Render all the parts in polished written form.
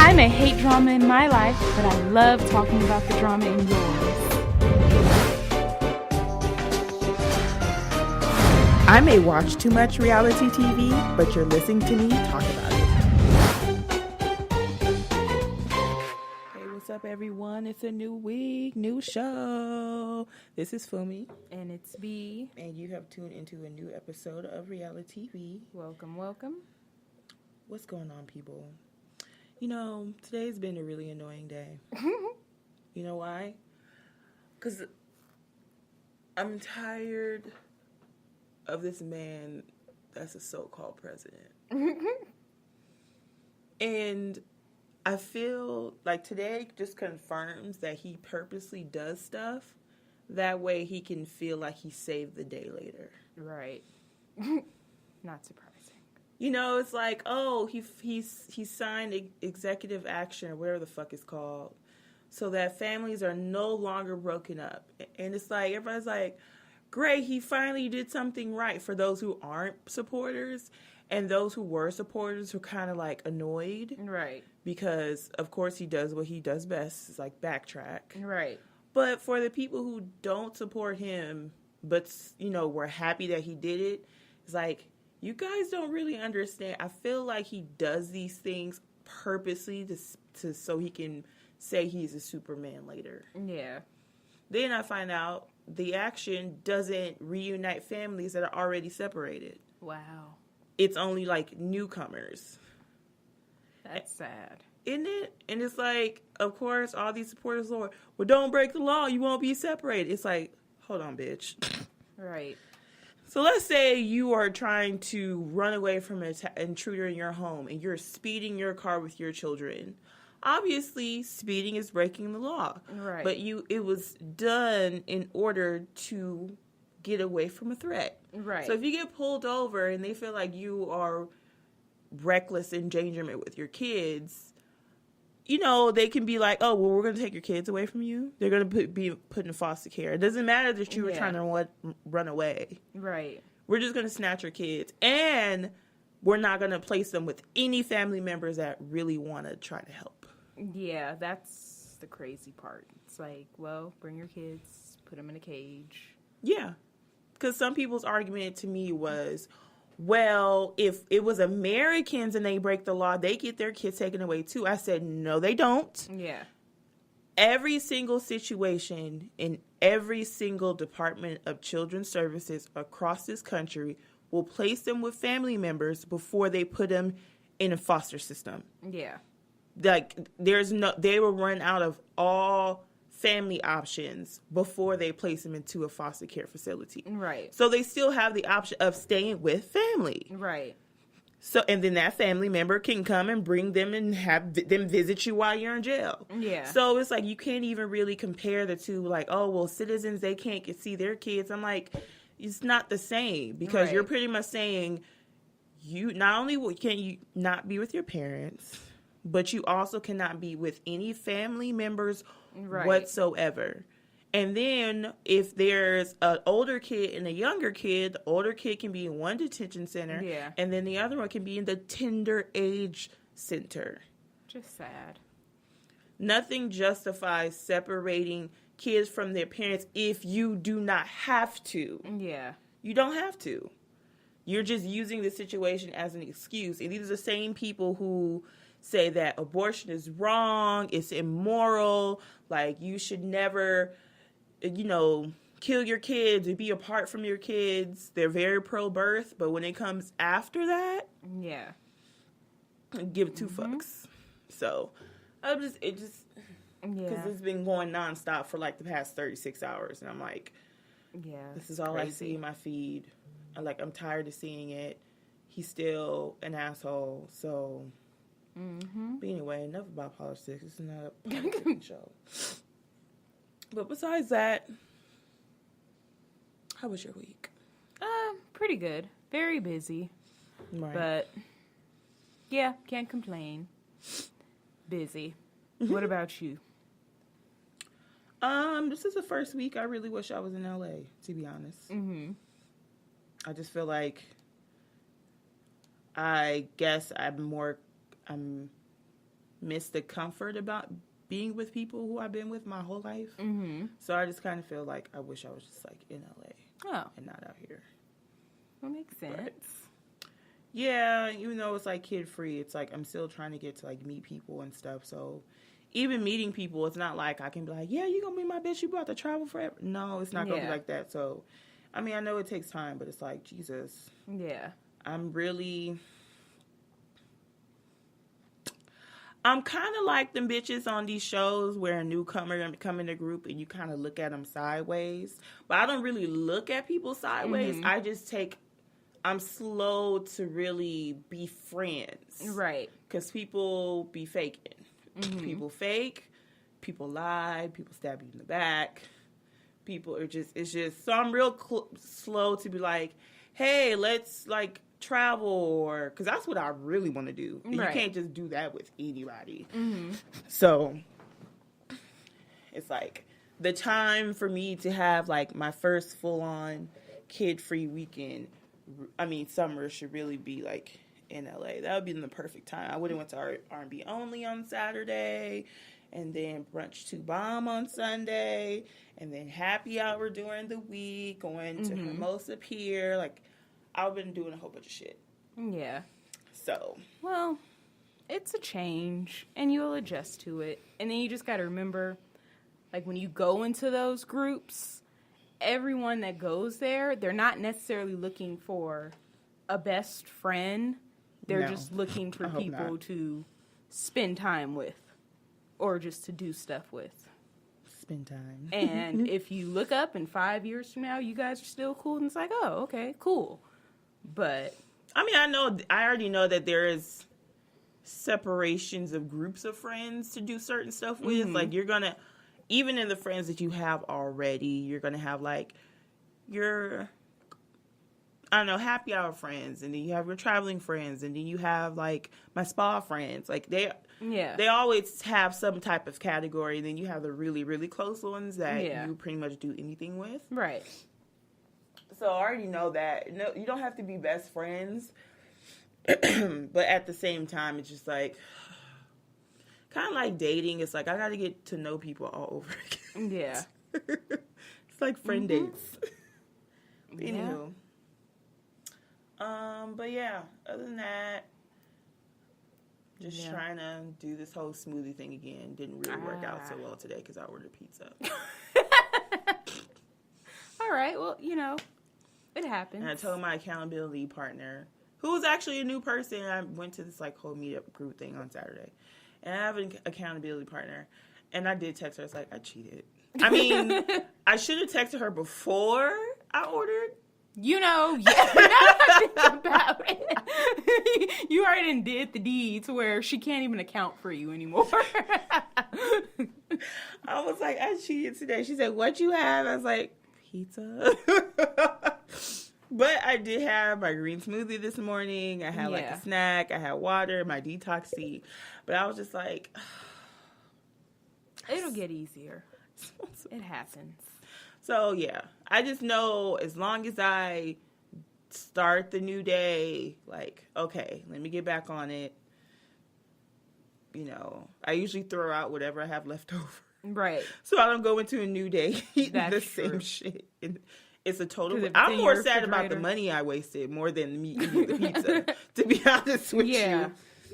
I may hate drama in my life, but I love talking about the drama in yours. I may watch too much reality TV, but you're listening to me talk about it. Hey, what's up, everyone? It's a new week, new show. This is Fumi. And it's B. And you have tuned into a new episode of RealiTEA-V. Welcome, welcome. What's going on, people? You know, today's been a really annoying day. You know why? Because I'm tired of this man that's a so-called president. And I feel like today just confirms that he purposely does stuff. That way he can feel like he saved the day later. Right. Not surprising. You know, it's like, oh, he signed executive action or whatever the fuck it's called, so that families are no longer broken up. And it's like, everybody's like, great, he finally did something right for those who aren't supporters, and those who were supporters who kind of like annoyed. Right. Because, of course, he does what he does best, is like backtrack. Right. But for the people who don't support him, but, you know, were happy that he did it, it's like, you guys don't really understand. I feel like he does these things purposely to so he can say he's a Superman later. Yeah. Then I find out the action doesn't reunite families that are already separated. Wow. It's only like newcomers. That's sad. Isn't it? And it's like, of course, all these supporters are, well, don't break the law. You won't be separated. It's like, hold on, bitch. Right. So let's say you are trying to run away from an intruder in your home and you're speeding your car with your children. Obviously, speeding is breaking the law. Right. But it was done in order to get away from a threat. Right. So if you get pulled over and they feel like you are reckless endangerment with your kids, you know, they can be like, oh, well, we're going to take your kids away from you. They're going to be put in foster care. It doesn't matter that you were trying to run away. Right. We're just going to snatch your kids. And we're not going to place them with any family members that really want to try to help. Yeah, that's the crazy part. It's like, well, bring your kids, put them in a cage. Yeah. Because some people's argument to me was, well, if it was Americans and they break the law, they get their kids taken away too. I said, no, they don't. Yeah. Every single situation in every single Department of Children's Services across this country will place them with family members before they put them in a foster system. Yeah. Like, they will run out of all family options before they place them into a foster care facility. Right. So they still have the option of staying with family. Right. So, and then that family member can come and bring them and have them visit you while you're in jail. Yeah. So it's like, you can't even really compare the two, like, oh, well, citizens, they can't see their kids. I'm like, it's not the same, because you're pretty much saying you not only can you not be with your parents, but you also cannot be with any family members whatsoever. And then if there's an older kid and a younger kid, the older kid can be in one detention center, and then the other one can be in the tender age center. Just sad. Nothing justifies separating kids from their parents if you do not have to. Yeah. You don't have to. You're just using the situation as an excuse. And these are the same people who say that abortion is wrong, it's immoral, like you should never, you know, kill your kids and be apart from your kids. They're very pro-birth, but when it comes after that, give two fucks. So, because it's been going nonstop for like the past 36 hours, and I'm like, this is all crazy. I see in my feed. I'm tired of seeing it. He's still an asshole, so... Mm-hmm. But anyway, enough about politics. It's not a politics show. But besides that, how was your week? Pretty good. Very busy. Right. But, yeah, can't complain. Busy. What about you? This is the first week I really wish I was in LA, to be honest. Mm-hmm. I just feel like I guess I'm miss the comfort about being with people who I've been with my whole life. Mm-hmm. So I just kind of feel like I wish I was just like in LA and not out here. That makes sense. But, yeah, even though it's like kid free, it's like I'm still trying to get to like meet people and stuff. So even meeting people, it's not like I can be like, yeah, you gonna be my bitch, you about to travel forever. No, it's not gonna be like that. So I mean, I know it takes time, but it's like, Jesus. Yeah. I'm kind of like them bitches on these shows where a newcomer come in a group and you kind of look at them sideways. But I don't really look at people sideways. Mm-hmm. I'm slow to really be friends. Right. Because people be faking. Mm-hmm. People fake. People lie. People stab you in the back. People are so I'm real slow to be like, hey, let's like travel, or because that's what I really want to do. Right. You can't just do that with anybody. Mm-hmm. So it's like the time for me to have like my first full-on kid-free weekend. I mean, summer should really be like in LA. That would be the perfect time. I would have went to R&B only on Saturday, and then brunch to bomb on Sunday, and then happy hour during the week, going to Hermosa Pier. Like, I've been doing a whole bunch of shit. Yeah. So. Well, it's a change, and you'll adjust to it. And then you just got to remember, like, when you go into those groups, everyone that goes there, they're not necessarily looking for a best friend. They're just looking for people to spend time with, or just to do stuff with. Spend time. And if you look up in 5 years from now, you guys are still cool, and it's like, oh, okay, cool. But I mean, I already know that there is separations of groups of friends to do certain stuff with. Mm-hmm. Like, you're gonna, even in the friends that you have already, you're gonna have like your, I don't know, happy hour friends, and then you have your traveling friends, and then you have like my spa friends. Like they always have some type of category. And then you have the really, really close ones that you pretty much do anything with. Right. So I already know that. No, you don't have to be best friends. But at the same time, it's just like, kind of like dating. It's like, I got to get to know people all over again. Yeah. It's like friend dates. Anywho. But yeah, other than that, just trying to do this whole smoothie thing again. Didn't really work out so well today because I ordered pizza. All right, well, it happens. And I told my accountability partner, who was actually a new person, I went to this like whole meetup group thing on Saturday. And I have an accountability partner. And I did text her. I was like, I cheated. I mean, I should have texted her before I ordered. Now I think about it. You already did the deed to where she can't even account for you anymore. I was like, I cheated today. She said, what you have? I was like, pizza. But I did have my green smoothie this morning. I had like a snack. I had water, my detox tea. But I was just like, it'll get easier. It happens. So, yeah, I just know as long as I start the new day, like, okay, let me get back on it. I usually throw out whatever I have left over. Right. So I don't go into a new day eating the same shit. And it's a total... I'm more sad about the money I wasted more than me eating the pizza, to be honest with you.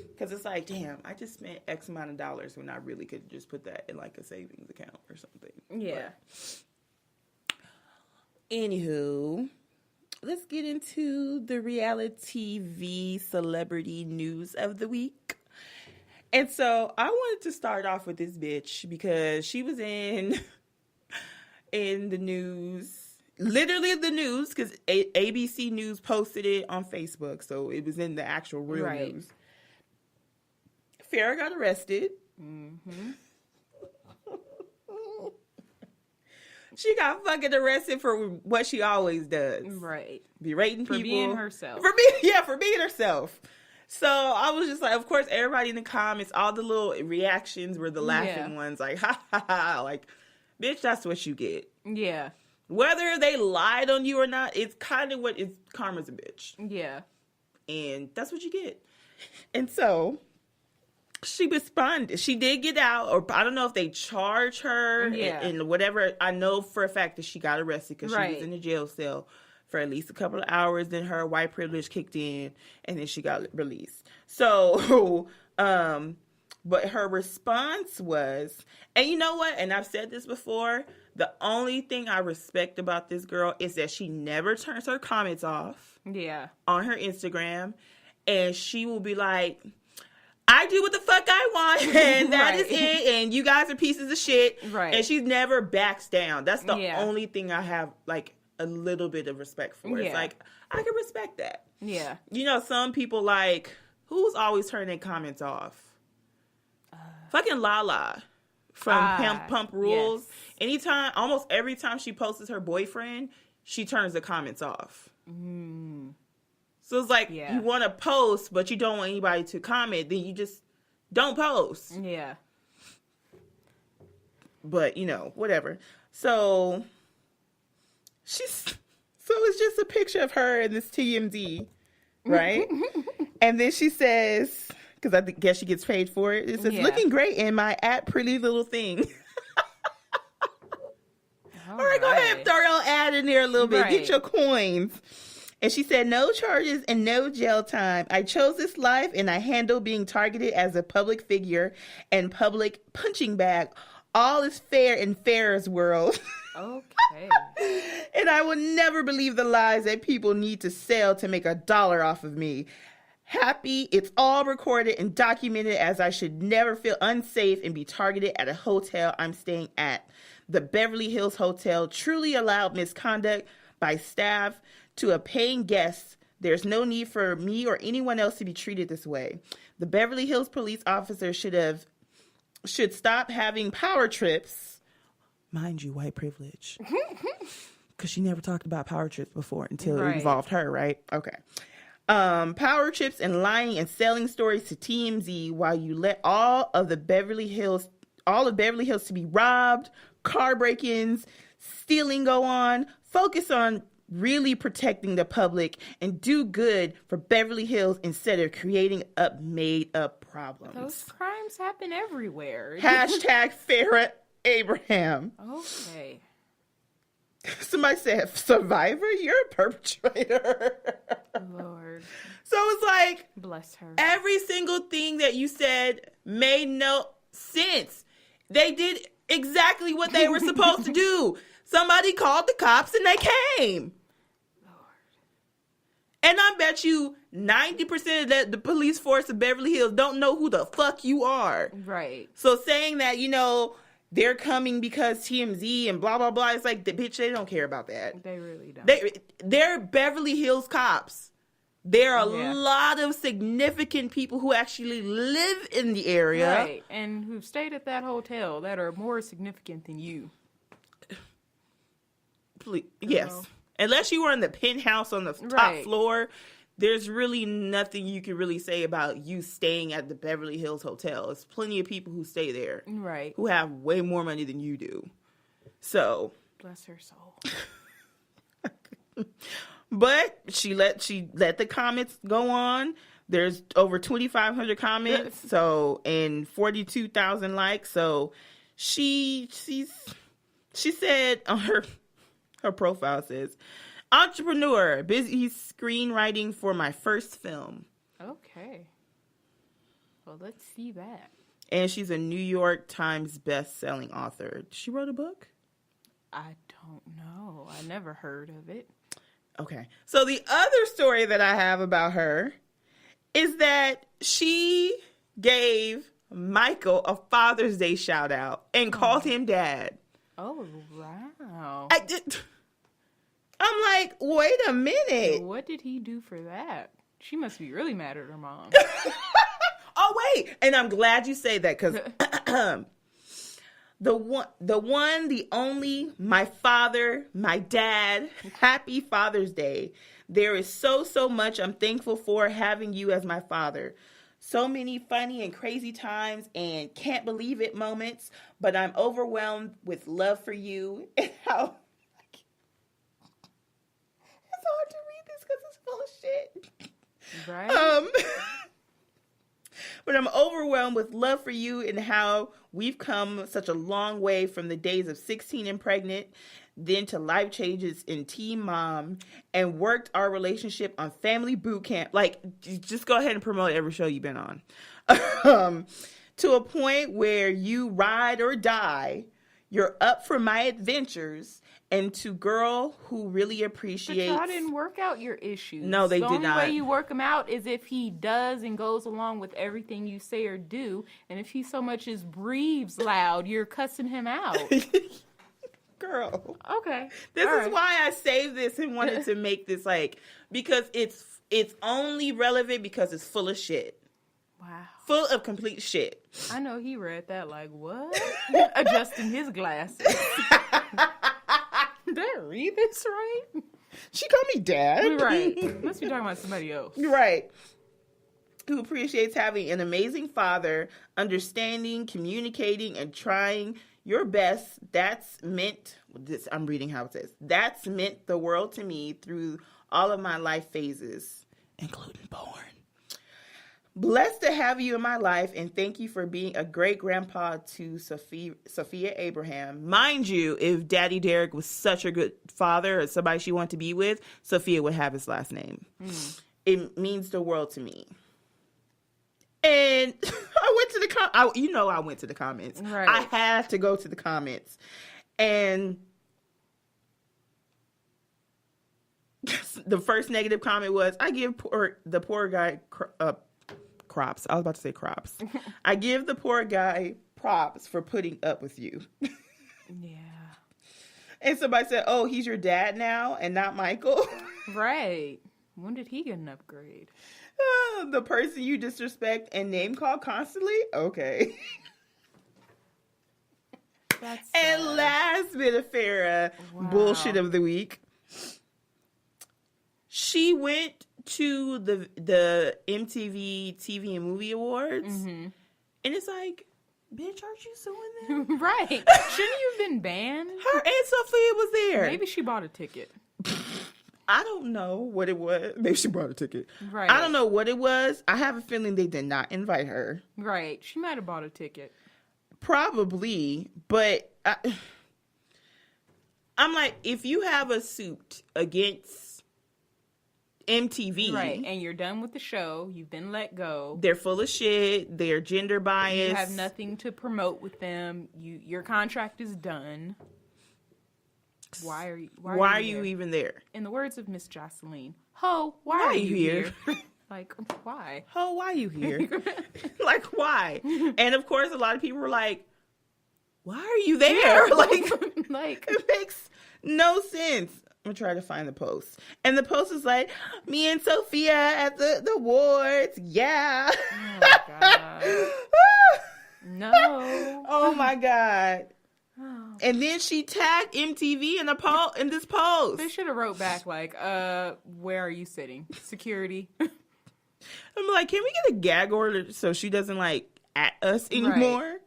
Because it's like, damn, I just spent X amount of dollars when I really could just put that in like a savings account or something. Yeah. But, anywho, let's get into the RealiTEA-V celebrity news of the week. And so I wanted to start off with this bitch because she was in the news, literally the news, because ABC News posted it on Facebook, so it was in the actual real news. Farrah got arrested. Mm-hmm. She got fucking arrested for what she always does. Right. Berating people. For being herself. For being herself. So I was just like, of course, everybody in the comments, all the little reactions were the laughing ones. Like, ha, ha, ha. Like, bitch, that's what you get. Yeah. Whether they lied on you or not, it's kind of karma's a bitch. Yeah. And that's what you get. And so she responded. She did get out, or I don't know if they charged her and whatever. I know for a fact that she got arrested because she was in the jail cell for at least a couple of hours. Then her white privilege kicked in, and then she got released. So, but her response was, and you know what? And I've said this before. The only thing I respect about this girl is that she never turns her comments off. Yeah. On her Instagram, and she will be like, I do what the fuck I want, and that is it, and you guys are pieces of shit. Right. And she never backs down. That's the only thing I have, like, a little bit of respect for. It's like, I can respect that. Yeah. You know, some people, like, who's always turning their comments off? Fucking Lala from Pump Rules. Yes. Anytime, almost every time she posts her boyfriend, she turns the comments off. So it's like, you want to post, but you don't want anybody to comment, then you just don't post. Yeah. But, you know, whatever. So it's just a picture of her in this TMZ, right? And then she says, because I guess she gets paid for it, it says, looking great in my pretty little thing. All right, go ahead, throw your ad in there a little bit. Get your coins. And she said, no charges and no jail time. I chose this life and I handle being targeted as a public figure and public punching bag. All is fair in Farrah's world. Okay. And I will never believe the lies that people need to sell to make $1 off of me. Happy, it's all recorded and documented, as I should never feel unsafe and be targeted at a hotel I'm staying at. The Beverly Hills Hotel truly allowed misconduct by staff to a paying guest. There's no need for me or anyone else to be treated this way. The Beverly Hills police officer should stop having power trips. Mind you, white privilege. Because she never talked about power trips before until it involved her, right? Okay. Power trips and lying and selling stories to TMZ while you let all of Beverly Hills to be robbed, car break-ins, stealing go on. Focus on really protecting the public and do good for Beverly Hills instead of creating made-up problems. Those crimes happen everywhere. Hashtag Farrah Abraham. Okay. Somebody said, survivor, you're a perpetrator. Lord. So it's like, bless her. Every single thing that you said made no sense. They did exactly what they were supposed to do. Somebody called the cops and they came. And I bet you 90% of the police force of Beverly Hills don't know who the fuck you are. Right. So saying that, you know, they're coming because TMZ and blah, blah, blah. It's like, bitch, they don't care about that. They really don't. They're Beverly Hills cops. There are a lot of significant people who actually live in the area. Right. And who've stayed at that hotel that are more significant than you. Please, yes. Unless you were in the penthouse on the top floor, there's really nothing you can really say about you staying at the Beverly Hills Hotel. There's plenty of people who stay there. Right. Who have way more money than you do. So. Bless her soul. But she let the comments go on. There's over 2,500 comments. So, and 42,000 likes. So she said on her profile says, entrepreneur, busy screenwriting for my first film. Okay. Well, let's see that. And she's a New York Times best-selling author. She wrote a book? I don't know. I never heard of it. Okay. So the other story that I have about her is that she gave Michael a Father's Day shout out and called him dad. Oh, wow. I'm like, wait a minute. What did he do for that? She must be really mad at her mom. Oh, wait. And I'm glad you say that because the only, my father, my dad, happy Father's Day. There is so much I'm thankful for having you as my father. So many funny and crazy times and can't believe it moments, but I'm overwhelmed with love for you and how it's hard to read this because it's full of shit. Right. But I'm overwhelmed with love for you and how we've come such a long way from the days of 16 and pregnant, then to life changes in Teen Mom, and worked our relationship on Family Boot Camp. Like, just go ahead and promote every show you've been on. To a point where you ride or die, you're up for my adventures, and to girl who really appreciates... But y'all didn't work out your issues. No, they did not. The only way you work them out is if he does and goes along with everything you say or do, and if he so much as breathes loud, you're cussing him out. Girl. Okay. This is why I saved this and wanted to make this, like, because it's only relevant because it's full of shit. Wow. Full of complete shit. I know he read that like, what? Adjusting his glasses. Did I read this right? She called me dad. Right. Must be talking about somebody else. Right. Who appreciates having an amazing father, understanding, communicating, and trying your best. I'm reading how it says. That's meant the world to me through all of my life phases, including born. Blessed to have you in my life, and thank you for being a great grandpa to Sophia Abraham. Mind you, if Daddy Derek was such a good father or somebody she wanted to be with, Sophia would have his last name. It means the world to me. And I went to I went to the comments. Right. I had to go to the comments. And the first negative comment was, I give the poor guy props. I was about to say crops. I give the poor guy props for putting up with you. Yeah. And somebody said, oh, he's your dad now and not Michael. Right. When did he get an upgrade? The person you disrespect and name call constantly? Okay. That's and sad. last bit of Farrah bullshit of the week. She went to the MTV TV and Movie Awards, and it's like, bitch, aren't you suing them? Right. Shouldn't you have been banned? Her Aunt Sophia was there. Maybe she bought a ticket. I don't know what it was. Maybe she bought a ticket. Right. I don't know what it was. I have a feeling they did not invite her. Right. She might have bought a ticket. Probably, but I'm like, if you have a suit against MTV, right, and you're done with the show, you've been let go. They're full of shit. They're gender biased. You have nothing to promote with them. Your contract is done. Why are you even there? In the words of Miss Jocelyn, Ho, why are you here? Like, why? Ho, why are you here? Like, why? And of course, a lot of people were like, why are you there? Yeah. Like, it makes no sense. I'm trying to find the post. And the post is like, me and Sophia at the awards. Yeah. Oh, my God. No. Oh, my God. Oh. And then she tagged MTV in this post. They should have wrote back like, where are you sitting? Security. I'm like, can we get a gag order so she doesn't like at us anymore? Right.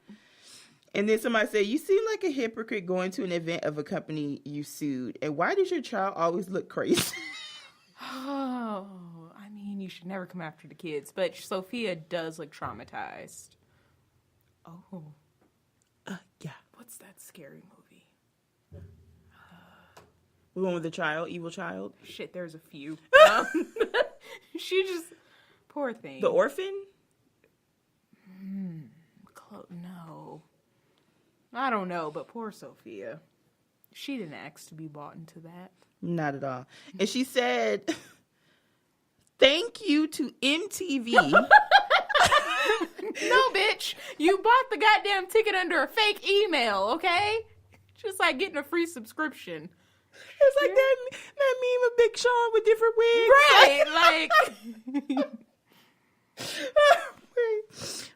And then somebody said, you seem like a hypocrite going to an event of a company you sued. And why does your child always look crazy? Oh, I mean, you should never come after the kids. But Sophia does look traumatized. Oh. Yeah. What's that scary movie? The one with the child, evil child? Shit, there's a few. She just, poor thing. The Orphan? No. I don't know, but poor Sophia. She didn't ask to be bought into that. Not at all. And she said, thank you to MTV. No, bitch. You bought the goddamn ticket under a fake email, okay? Just like getting a free subscription. It's like that meme of Big Sean with different wigs. Right, like...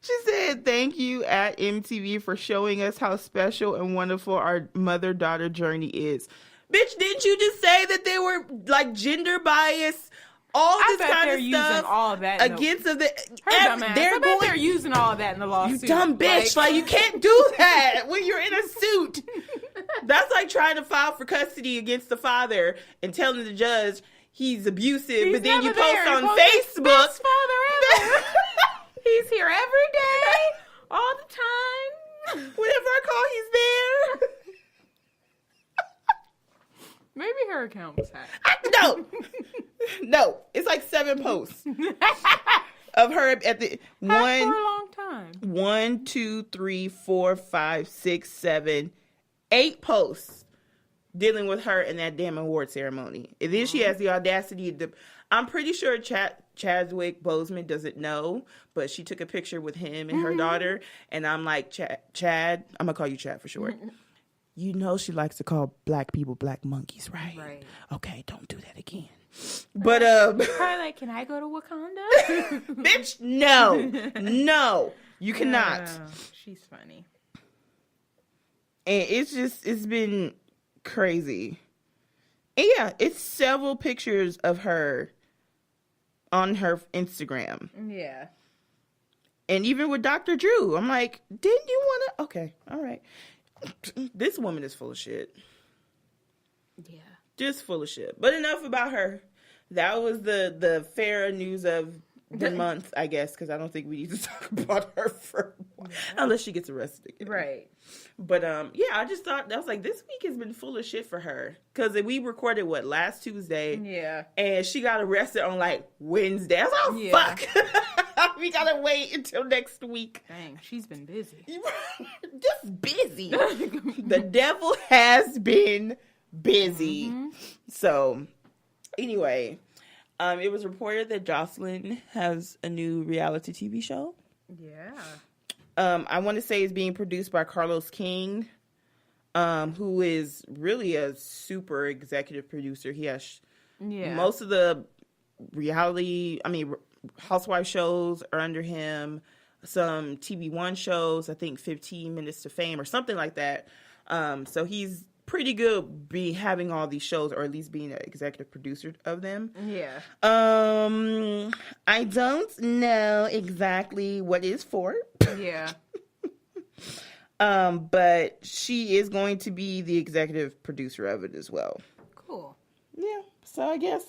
She said, thank you at MTV for showing us how special and wonderful our mother-daughter journey is. Bitch, didn't you just say that they were like gender bias, all this kind of stuff using all of that against they're using all of that in the lawsuit. You dumb bitch. Like you can't do that when you're in a suit. That's like trying to file for custody against the father and telling the judge he's abusive, but then you post on Facebook. Best father ever. He's here every day, all the time. Whenever I call, he's there. Maybe her account was hacked. No. It's like 7 posts of her at the Hacked for a long time. 1, 2, 3, 4, 5, 6, 7, 8 posts dealing with her in that damn award ceremony. And then she has the audacity to. I'm pretty sure Chadwick Boseman doesn't know, but she took a picture with him and her daughter, and I'm like, Chad, I'm gonna call you Chad for short. You know she likes to call black people black monkeys, right? Right. Okay, don't do that again. But Probably like, can I go to Wakanda? bitch, no, you cannot. She's funny. And it's been crazy. And yeah, it's several pictures of her on her Instagram. Yeah. And even with Dr. Drew, I'm like, didn't you want to? Okay, all right. This woman is full of shit. Yeah. Just full of shit. But enough about her. That was the Farrah news of the month, I guess, because I don't think we need to talk about her for unless she gets arrested again. Right. But yeah, I just thought, I was like, this week has been full of shit for her. Because we recorded, last Tuesday? Yeah. And she got arrested on, Wednesday. I was like, fuck. We gotta wait until next week. Dang, she's been busy. Just busy. The devil has been busy. Mm-hmm. So, anyway, it was reported that Jocelyn has a new reality TV show. Yeah. I want to say it's being produced by Carlos King, who is really a super executive producer. He has most of the housewife shows are under him. Some TV One shows, I think 15 Minutes to Fame or something like that. So he's pretty good having all these shows, or at least being an executive producer of them. Yeah. I don't know exactly what it's for. Yeah. But she is going to be the executive producer of it as well. Cool. Yeah. So I guess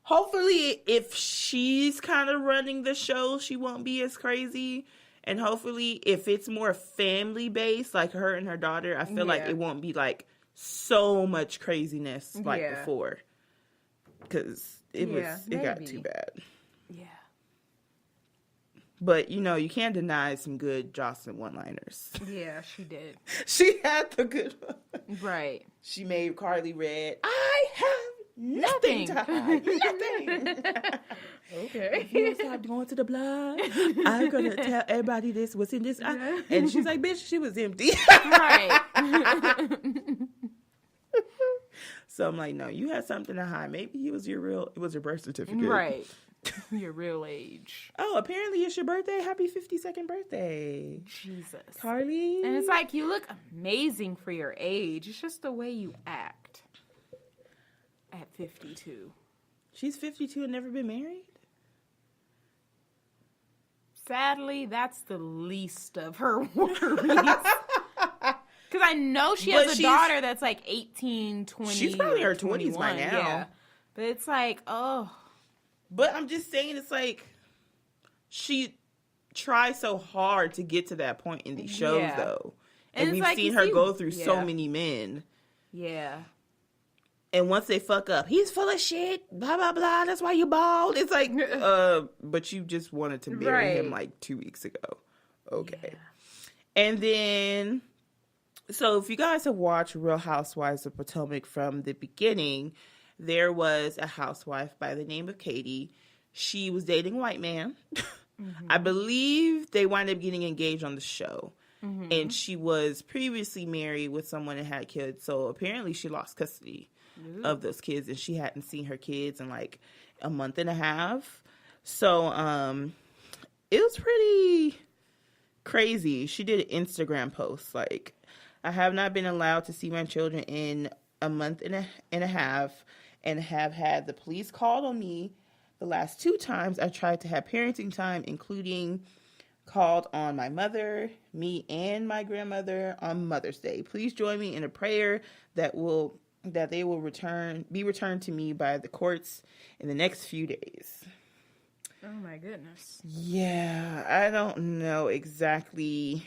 hopefully if she's kind of running the show, she won't be as crazy. And hopefully if it's more family based, like her and her daughter, I feel like it won't be so much craziness before. Because it got too bad. Yeah. But, you can't deny some good Jocelyn one-liners. Yeah, she did. She had the good one. Right. She made Carly red. I have nothing to hide. Nothing. Okay. If you stop going to the blog, I'm going to tell everybody this, what's in this. And she's like, bitch, she was empty. Right. So I'm like, no, you had something to hide. Maybe it was your birth certificate. Right. Your real age. Oh, apparently it's your birthday. Happy 52nd birthday. Jesus. Carly. And it's like, you look amazing for your age. It's just the way you act at 52. She's 52 and never been married? Sadly, that's the least of her worries. Because I know she has a daughter that's 18, 20. She's probably in her 20s by now. Yeah. But it's like, oh. But I'm just saying, it's like, she tries so hard to get to that point in these shows, though. And we've seen her go through so many men. Yeah. And once they fuck up, he's full of shit, blah, blah, blah, that's why you bald. It's like, but you just wanted to marry him 2 weeks ago. Okay. Yeah. And then, so if you guys have watched Real Housewives of Potomac from the beginning, there was a housewife by the name of Katie. She was dating a white man. Mm-hmm. I believe they wound up getting engaged on the show. Mm-hmm. And she was previously married with someone that had kids. So apparently she lost custody of those kids. And she hadn't seen her kids in a month and a half. So it was pretty crazy. She did an Instagram post. I have not been allowed to see my children in a month and a half. And have had the police called on me the last 2 times I tried to have parenting time, including called on my mother, me, and my grandmother on Mother's Day. Please join me in a prayer that they will be returned to me by the courts in the next few days. Oh my goodness. Yeah, I don't know exactly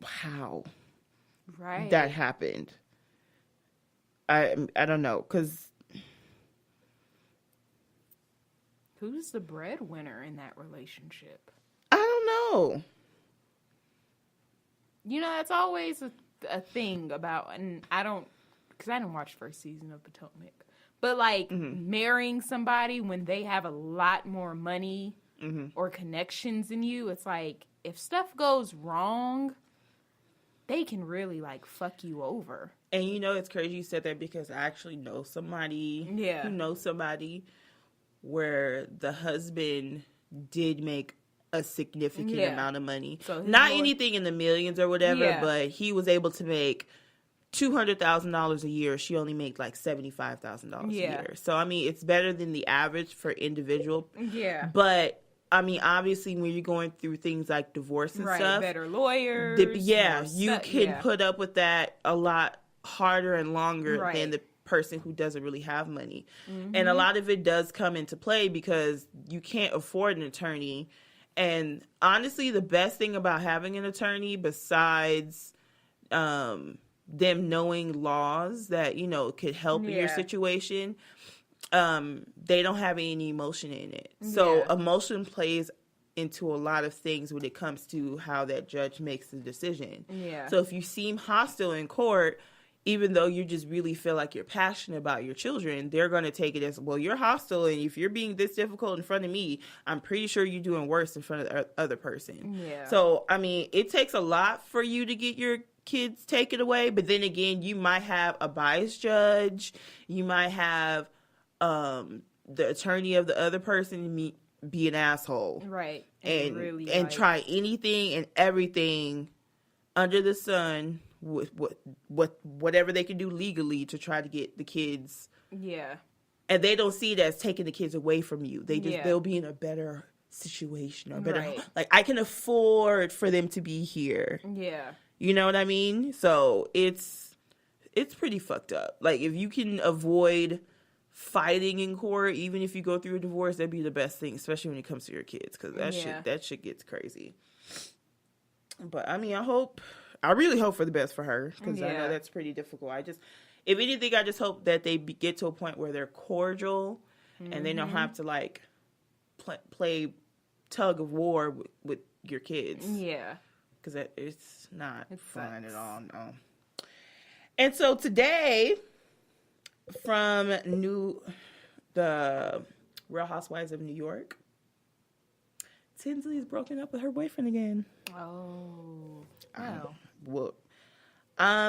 how that happened. I don't know, because who's the breadwinner in that relationship? I don't know. You know, that's always a thing about, and because I didn't watch the first season of Potomac, but like marrying somebody when they have a lot more money or connections than you, it's like, if stuff goes wrong, they can really like fuck you over. And you know, it's crazy you said that, because I actually know somebody who knows somebody where the husband did make a significant amount of money. So not anything in the millions or whatever, but he was able to make $200,000 a year. She only made like $75,000 a year. So, I mean, it's better than the average for individual. Yeah. But, I mean, obviously, when you're going through things like divorce and stuff. Better lawyers. You can put up with that a lot harder and longer than the person who doesn't really have money. And a lot of it does come into play because you can't afford an attorney. And honestly, the best thing about having an attorney, besides them knowing laws that, you know, could help in your situation, they don't have any emotion in it. So emotion plays into a lot of things when it comes to how that judge makes the decision. So if you seem hostile in court, even though you just really feel like you're passionate about your children, they're going to take it as, well, you're hostile, and if you're being this difficult in front of me, I'm pretty sure you're doing worse in front of the other person. So, I mean, it takes a lot for you to get your kids taken away, but then again, you might have a biased judge, you might have the attorney of the other person be an asshole. Right. And really and try anything and everything under the sun with whatever they can do legally to try to get the kids. Yeah. And they don't see it as taking the kids away from you. They just they'll be in a better situation or better like, I can afford for them to be here. Yeah. You know what I mean? So it's pretty fucked up. Like, if you can avoid fighting in court, even if you go through a divorce, that'd be the best thing, especially when it comes to your kids, because that shit gets crazy. But I mean, I really hope for the best for her, because I know that's pretty difficult. If anything, I just hope that they get to a point where they're cordial and they don't have to like play tug of war with your kids. Yeah, because it's not fun at all. No. And so today, from the Real Housewives of New York, Tinsley's broken up with her boyfriend again. Oh, wow.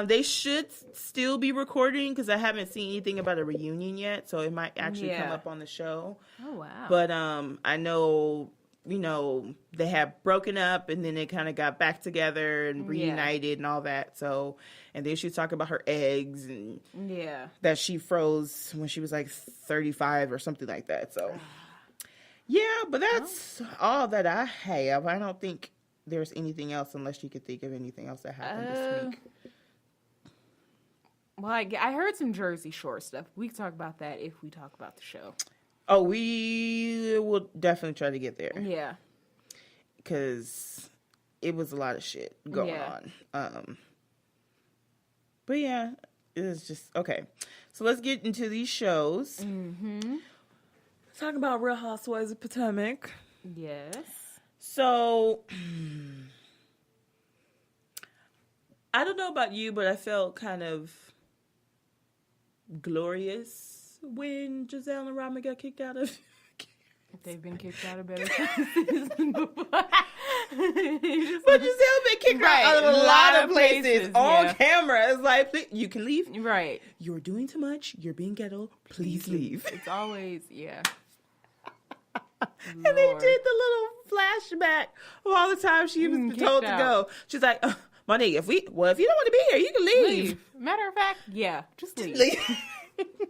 They should still be recording, because I haven't seen anything about a reunion yet, so it might actually come up on the show. Oh, wow. But I know, you know, they have broken up, and then they kind of got back together and reunited and all that. So, and then she's talking about her eggs and that she froze when she was like 35 or something like that. So, yeah, but that's all that I have. I don't think there's anything else, unless you could think of anything else that happened this week. Well, I heard some Jersey Shore stuff. We can talk about that if we talk about the show. Oh, we will definitely try to get there. Yeah. Because it was a lot of shit going on. But yeah, it was just, okay. So let's get into these shows. Mm-hmm. Let's talk about Real Housewives of Potomac. Yes. So, I don't know about you, but I felt kind of glorious when Giselle and Robin got kicked out of. They've been kicked out of better places before. But Giselle been kicked out of a lot of places on camera. It's like, you can leave. Right. You're doing too much. You're being ghetto. Please leave. It's always, And they did the little flashback of all the time she was told to go. She's like, my nigga, if you don't want to be here, you can leave. Matter of fact, just leave.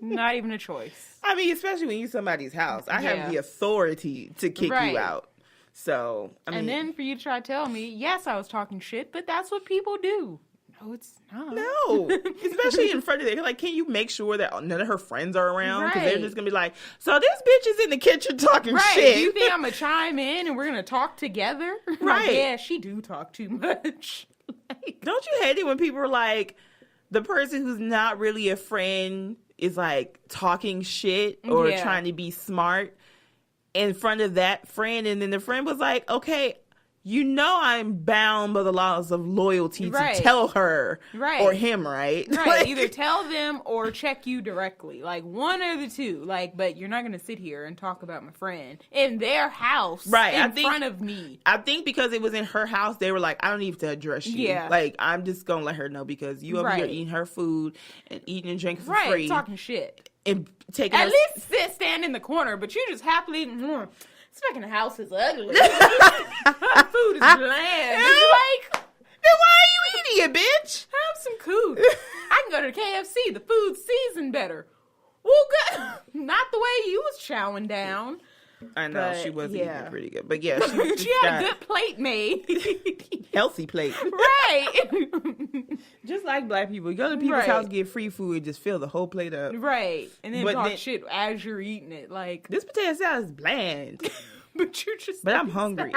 Not even a choice. I mean, especially when you're somebody's house. I have the authority to kick you out. So, I mean. And then for you to try to tell me, yes, I was talking shit, but that's what people do. No, it's not. No, especially in front of them. Like, can you make sure that none of her friends are around? Because they're just gonna be like, so this bitch is in the kitchen talking shit. Do you think I'm gonna chime in and we're gonna talk together? Right. Like, yeah, she do talk too much. Like, don't you hate it when people are like, the person who's not really a friend is like talking shit or trying to be smart in front of that friend, and then the friend was like, okay, you know I'm bound by the laws of loyalty to tell her or him, right? Right. Like, either tell them or check you directly. Like, one or the two. Like, but you're not going to sit here and talk about my friend in their house in front of me. I think because it was in her house, they were like, I don't need to address you. Yeah. Like, I'm just going to let her know because you over here eating her food and eating and drinking for free. Talking shit. And taking At least stand in the corner, but you just happily... This fucking house is ugly. Food is bland. Like, then why are you eating it, bitch? Have some cool. I can go to KFC. The food's seasoned better. Well, good. Not the way you was chowing down. I know, she was eating pretty good. But yeah, she had a good plate made. Healthy plate. Right. Just like black people. You go to people's house, get free food, and just fill the whole plate up. Right. And then talk shit as you're eating it. Like, this potato salad is bland. But you just... But I'm hungry.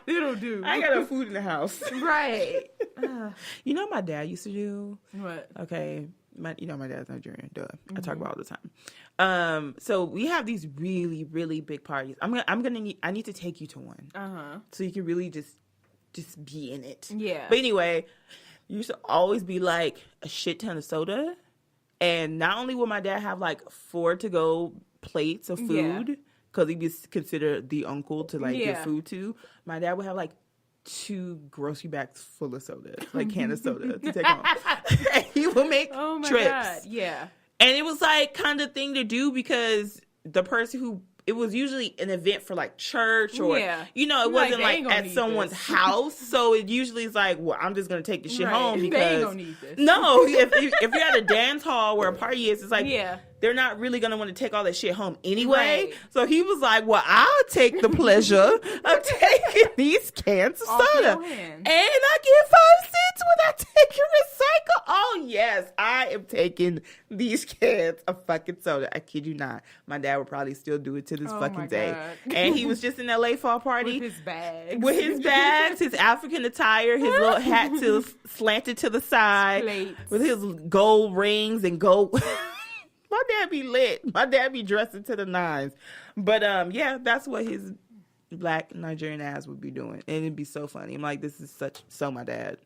It'll do. I got no food in the house. Right. You know what my dad used to do? What? Okay. My dad's Nigerian. Duh. I talk about it all the time. So we have these really, really big parties. I need to take you to one. So you can really just be in it. Yeah. But anyway, you used to always be like a shit ton of soda. And not only would my dad have like 4 to-go plates of food, because he was considered the uncle to like give food to, my dad would have like 2 grocery bags full of soda, like can of soda to take home. And he would make trips. God. Yeah. And it was like kind of thing to do because the person who, it was usually an event for like church or, it wasn't like at someone's house. So it usually is like, well, I'm just going to take the shit home because. They ain't gonna need this. No, if you're at a dance hall where a party is, it's like, they're not really going to want to take all that shit home anyway. Right. So he was like, well, I'll take the pleasure of taking these cans of soda. And I get 5 cents when I take your recycle. Oh, yes, I am taking these cans of fucking soda. I kid you not. My dad would probably still do it to this fucking day. And he was just in LA for a party. With his bags. His African attire, his little hat slanted to the side. Plates. With his gold rings and gold... My dad be lit. My dad be dressing to the nines. But, that's what his black Nigerian ass would be doing. And it'd be so funny. I'm like, this is so my dad.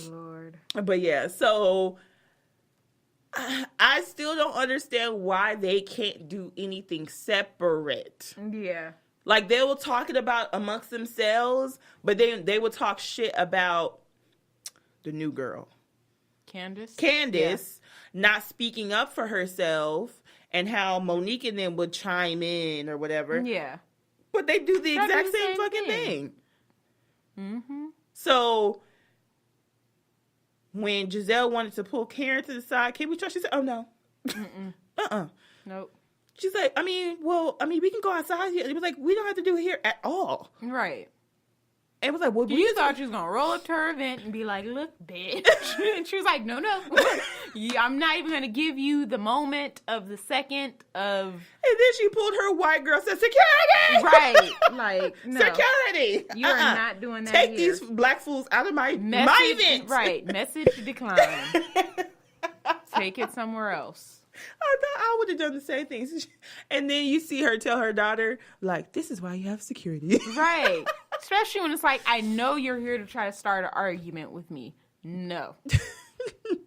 Lord. But, yeah, so I still don't understand why they can't do anything separate. Yeah. Like, they will talk it about amongst themselves, but they will talk shit about the new girl. Candace. Not speaking up for herself and how Monique and them would chime in or whatever. Yeah. But they do the exact same fucking thing. Mm-hmm. So when Giselle wanted to pull Karen to the side, can we trust? She said, oh, no. Nope. She's like, we can go outside here. It was like, we don't have to do it here at all. Right. And it was like, well, you thought you was going to roll up to her event and be like, look, bitch. And she was like, no. I'm not even going to give you the moment of the second of... And then she pulled her white girl, said, security! Right. Like, no. Security! You are not doing that Take here. These black fools out of my event. Right. Message declined. Take it somewhere else. I thought I would have done the same thing. And then you see her tell her daughter, like, this is why you have security. Right. Especially when it's like, I know you're here to try to start an argument with me. No.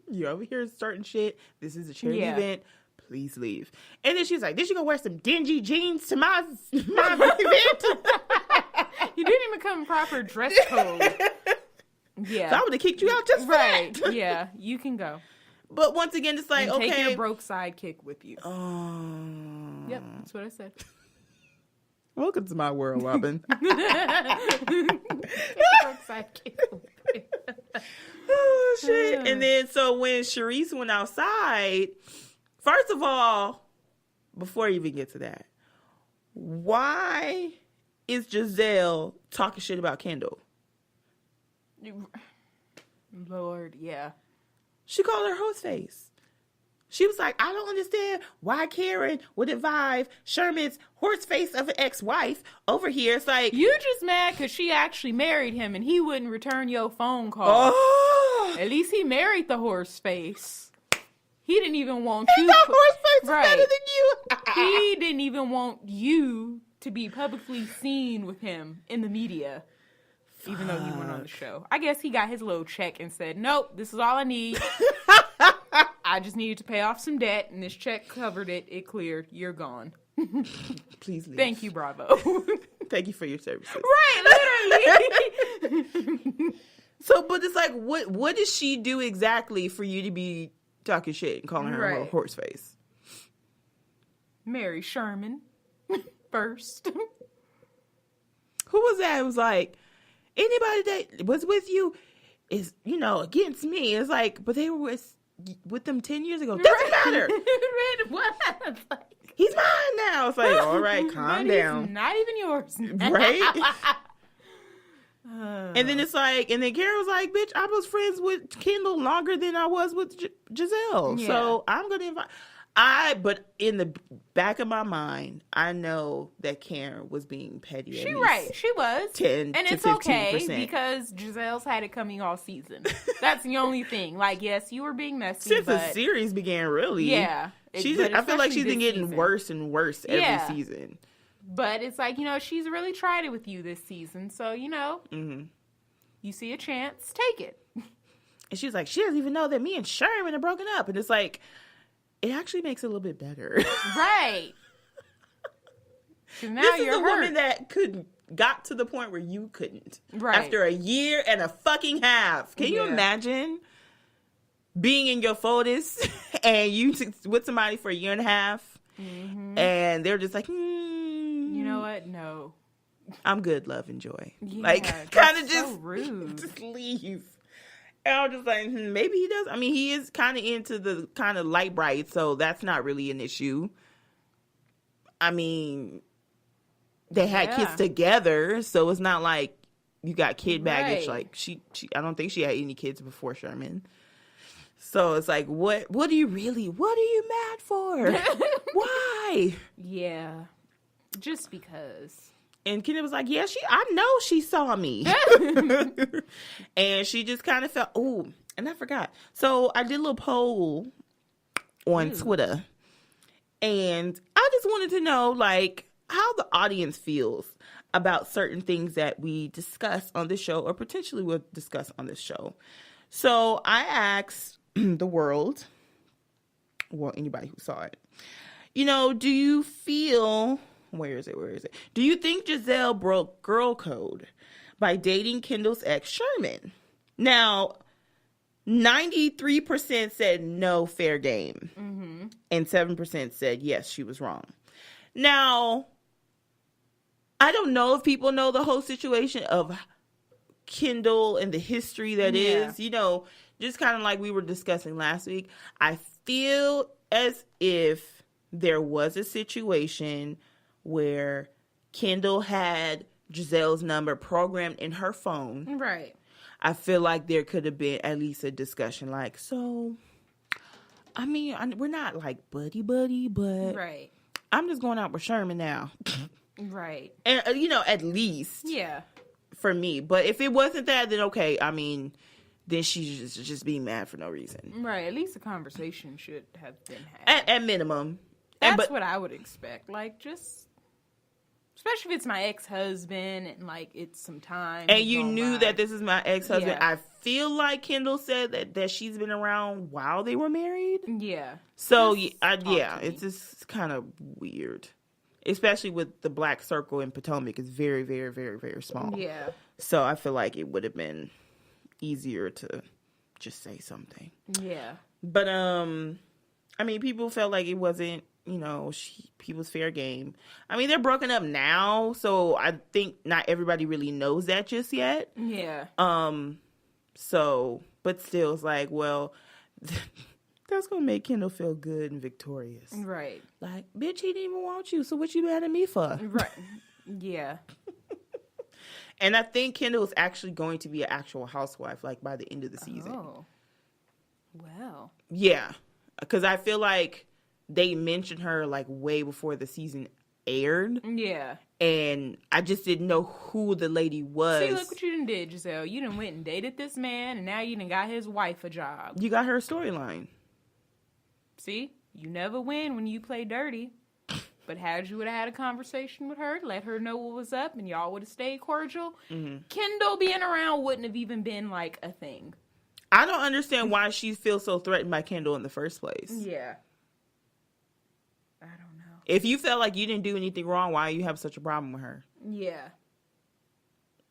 You're over here starting shit. This is a charity event. Please leave. And then she's like, did you go wear some dingy jeans to my event? You didn't even come in proper dress code. Yeah. So I would have kicked you out just for that. Yeah. You can go. But once again, it's like, take your broke sidekick with you. Yep, that's what I said. Welcome to my world, Robin. Take your broke sidekick with you. Oh, shit. And then, so when Sharice went outside, first of all, before you even get to that, why is Giselle talking shit about Kendall? Lord, yeah. She called her horse face. She was like, I don't understand why Karen would advise Sherman's horse face of an ex-wife over here. It's like, you just mad because she actually married him and he wouldn't return your phone call. oh, At least he married the horse face. He didn't even want you. the horse face is Right. better than you. He didn't even want you to be publicly seen with him in the media, even though he went on the show. I guess he got his little check and said, nope, this is all I need. I just needed to pay off some debt, and this check covered it. It cleared. You're gone. Please leave. Thank you, Bravo. Thank you for your services. Right, literally. So, but it's like, what does she do exactly for you to be talking shit and calling her a Right. horse face? Mary Sherman first. Who was that? It was like, anybody that was with you is, against me. It's like, but they were with them 10 years ago. Doesn't matter. What? Like, He's mine now. It's like, all right, calm but he's down. not even yours. Right? And then it's like, and then Karen was like, bitch, I was friends with Kendall longer than I was with Giselle. Yeah. So I'm going to invite. But in the back of my mind, I know that Karen was being petty. She was. 10 and to it's okay 15%. because Giselle's had it coming all season. That's the only thing. Like, yes, you were being messy, Since the but series began, really. yeah. I feel like she's been getting worse and worse every season. But it's like, she's really tried it with you this season. So, you see a chance, take it. And she's like, she doesn't even know that me and Sherman are broken up. And it's like, it actually makes it a little bit better. Right. 'Cause now This is you're a hurt. woman that got to the point where you couldn't. Right. After a year and a fucking half. Can you imagine being in your 40s and you with somebody for a year and a half and they're just like, You know what? No. I'm good, love, enjoy. Yeah, like, kind of that's just, so rude. just leave. And I'm just like, maybe he does. I mean, he is kind of into the kind of light bright, so that's not really an issue. I mean, they had kids together, so it's not like you got kid baggage. Right. Like she, I don't think she had any kids before Sherman. So it's like, what are you mad for? Why? Yeah. Just because. And Kenneth was like, yeah, I know she saw me. And she just kind of felt, oh, and I forgot. So I did a little poll on Twitter. And I just wanted to know, like, how the audience feels about certain things that we discuss on this show or potentially will discuss on this show. So I asked the world, well, anybody who saw it, do you feel... Where is it? Do you think Giselle broke girl code by dating Kendall's ex Sherman? Now, 93% said no, fair game. Mm-hmm. And 7% said yes, she was wrong. Now, I don't know if people know the whole situation of Kendall and the history that is. Just kind of like we were discussing last week. I feel as if there was a situation where Kendall had Giselle's number programmed in her phone. Right. I feel like there could have been at least a discussion like, so, I mean, we're not like buddy, but right. I'm just going out with Sherman now. Right. And, at least. Yeah. For me. But if it wasn't that, then okay, I mean, then she's just being mad for no reason. Right. At least a conversation should have been had. At minimum. That's what I would expect. Like, especially if it's my ex-husband and, like, it's some time. And you knew that this is my ex-husband. Yeah. I feel like Kendall said that she's been around while they were married. Yeah. So, it's just kind of weird. Especially with the black circle in Potomac. It's very, very, very, very small. Yeah. So, I feel like it would have been easier to just say something. Yeah. But, I mean, people felt like it wasn't, people's fair game. I mean, they're broken up now, so I think not everybody really knows that just yet. Yeah. So, but still, it's like, well, that's gonna make Kendall feel good and victorious. Right. Like, bitch, he didn't even want you, so what you mad at me for? Right. Yeah. And I think Kendall is actually going to be an actual housewife, like, by the end of the season. Oh. Well. Yeah. Because I feel like they mentioned her, like, way before the season aired. Yeah. And I just didn't know who the lady was. See, look what you done did, Giselle. You done went and dated this man, and now you done got his wife a job. You got her storyline. See? You never win when you play dirty. But had you would have had a conversation with her, let her know what was up, and y'all would have stayed cordial, Kendall being around wouldn't have even been, like, a thing. I don't understand why she feels so threatened by Kendall in the first place. Yeah. I don't know. If you felt like you didn't do anything wrong, why you have such a problem with her? Yeah.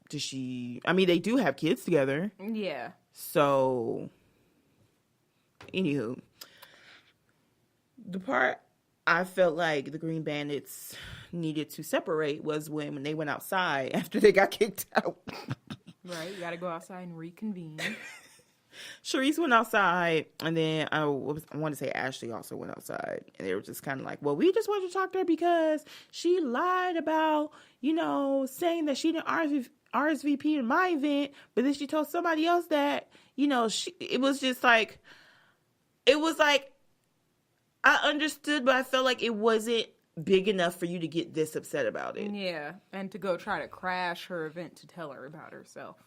Does she... I mean, they do have kids together. Yeah. So... Anywho. The part I felt like the Green Bandits needed to separate was when they went outside after they got kicked out. Right, you gotta go outside and reconvene. Charisse went outside, and then I want to say Ashley also went outside. And they were just kind of like, well, we just wanted to talk to her because she lied about, saying that she didn't RSVP in my event, but then she told somebody else that, it was like, I understood, but I felt like it wasn't big enough for you to get this upset about it. Yeah, and to go try to crash her event to tell her about herself.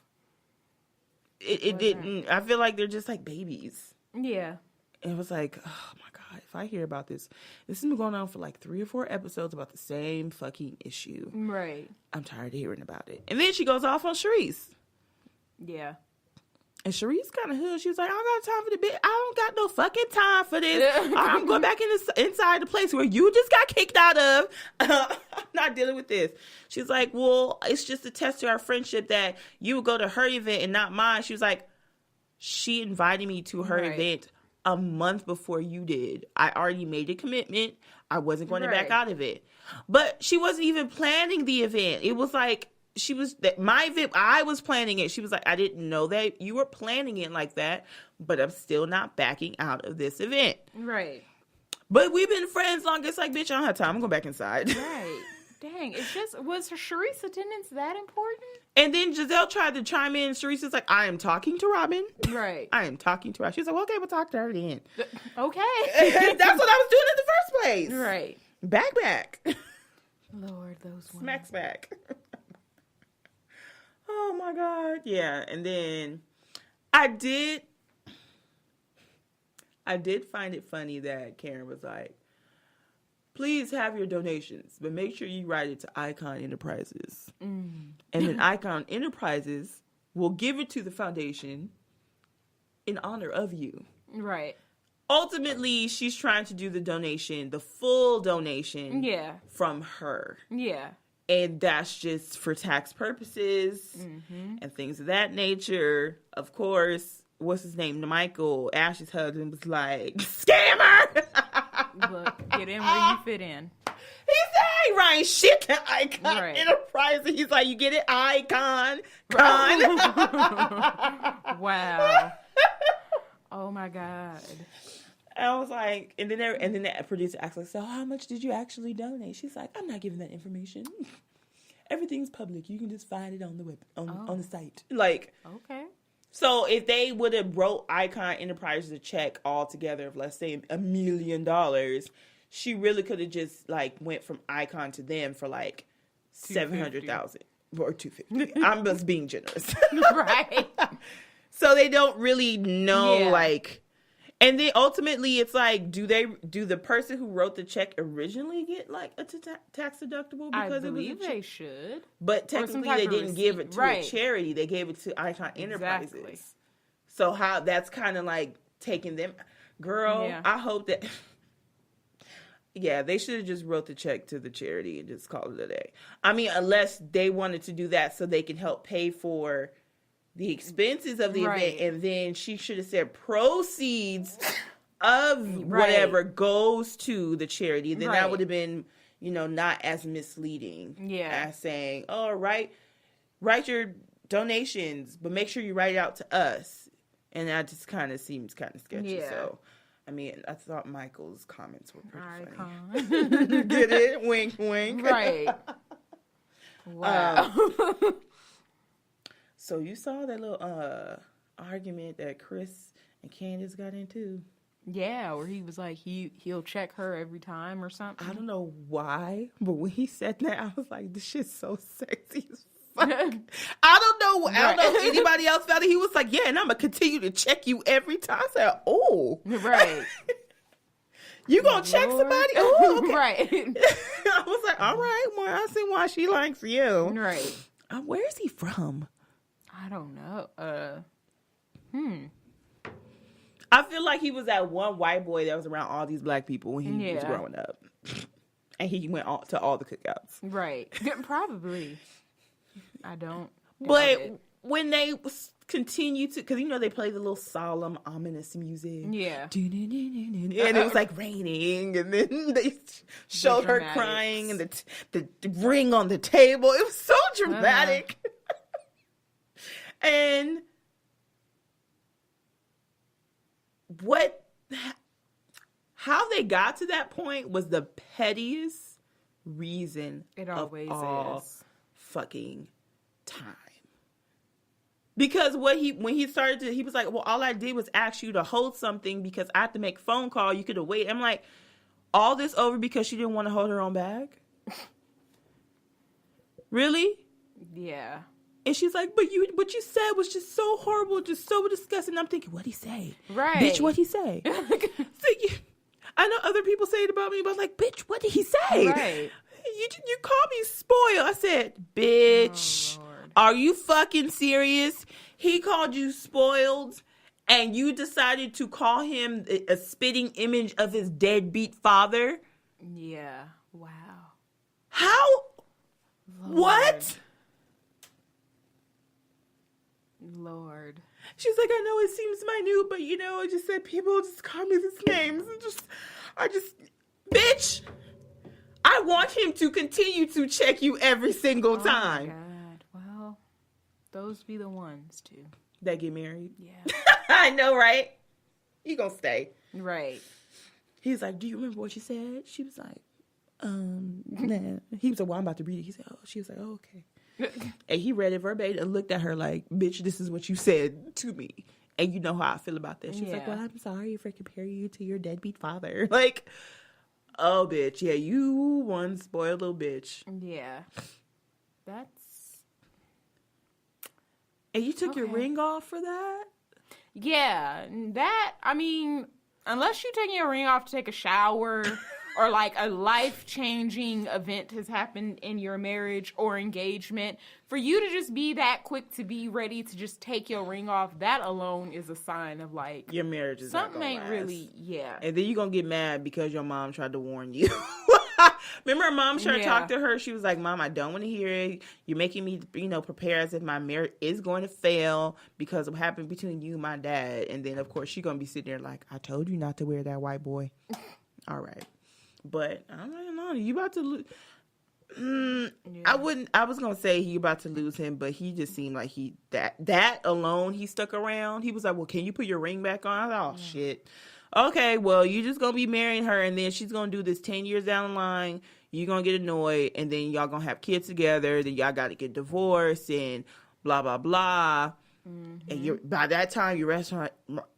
It didn't. I feel like they're just like babies. Yeah. And it was like, oh my God, if I hear about this has been going on for like 3 or 4 episodes about the same fucking issue. Right. I'm tired of hearing about it. And then she goes off on Charisse. Yeah. And Charisse kind of hood. She was like, I don't got time for the bit. I don't got no fucking time for this. I'm going back inside the place where you just got kicked out of. I'm not dealing with this. She's like, well, it's just a test to our friendship that you would go to her event and not mine. She was like, she invited me to her event a month before you did. I already made a commitment. I wasn't going to back out of it. But she wasn't even planning the event. It was like, my event, I was planning it. She was like, I didn't know that you were planning it like that, but I'm still not backing out of this event. Right. But we've been friends long. It's like, bitch, I don't have time. I'm going back inside. Right. Dang. It's just, was Charisse's attendance that important? And then Giselle tried to chime in. Charisse is like, I am talking to Robin. Right. I am talking to her. She's like, well, okay, we'll talk to her then. Okay. That's what I was doing in the first place. Right. Back. Lord, those ones. Smacks back. Oh my God. Yeah. And then I did find it funny that Karen was like, please have your donations, but make sure you write it to Icon Enterprises. And then Icon Enterprises will give it to the foundation in honor of you. Right. Ultimately, she's trying to do the donation, the full donation from her. Yeah. And that's just for tax purposes and things of that nature. Of course, what's his name? Michael, Ashley's husband, was like, scammer! Look, get in where you fit in. He said, I ain't writing shit to Icon Enterprise. And he's like, you get it? Icon. Wow. Oh, my God. I was like, and then the producer asked, like, so how much did you actually donate? She's like, I'm not giving that information. Everything's public. You can just find it on the web, on the site. Like, okay. So if they would have wrote Icon Enterprises a check altogether of, let's say, $1 million, she really could have just like went from Icon to them for like $700,000 or $250,000. I'm just being generous, right? So they don't really know like. And then ultimately, it's like, do the person who wrote the check originally get like a tax deductible? Because I believe they should. But technically, they didn't give it to a charity; they gave it to Icon Enterprises. Exactly. So how that's kind of like taking them, girl. Yeah. I hope that. Yeah, they should have just wrote the check to the charity and just called it a day. I mean, unless they wanted to do that so they can help pay for the expenses of the event, and then she should have said proceeds of whatever goes to the charity. Then that would have been, not as misleading as saying, oh, write your donations, but make sure you write it out to us. And that just kind of seems kind of sketchy. Yeah. So, I mean, I thought Michael's comments were pretty funny. Get it? Wink, wink. Right. Wow. So you saw that little argument that Chris and Candace got into? Yeah, where he was like, he'll check her every time or something. I don't know why, but when he said that, I was like, this shit's so sexy as fuck. I don't know if anybody else felt it. He was like, yeah, and I'm going to continue to check you every time. I said, oh. Right. You going to check somebody? Oh, okay. Right. I was like, all right, well, I see why she likes you. Right. Where is he from? I don't know. I feel like he was that one white boy that was around all these black people when he was growing up. And he went to all the cookouts. Right. Probably. I don't. But when they continue to, because they play the little solemn, ominous music. Yeah. And it was like raining. And then they showed her crying and the ring on the table. It was so dramatic. And how they got to that point was the pettiest reason it always of all is. Fucking time. Because when he started to, he was like, well, all I did was ask you to hold something because I have to make a phone call. You could have waited. I'm like, all this over because she didn't want to hold her own bag? Really? Yeah. And she's like, but what you said was just so horrible, just so disgusting. And I'm thinking, what'd he say? Right. Bitch, what'd he say? I know other people say it about me, but I'm like, bitch, what did he say? Right. You called me spoiled. I said, bitch, are you fucking serious? He called you spoiled, and you decided to call him a spitting image of his deadbeat father? Yeah. Wow. How? Lord. What? Lord. She's like, I know it seems minute, but I just said people just call me these names. Bitch, I want him to continue to check you every single time. Oh my God. Well, those be the ones too. That get married? Yeah. I know, right? You gonna stay. Right. He's like, do you remember what you said? She was like, nah. He was like, well, I'm about to read it. He said, oh, she was like, oh, okay. And he read it verbatim and looked at her like, bitch, this is what you said to me. And you know how I feel about this. She's like, well, I'm sorry if I compare you to your deadbeat father. Like, oh, bitch. Yeah, you one spoiled little bitch. Yeah. And you took your ring off for that? Yeah. Unless you're taking your ring off to take a shower or like a life-changing event has happened in your marriage or engagement, for you to just be that quick to be ready to just take your ring off, that alone is a sign of like your marriage is something not ain't last. Really, yeah. And then you're gonna get mad because your mom tried to warn you. Remember her mom tried to talk to her? She was like, Mom, I don't want to hear it. You're making me, prepare as if my marriage is going to fail because of what happened between you and my dad. And then, of course, she's going to be sitting there like, I told you not to wear that white boy. All right. But I'm like, no, you about to lose. I was going to say he about to lose him, but he just seemed like that alone, he stuck around. He was like, well, can you put your ring back on? I thought, oh, shit. Okay, well, you're just going to be marrying her, and then she's going to do this 10 years down the line. You're going to get annoyed, and then y'all going to have kids together. Then y'all got to get divorced and blah, blah, blah. Mm-hmm. And by that time, your restaurant,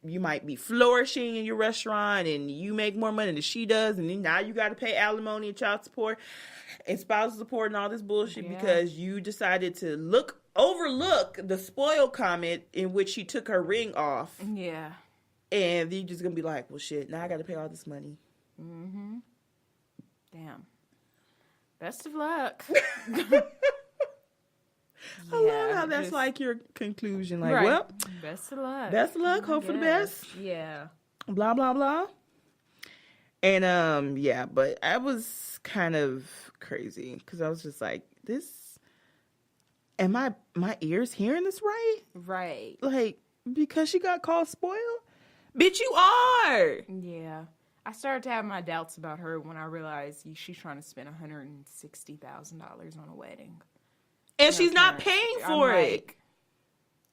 you might be flourishing in your restaurant, and you make more money than she does. And then now you got to pay alimony and child support and spousal support and all this bullshit because you decided to overlook the spoil comment in which she took her ring off. Yeah. And you're just going to be like, well, shit, now I got to pay all this money. Mm-hmm. Damn. Best of luck. I love how that's like your conclusion. Like, well, best of luck. Best of luck. Hope for the best. Yeah. Blah, blah, blah. And, but I was kind of crazy because I was just like, am my ears hearing this right? Right. Like, because she got called spoiled? Bitch, you are. Yeah. I started to have my doubts about her when I realized she's trying to spend $160,000 on a wedding. And she's not paying for it.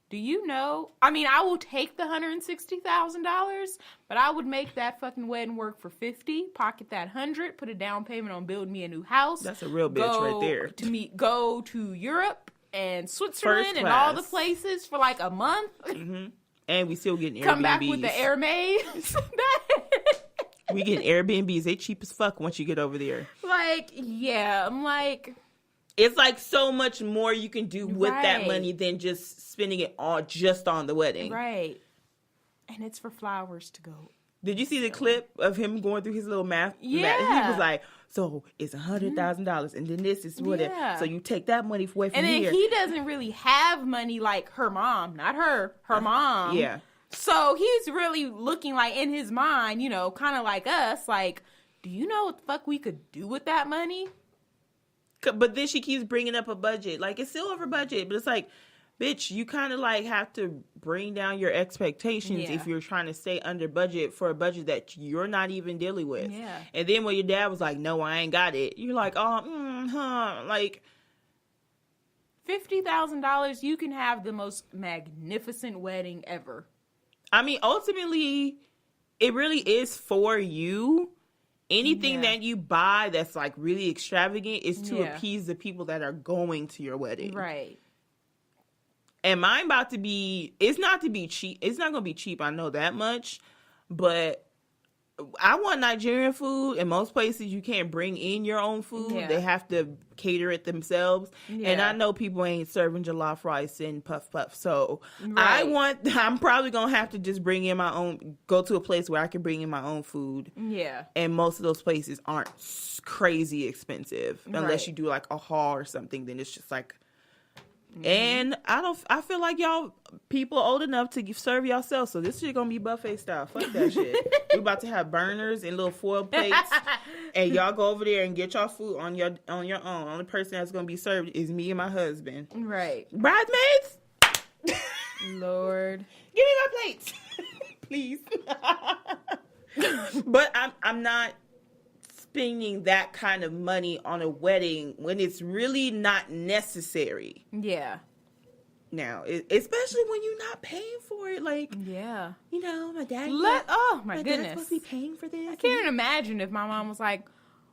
Do you know? I mean, I will take the $160,000, but I would make that fucking wedding work for $50,000, pocket that $100,000, put a down payment on building me a new house. That's a real bitch right there. Go to Europe and Switzerland and all the places for like a month. Mm-hmm. And we still getting Airbnbs. Come back with the air maids. We get Airbnbs. They cheap as fuck once you get over there. Like, yeah, I'm like... It's like so much more you can do with that money than just spending it all just on the wedding. Right. And it's for flowers to go. Did you see the clip of him going through his little math? Yeah. He was like, so it's $100,000 and then this is what so you take that money away from here. And then he doesn't really have money like her mom. Not her mom. Yeah. So he's really looking like in his mind, you know, kind of like us, like, do you know what the fuck we could do with that money? But then she keeps bringing up a budget. Like, it's still over budget, but it's like, bitch, you kind of like have to bring down your expectations if you're trying to stay under budget for a budget that you're not even dealing with. Yeah. And then when your dad was like, no, I ain't got it. You're like, like $50,000, you can have the most magnificent wedding ever. I mean, ultimately, it really is for you. Anything that you buy that's like really extravagant is to appease the people that are going to your wedding. Right. And mine about to be, it's not to be cheap. It's not going to be cheap. I know that much. But I want Nigerian food. In most places, you can't bring in your own food. Yeah. They have to cater it themselves. Yeah. And I know people ain't serving jollof rice and puff puff. So I'm probably going to have to just bring in my own, go to a place where I can bring in my own food. Yeah. And most of those places aren't crazy expensive. Unless you do like a haul or something, then it's just like, and I feel like y'all people old enough to serve yourself, so this shit gonna be buffet style. Fuck that shit. We about to have burners and little foil plates, and y'all go over there and get y'all food on your own. Only person that's gonna be served is me and my husband. Right. Bridesmaids. Lord, give me my plates, please. But I'm not spending that kind of money on a wedding when it's really not necessary. Yeah. Now, especially when you're not paying for it, like, you know, my dad. My goodness, dad's supposed to be paying for this. I can't even imagine if my mom was like,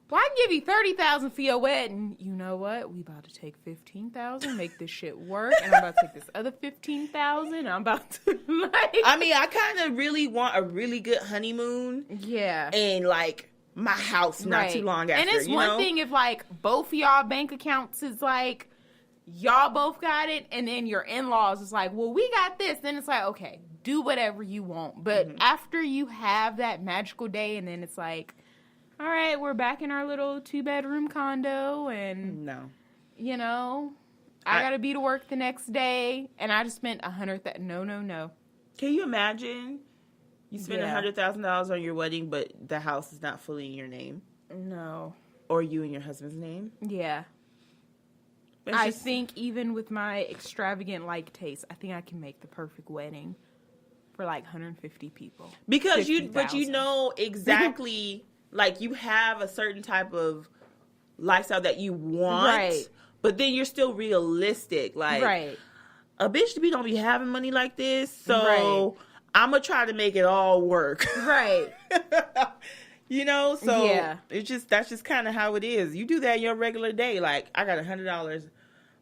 "Well, I can give you $30,000 for your wedding." You know what? We about to take $15,000, make this shit work, and I'm about to take this other $15,000. I'm about to like. I mean, I kind of really want a really good honeymoon. Yeah. And like. My house not too long after. And it's one thing if like both of y'all bank accounts is like y'all both got it, and then your in-laws is like, well, we got this. Then it's like, okay, do whatever you want. But after you have that magical day, and then it's like, all right, we're back in our little 2-bedroom condo, and you know, I gotta be to work the next day, and I just spent $100,000. No. Can you imagine? You spend $100,000 on your wedding, but the house is not fully in your name. No. Or you and your husband's name. Yeah. I think even with my extravagant like taste, I think I can make the perfect wedding for like 150 people. Because you know exactly, like you have a certain type of lifestyle that you want, but then you're still realistic. Like, a bitch to be don't be having money like this, so. I'm going to try to make it all work. Right. You know, so that's just kind of how it is. You do that in your regular day. Like, I got $100,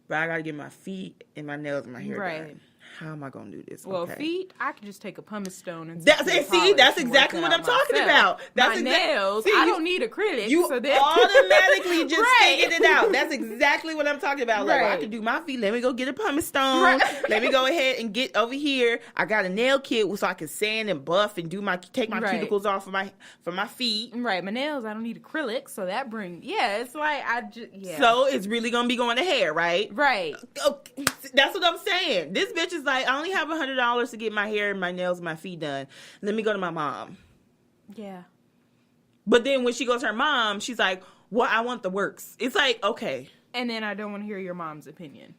but I got to get my feet and my nails and my hair done. How am I going to do this? Well, feet, I can just take a pumice stone and that's exactly what I'm talking about. That's nails, I don't need acrylic. You automatically just figured it out. That's exactly what I'm talking about. Like, I can do my feet. Let me go get a pumice stone. Let me go ahead and get over here. I got a nail kit so I can sand and buff and take my cuticles off for my feet. Right, my nails, I don't need acrylic, so that brings, it's like, So it's really going to be going to hair, right? Right. Okay. That's what I'm saying. This bitch is like, I only have $100 to get my hair and my nails and my feet done. Let me go to my mom. Yeah. But then when she goes to her mom, she's like, well, I want the works. It's like, okay. And then I don't want to hear your mom's opinion.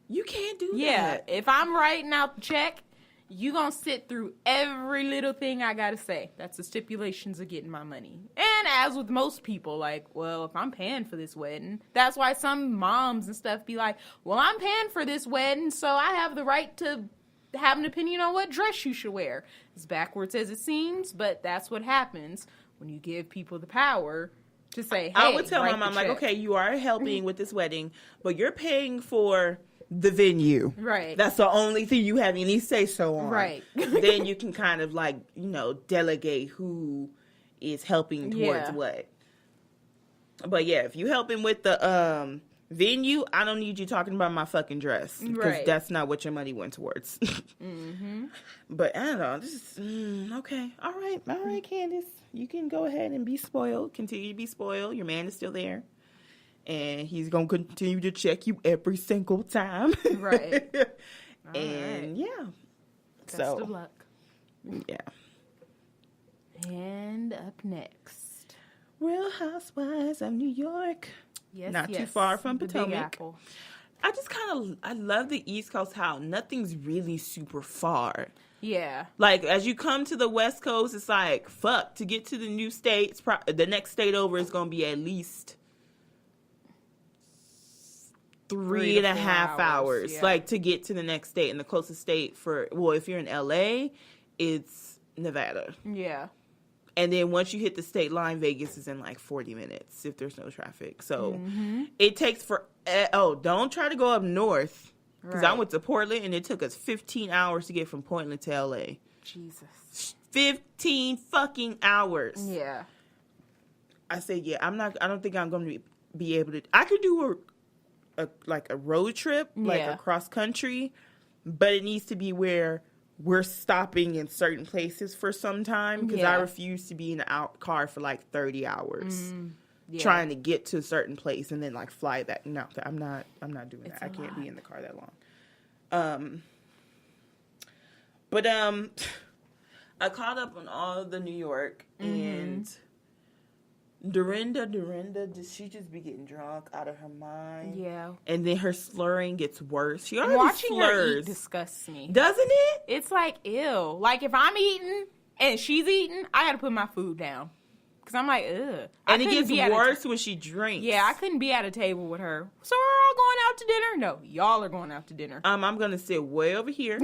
You can't do that. Yeah. If I'm writing out the check, you gonna sit through every little thing I gotta say. That's the stipulations of getting my money. And as with most people, like, well, if I'm paying for this wedding, that's why some moms and stuff be like, well, I'm paying for this wedding, so I have the right to have an opinion on what dress you should wear. As backwards as it seems, but that's what happens when you give people the power to say, hey, I would tell my mom, like, okay, you are helping with this wedding, but you're paying for the venue. Right. That's the only thing you have any say-so on. Right. Then you can kind of like, delegate who is helping towards what. But yeah, if you helping with the venue, I don't need you talking about my fucking dress. Because that's not what your money went towards. But I don't know. This is, okay. All right, Candace. You can go ahead and be spoiled. Continue to be spoiled. Your man is still there. And he's going to continue to check you every single time. Right. And yeah. Best of luck. Yeah. And up next, Real Housewives of New York. Yes, Not too far from the Potomac. Big Apple. I love the East Coast, how nothing's really super far. Yeah. Like, as you come to the West Coast, it's like, fuck, to get to the new states, the next state over is going to be at least 3.5 hours. Yeah. Like, to get to the next state. And the closest state if you're in LA, it's Nevada. Yeah. And then once you hit the state line, Vegas is in like 40 minutes if there's no traffic. So it takes don't try to go up north. Because I went to Portland and it took us 15 hours to get from Portland to LA. Jesus. 15 fucking hours. Yeah. I said, yeah, I don't think I'm going to be able to. I could do a road trip, like a cross country, but it needs to be where we're stopping in certain places for some time, because I refuse to be in the car for like 30 hours trying to get to a certain place and then like fly back. No, I'm not doing that. I can't be in the car that long. But I caught up on all of the New York, and Dorinda, did she just be getting drunk out of her mind? Yeah. And then her slurring gets worse. She already Watching slurs. her eat disgusts me. Doesn't it? It's like, ew. Like, if I'm eating and she's eating, I gotta put my food down. Because I'm like, ugh. And it gets worse when she drinks. Yeah, I couldn't be at a table with her. So we're all going out to dinner? No, y'all are going out to dinner. I'm going to sit way over here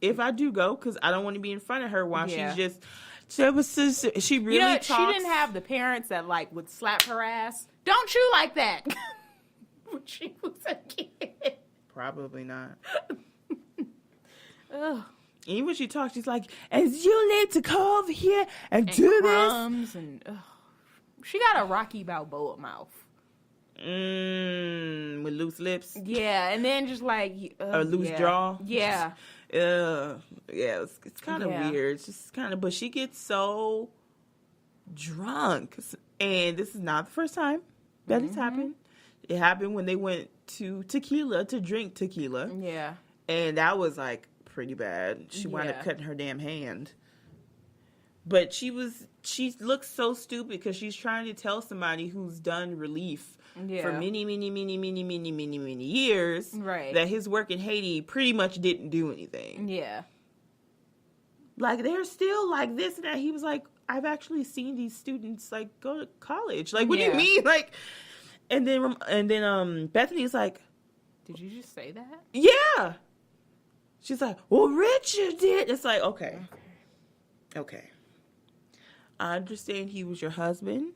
if I do go, because I don't want to be in front of her while she's just... She really talks. She didn't have the parents that like would slap her ass. Don't chew like that. When she was a kid. Probably not. Ugh. Even when she talks, she's like, "And you need to come over here and do crumbs this." And she got a Rocky Balboa mouth. With loose lips. Yeah, and then just like a loose jaw. Yeah. Yeah, it's kind of weird. It's just kind of, but she gets so drunk, and this is not the first time that it's happened. It happened when they went to tequila to drink tequila. Yeah, and that was like pretty bad. She wound up cutting her damn hand. But she looks so stupid because she's trying to tell somebody who's done relief for many years that his work in Haiti pretty much didn't do anything. Yeah. Like, they're still like this and that. He was like, I've actually seen these students like go to college. Like, what do you mean? Like, and then Bethany's like, did you just say that? Yeah. She's like, well, Richard did. It's like, okay. I understand he was your husband,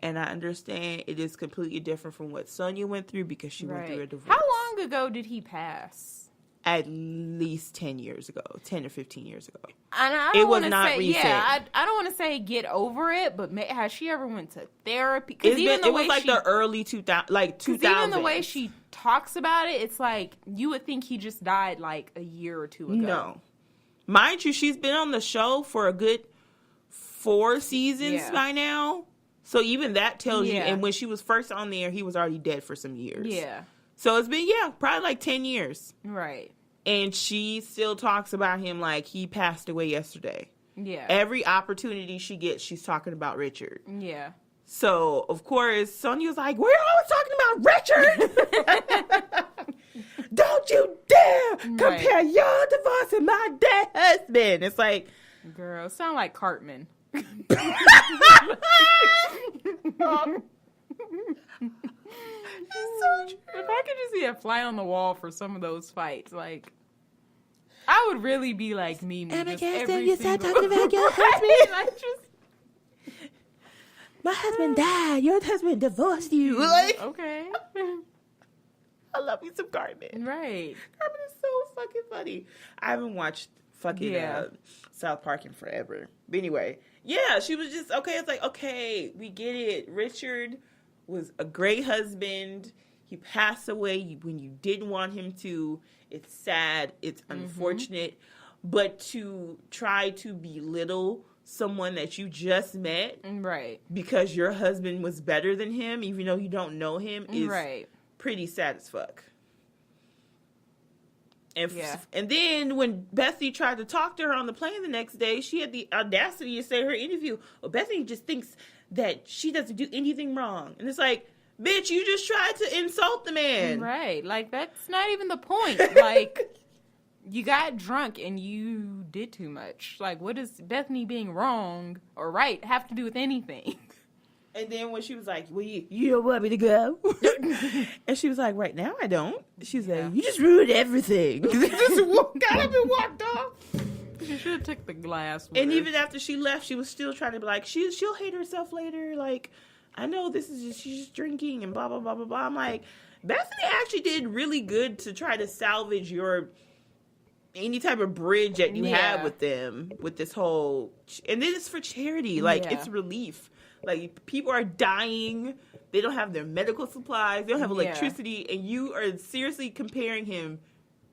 and I understand it is completely different from what Sonia went through because she went through a divorce. How long ago did he pass? At least 10 years ago, 10 or 15 years ago. And it was not recent. Yeah, I don't want to say get over it, but has she ever went to therapy? It was like the early 2000s. Like 2000s. Even the way she talks about it, it's like you would think he just died like a year or two ago. No. Mind you, she's been on the show for a good 4 seasons by now. So even that tells you. And when she was first on there, he was already dead for some years. Yeah. So it's been, probably like 10 years. Right. And she still talks about him like he passed away yesterday. Yeah. Every opportunity she gets, she's talking about Richard. Yeah. So, of course, Sonia's like, we're always talking about Richard! Don't you dare compare your divorce and my dead husband! It's like... Girl, sound like Cartman. If I could just be a fly on the wall for some of those fights, like, I would really be like Mimi. And I guess then you start talking about your husband. My husband died. Your husband divorced you. Like, okay. I love me some Cartman. Right. Cartman is so fucking funny. I haven't watched fucking South Park in forever. But anyway, yeah, she was just, okay, it's like, okay, we get it. Richard was a great husband. He passed away when you didn't want him to. It's sad. It's unfortunate. But to try to belittle someone that you just met, right, because your husband was better than him, even though you don't know him, is pretty sad as fuck. And then when Bethany tried to talk to her on the plane the next day, she had the audacity to say in her interview, "Oh, Bethany just thinks that she doesn't do anything wrong." And it's like, bitch, you just tried to insult the man. Right. Like, that's not even the point. Like, you got drunk and you did too much. Like, what does Bethany being wrong or right have to do with anything? And then when she was like, well, you don't want me to go? And she was like, right now I don't. She's like, you just ruined everything. Just got up and walked off. She should have took the glass with And her. even after she left, she was still trying to be like, she'll hate herself later. Like, I know this is just, she's just drinking and blah, blah, blah, blah, blah. I'm like, Bethany actually did really good to try to salvage any type of bridge that you have with them, with this whole, and then it's for charity. Like, it's relief. Like, people are dying. They don't have their medical supplies. They don't have electricity. And you are seriously comparing him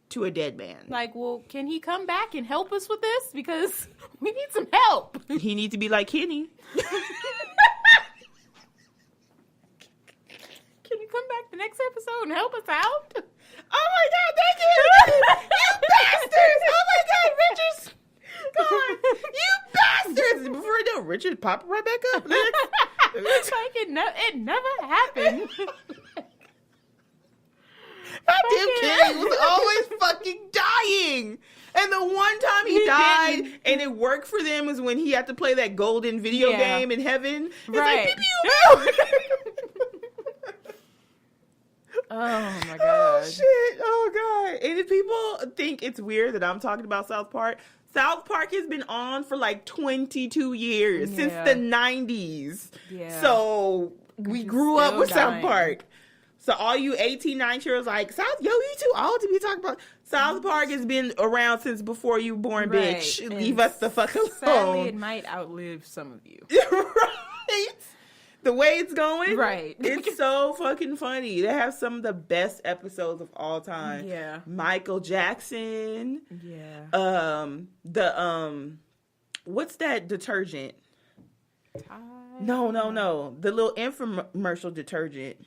to a dead man. Like, well, can he come back and help us with this? Because we need some help. He needs to be like Kenny. Can you come back the next episode and help us out? Oh my God, thank you! You bastards! Oh my God, Richard's gone! You bastards! Before I know, Richard popped right back up. Like, it never happened. Goddamn Kenny was always fucking dying. And the one time he died and it worked for them was when he had to play that golden video game in heaven. It's like, pew, pew, pew. Oh my God. Oh shit. Oh God. And if people think it's weird that I'm talking about South Park has been on for like 22 years, since the 90s. Yeah. So we grew up with South Park. So all you 18, 19-year-olds like, you too old to be talking about. South Park has been around since before you were born, bitch. And leave us the fuck alone. Sadly, it might outlive some of you. Right? The way it's going, right? It's so fucking funny. They have some of the best episodes of all time. Yeah, Michael Jackson. Yeah. What's that detergent? Tide? No. The little infomercial detergent.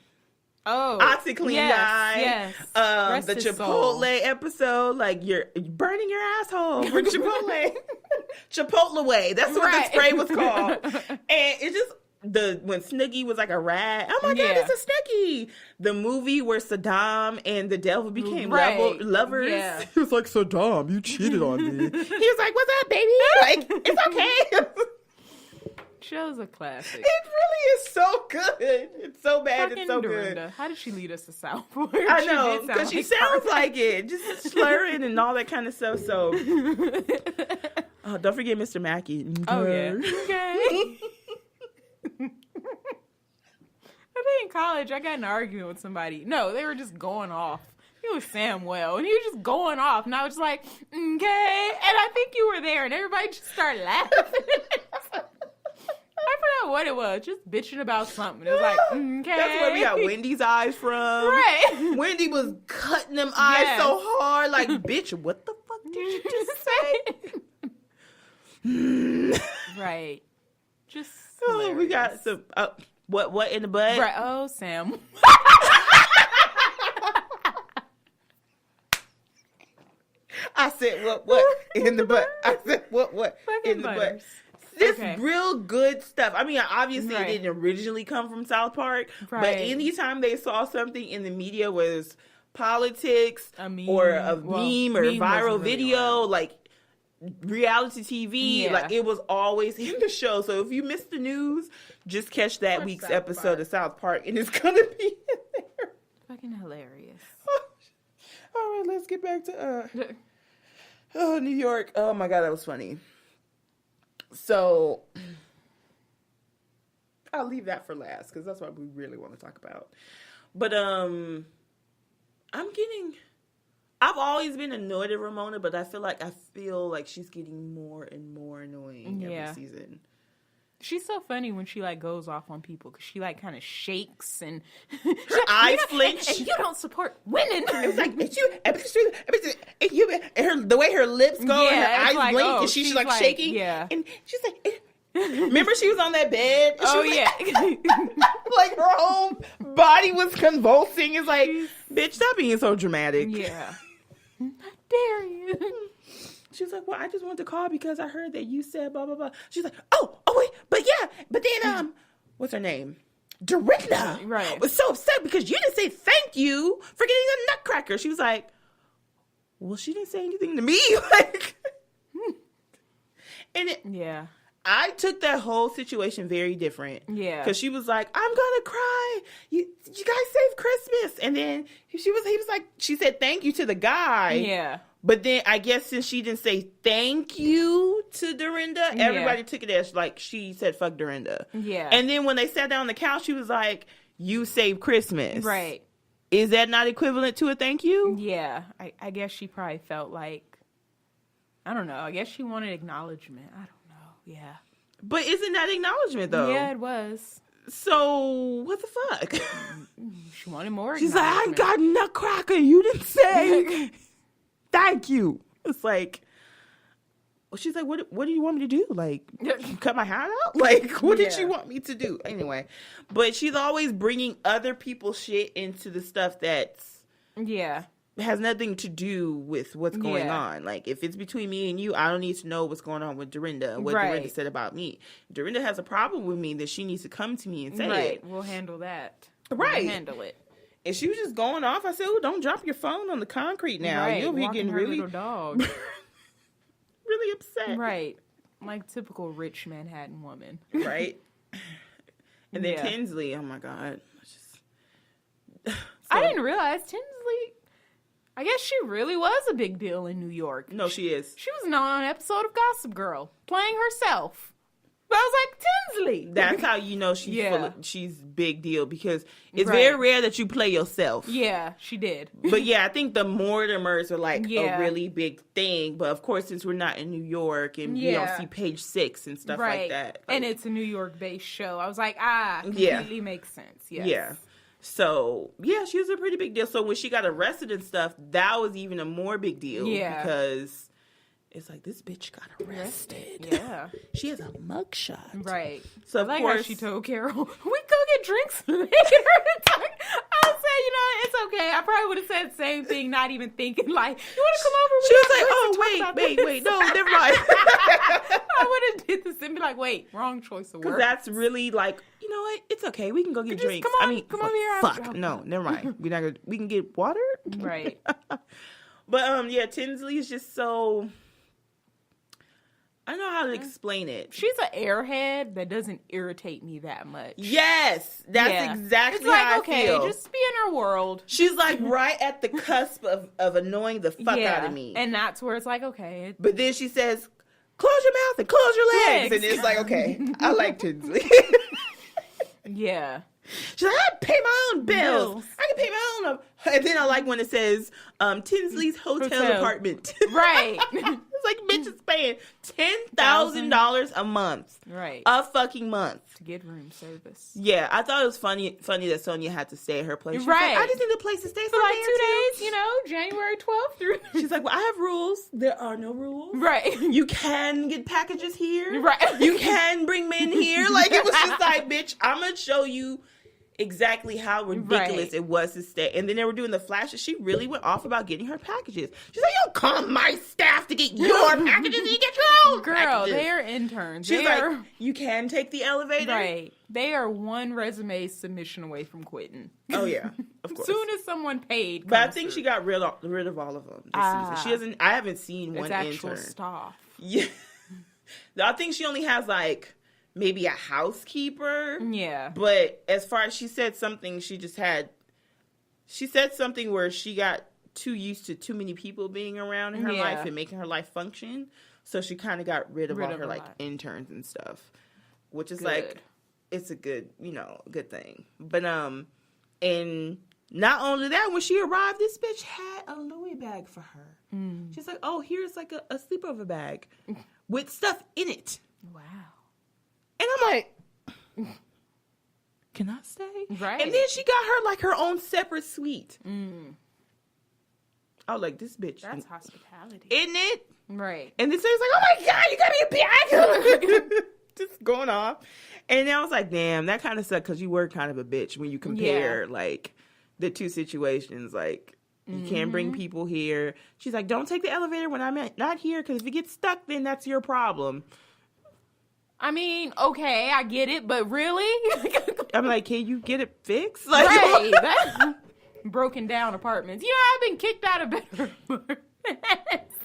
Oh, OxyClean guy. Yes. The Chipotle episode, like you're burning your asshole for Chipotle. Chipotle way. That's what the spray was called. And it's just when Snooki was like a rat. Oh my God, it's a Snooki. The movie where Saddam and the devil became lovers. Yeah. He was like, Saddam, you cheated on me. He was like, what's up, baby? Like, it's okay. Show's a classic. It really is so good. It's so bad. It's so Dorinda. good. How did she lead us to South Park? I know, because she sounds like it. Just slurring and all that kind of stuff. So, don't forget Mr. Mackey. Okay. Oh, yeah. Okay. I think in college, I got in an argument with somebody. No, they were just going off. It was Samuel, and he was just going off. And I was just like, okay. And I think you were there, and everybody just started laughing. I forgot what it was. Just bitching about something. It was like, okay. That's where we got Wendy's eyes from. Right. Wendy was cutting them eyes so hard. Like, bitch, what the fuck did you just say? Right. Just hilarious. We got some, what in the butt? Right. Oh, Sam. I said, what in the butt? I said, what Fucking in the butt? This real good stuff. I mean, obviously it didn't originally come from South Park, but anytime they saw something in the media was politics or a meme or viral video, like reality TV, like it was always in the show. So if you missed the news, just catch that week's episode of South Park and it's gonna be in there. Fucking hilarious. All right, let's get back to New York. Oh my God, that was funny. So I'll leave that for last because that's what we really want to talk about. But I've always been annoyed at Ramona, but I feel like she's getting more and more annoying every season. She's so funny when she, like, goes off on people because she, like, kind of shakes and her eyes flinch. And you don't support women. It's like, it's you, the way her lips go and her eyes like, blink, and she's like shaking. Yeah. And she's like, remember she was on that bed? And like her whole body was convulsing. It's like, bitch, stop being so dramatic. Yeah. How dare you? She's like, well, I just wanted to call because I heard that you said blah, blah, blah. She's like, oh, wait, but then, what's her name? Dorinda. Right. Was so upset because you didn't say thank you for getting a nutcracker. She was like, well, she didn't say anything to me. Like, and I took that whole situation very different. Yeah. Because she was like, I'm going to cry. You guys saved Christmas. And then he was like, she said thank you to the guy. Yeah. But then I guess since she didn't say thank you to Dorinda, everybody took it as like she said fuck Dorinda. Yeah. And then when they sat down on the couch, she was like, you saved Christmas. Right. Is that not equivalent to a thank you? Yeah. I guess she probably felt like, I don't know. I guess she wanted acknowledgement. I don't know. Yeah. But isn't that acknowledgement though? Yeah, it was. So what the fuck? She wanted more. She's like, I got a nutcracker. You didn't say thank you. It's like, well, she's like, what do you want me to do? Like, cut my hand out? Like, what did you want me to do? Anyway, but she's always bringing other people's shit into the stuff that's has nothing to do with what's going on. Like, if it's between me and you, I don't need to know what's going on with Dorinda and what Dorinda said about me. Dorinda has a problem with me that she needs to come to me and say it. We'll handle that. Right. We'll handle it. And she was just going off. I said, oh, don't drop your phone on the concrete now. You'll be getting really little dog. really upset. Right. Like typical rich Manhattan woman. Right. And then Tinsley, oh my God. I didn't realize Tinsley, I guess she really was a big deal in New York. No, she is. She was on an episode of Gossip Girl, playing herself. But I was like, Tinsley. That's how you know she's big deal, because it's very rare that you play yourself. Yeah, she did. But yeah, I think the Mortimers are like a really big thing. But of course, since we're not in New York and we don't see Page 6 and stuff like that. Like, and it's a New York-based show. I was like, completely makes sense. Yes. Yeah. So, yeah, she was a pretty big deal. So when she got arrested and stuff, that was even a more big deal. Yeah. Because it's like, this bitch got arrested. Yeah. She has a mugshot. Right. So, of course, how she told Carol, we go get drinks. I said, it's okay. I probably would have said the same thing, not even thinking, like, you want to come over? She was like, wait, no, never mind. I would have did this and be like, wait, wrong choice of words. Because that's really like, you know what? It's okay. We can go get drinks. Come on here. Fuck, no, never mind. We can get water? Right. But, yeah, Tinsley is just so... I don't know how to explain it. She's an airhead that doesn't irritate me that much. Yes, that's exactly how I feel. Just be in her world. She's like right at the cusp of annoying the fuck out of me. And that's where it's like, okay. But then she says, close your mouth and close your legs. And it's like, okay, I like Tinsley. Yeah. She's like, I pay my own bills. I can pay my own. And then I like when it says Tinsley's hotel apartment. Right. It's like, bitch is paying $10,000 a month. Right. A fucking month. To get room service. Yeah, I thought it was funny that Sonia had to stay at her place. She was like, I just need a place to stay for like 2 days, January 12th through. She's like, well, I have rules. There are no rules. Right. You can get packages here. Right. You can bring men here. Like, it was just like, bitch, I'm going to show you exactly how ridiculous it was to stay. And then they were doing the flashes. She really went off about getting her packages. She's like, you don't call my staff to get your packages, you get your own packages. They are interns. She's like, you can take the elevator. Right. They are one resume submission away from quitting. Oh, yeah. Of course. As soon as someone paid. But I think she got rid of all of them this season. I haven't seen one intern. Actual staff. Yeah. I think she only has like maybe a housekeeper. Yeah. But as far as she said something where she got too used to too many people being around in her life and making her life function. So she kind of got rid of all her like interns and stuff, which is like, it's a good, good thing. But, and Not only that, when she arrived, this bitch had a Louis bag for her. She's like, oh, here's like a sleepover bag with stuff in it. Wow. And I'm like, can I stay? Right. And then she got her like her own separate suite. I was like, this bitch. That's hospitality. Isn't it? Right. And this lady's like, oh my God, you got me a bag. Just going off. And then I was like, damn, that kind of sucked because you were kind of a bitch when you compare like the two situations. Like, you can't bring people here. She's like, don't take the elevator when I'm not here because if you get stuck, then that's your problem. I mean, okay, I get it, but really? I'm like, can you get it fixed? Like, right. That's broken down apartments. You know, I've been kicked out of better apartments.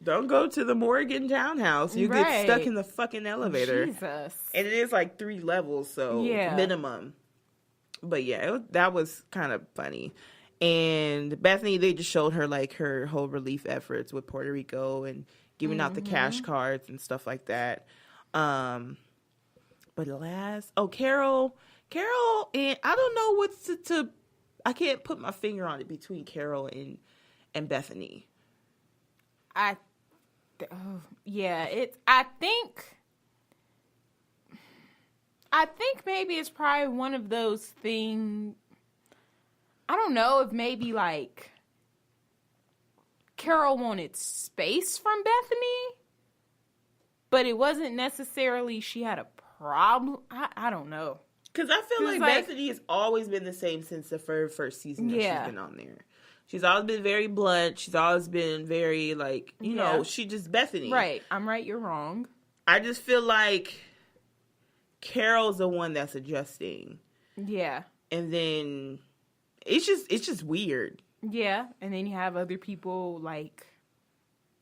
Don't go to the Morgan townhouse. You get stuck in the fucking elevator. Jesus. And it is like 3 levels, so minimum. But yeah, that was kind of funny. And Bethany, they just showed her like her whole relief efforts with Puerto Rico and giving out the cash cards and stuff like that. But Carol, and I don't know what's to I can't put my finger on it between Carol and Bethany. I think maybe it's probably one of those things. I don't know if maybe like Carol wanted space from Bethany, but it wasn't necessarily she had a problem. I don't know. Because I feel like Bethany has always been the same since the first season that she's been on there. She's always been very blunt. She's always been very, like, you know, she just Bethany. Right. I'm right, you're wrong. I just feel like Carol's the one that's adjusting. Yeah. And then it's just weird. Yeah. And then you have other people, like,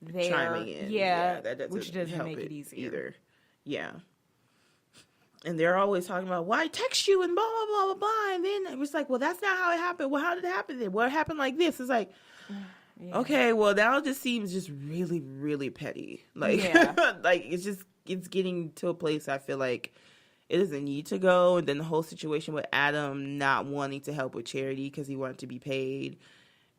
there. Chiming in. Yeah. That doesn't which doesn't help make it easier. Either. Yeah. And they're always talking about, why text you and blah, blah, blah, blah, blah. And then it was like, well, that's not how it happened. Well, how did it happen then? What happened like this? It's like, okay, well, that just seems just really, really petty. Like, like it's getting to a place I feel like it doesn't need to go. And then the whole situation with Adam not wanting to help with charity because he wanted to be paid.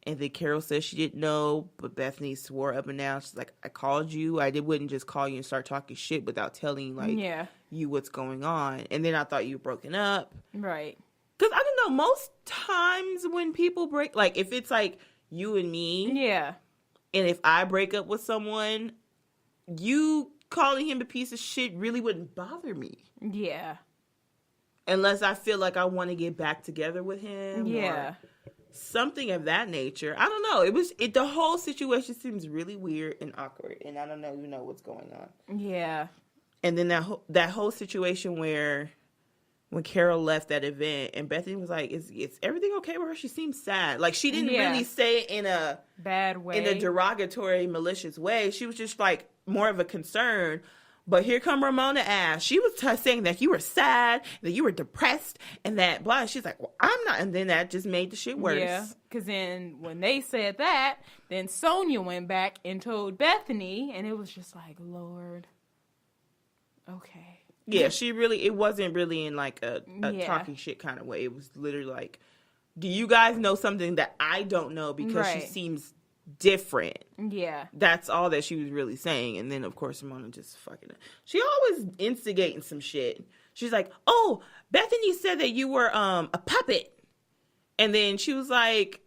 And then Carol says she didn't know, but Bethany swore up and down. She's like, I called you. Wouldn't just call you and start talking shit without telling, like, you what's going on. And then I thought you were broken up. Right. Because I don't know, most times when people break, like, if it's, like, you and me. Yeah. And if I break up with someone, you calling him a piece of shit really wouldn't bother me. Yeah. Unless I feel like I want to get back together with him. Yeah. Or something of that nature. I don't know. The whole situation seems really weird and awkward, and I don't even know what's going on. Yeah. And then that whole situation where when Carol left that event and Bethany was like, "Is everything okay with her?" She seemed sad. Like she didn't really say it in a bad way, in a derogatory, malicious way. She was just like more of a concern. But here come Ramona ass. She was saying that you were sad, that you were depressed, and that blah. She's like, well, I'm not. And then that just made the shit worse. Yeah, because then when they said that, then Sonia went back and told Bethany, and it was just like, Lord, okay. Yeah, it wasn't really in like a talking shit kind of way. It was literally like, do you guys know something that I don't know because she seems different? Yeah. That's all that she was really saying. And then, of course, Ramona just fucking... She always instigating some shit. She's like, oh, Bethany said that you were a puppet. And then she was like...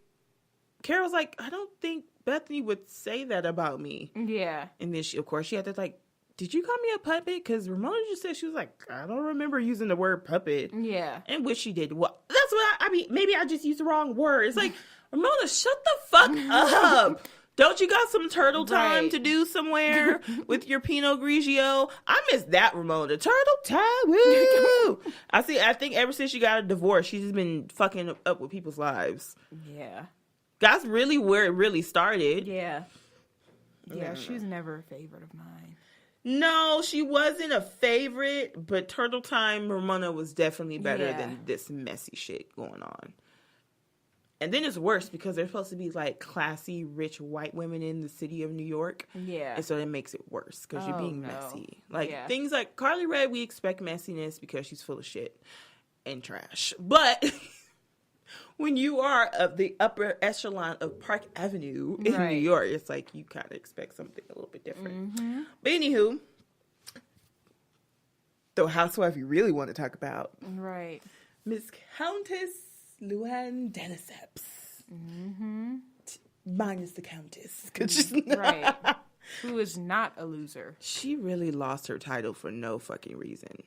Carol's like, I don't think Bethany would say that about me. Yeah. And then, of course, she had to like, did you call me a puppet? Because Ramona just said, she was like, I don't remember using the word puppet. Yeah. And which she did. Well, that's what I mean, maybe I just used the wrong word. It's like... Ramona, shut the fuck up. Don't you got some turtle time to do somewhere with your Pinot Grigio? I miss that, Ramona. Turtle time, woo! I think ever since she got a divorce, she's just been fucking up with people's lives. Yeah. That's really where it really started. Yeah. Yeah, she was never a favorite of mine. No, she wasn't a favorite, but Turtle Time Ramona was definitely better than this messy shit going on. And then it's worse because they're supposed to be like classy, rich white women in the city of New York. Yeah. And so that makes it worse because you're being messy. Like things like Carly Rae, we expect messiness because she's full of shit and trash. But when you are of the upper echelon of Park Avenue in Right. New York, it's like you kind of expect something a little bit different. Mm-hmm. But anywho, the housewife you really want to talk about, Right. Miss Countess Luann de Lesseps. Mm-hmm. Minus the Countess. 'Cause she's Right. Who is not a loser. She really lost her title for no fucking reason.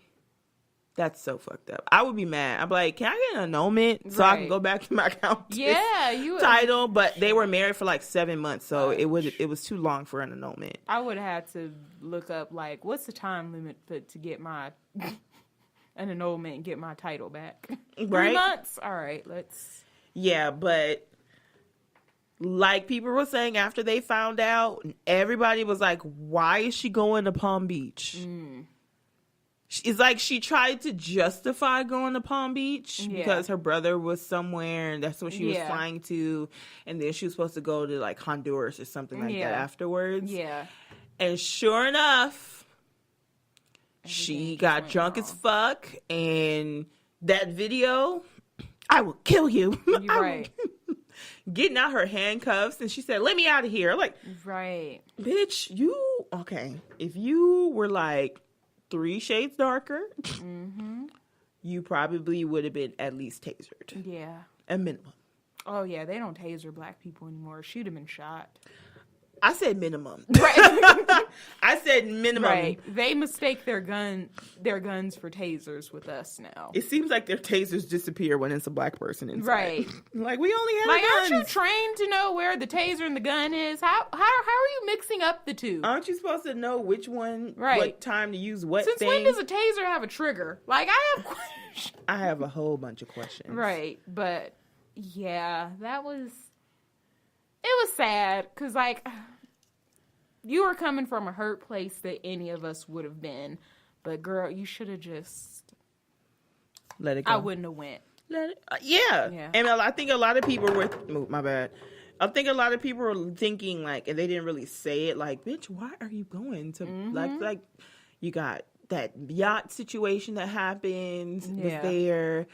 That's so fucked up. I would be mad. I'm like, can I get an annulment so I can Right. go back to my Countess Yeah, title? But they were married for like 7 months, so Right. it was too long for an annulment. I would have had to look up, like, what's the time limit to get my an annulment and get my title back? 3 Right? months? All right, let's... Yeah, but like people were saying after they found out, everybody was like, why is she going to Palm Beach? It's like she tried to justify going to Palm Beach because her brother was somewhere and that's what she was flying to. And then she was supposed to go to like Honduras or something like that afterwards. Yeah. And sure enough, she got drunk as fuck. And that video, I will kill you. Right. Getting out her handcuffs and she said, let me out of here. I'm like, Right. bitch, okay. If you were like 3 shades darker, you probably would have been at least tasered. Yeah. A minimum. Oh, yeah, they don't taser black people anymore. She'd have been shot. I said minimum. Right. I said minimum. Right. They mistake their guns for tasers with us now. It seems like their tasers disappear when it's a black person inside. Right. Like, we only have Like, guns. aren't you trained to know where the taser and the gun is? How are you mixing up the two? Aren't you supposed to know which one, Right. what time to use what Since thing? when does a taser have a trigger? Like, I have questions. I have a whole bunch of questions. Right. But, yeah, it was sad. Because, like, you were coming from a hurt place that any of us would have been. But, girl, you should have just... Let it go. I wouldn't have went. Yeah. And I think a lot of people were... Oh, my bad. I think a lot of people were thinking, like, and they didn't really say it, like, bitch, why are you going to... Like, you got that yacht situation that happened was there.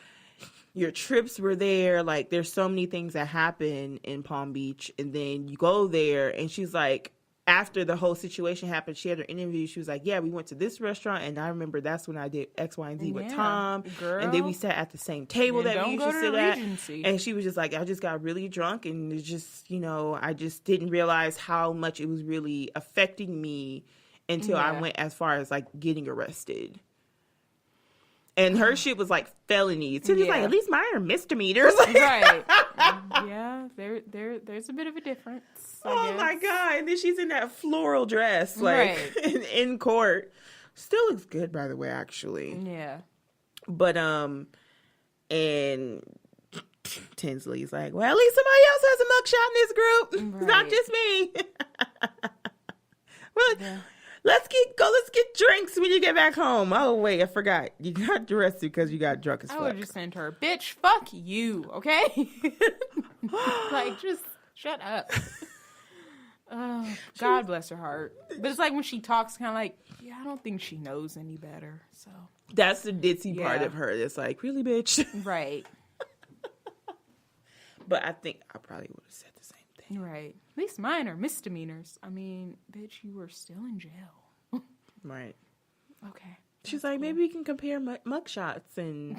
Your trips were there. Like, there's so many things that happen in Palm Beach. And then you go there, and she's like... After the whole situation happened, she had her interview. She was like, yeah, we went to this restaurant, and I remember that's when I did X, Y, and Z with Tom. Girl. And then we sat at the same table that we used to sit at. Regency. And she was just like, I just got really drunk, and it just, I just didn't realize how much it was really affecting me until I went as far as, like, getting arrested. And her shit was, like, felonies. So she's like, at least mine are misdemeanors. Right. Yeah, there's a bit of a difference. Oh my God. And then she's in that floral dress, like, in court. Still looks good, by the way, actually. Yeah. But, and Tinsley's like, well, at least somebody else has a mugshot in this group. It's not just me. Well, let's get drinks when you get back home. Oh, wait, I forgot. You got arrested because you got drunk as fuck. I would just send her, bitch, fuck you, okay? Like, just shut up. Oh, God bless her heart. But it's like when she talks, kind of like, yeah, I don't think she knows any better. So that's the ditzy part of her. It's like, really, bitch? Right. But I think I probably would have said the same thing. Right. At least mine are misdemeanors. I mean, bitch, you were still in jail. Right. Okay. She's like, maybe we can compare mugshots and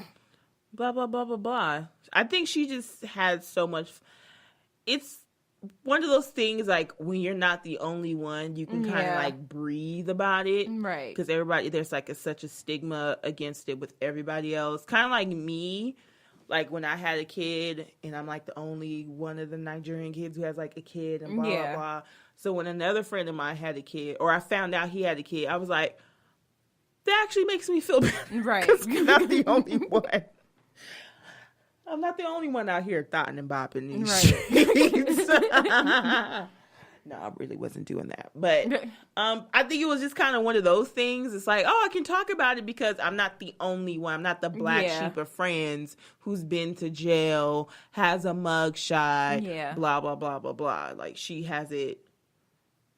blah, blah, blah, blah, blah. I think she just had so much. It's one of those things, like, when you're not the only one, you can kind of, like, breathe about it. Right. Because there's, like, such a stigma against it with everybody else. Kind of like me. Like, when I had a kid, and I'm, like, the only one of the Nigerian kids who has, like, a kid and blah, blah, blah. So when another friend of mine had a kid, or I found out he had a kid, I was like, that actually makes me feel better. Right. Because I'm not the only one. I'm not the only one out here thotting and bopping these streets. No, I really wasn't doing that. But I think it was just kind of one of those things. It's like, oh, I can talk about it because I'm not the only one. I'm not the black sheep of friends who's been to jail, has a mugshot, blah, blah, blah, blah, blah. Like, she has it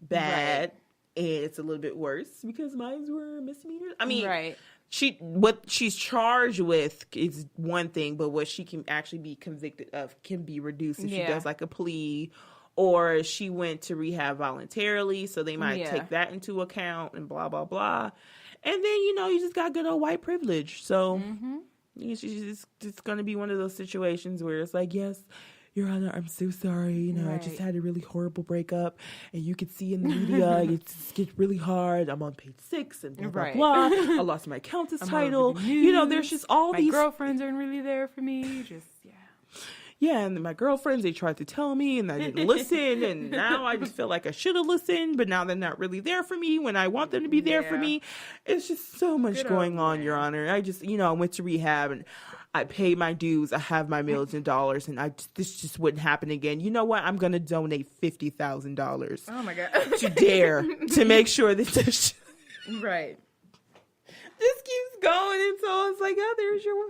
bad. and it's a little bit worse because mine were misdemeanors. I mean, right. What she's charged with is one thing, but what she can actually be convicted of can be reduced if she does like a plea, or she went to rehab voluntarily, so they might take that into account and blah, blah, blah. And then, you just got good old white privilege. So it's going to be one of those situations where it's like, yes, Your Honor, I'm so sorry. I just had a really horrible breakup, and you could see in the media it gets really hard. I'm on page 6 and blah, blah, blah. I lost my countess title. There's just all these... My girlfriends aren't really there for me. Yeah, and my girlfriends, they tried to tell me, and I didn't listen, and now I just feel like I should have listened, but now they're not really there for me when I want them to be there for me. It's just so much going on, Your Honor. I just, I went to rehab, and I paid my dues. I have my millions of dollars, and this just wouldn't happen again. You know what? I'm going to donate $50,000. Oh, my God. To DARE to make sure that this... Right. This keeps going, and so it's like, oh, there's your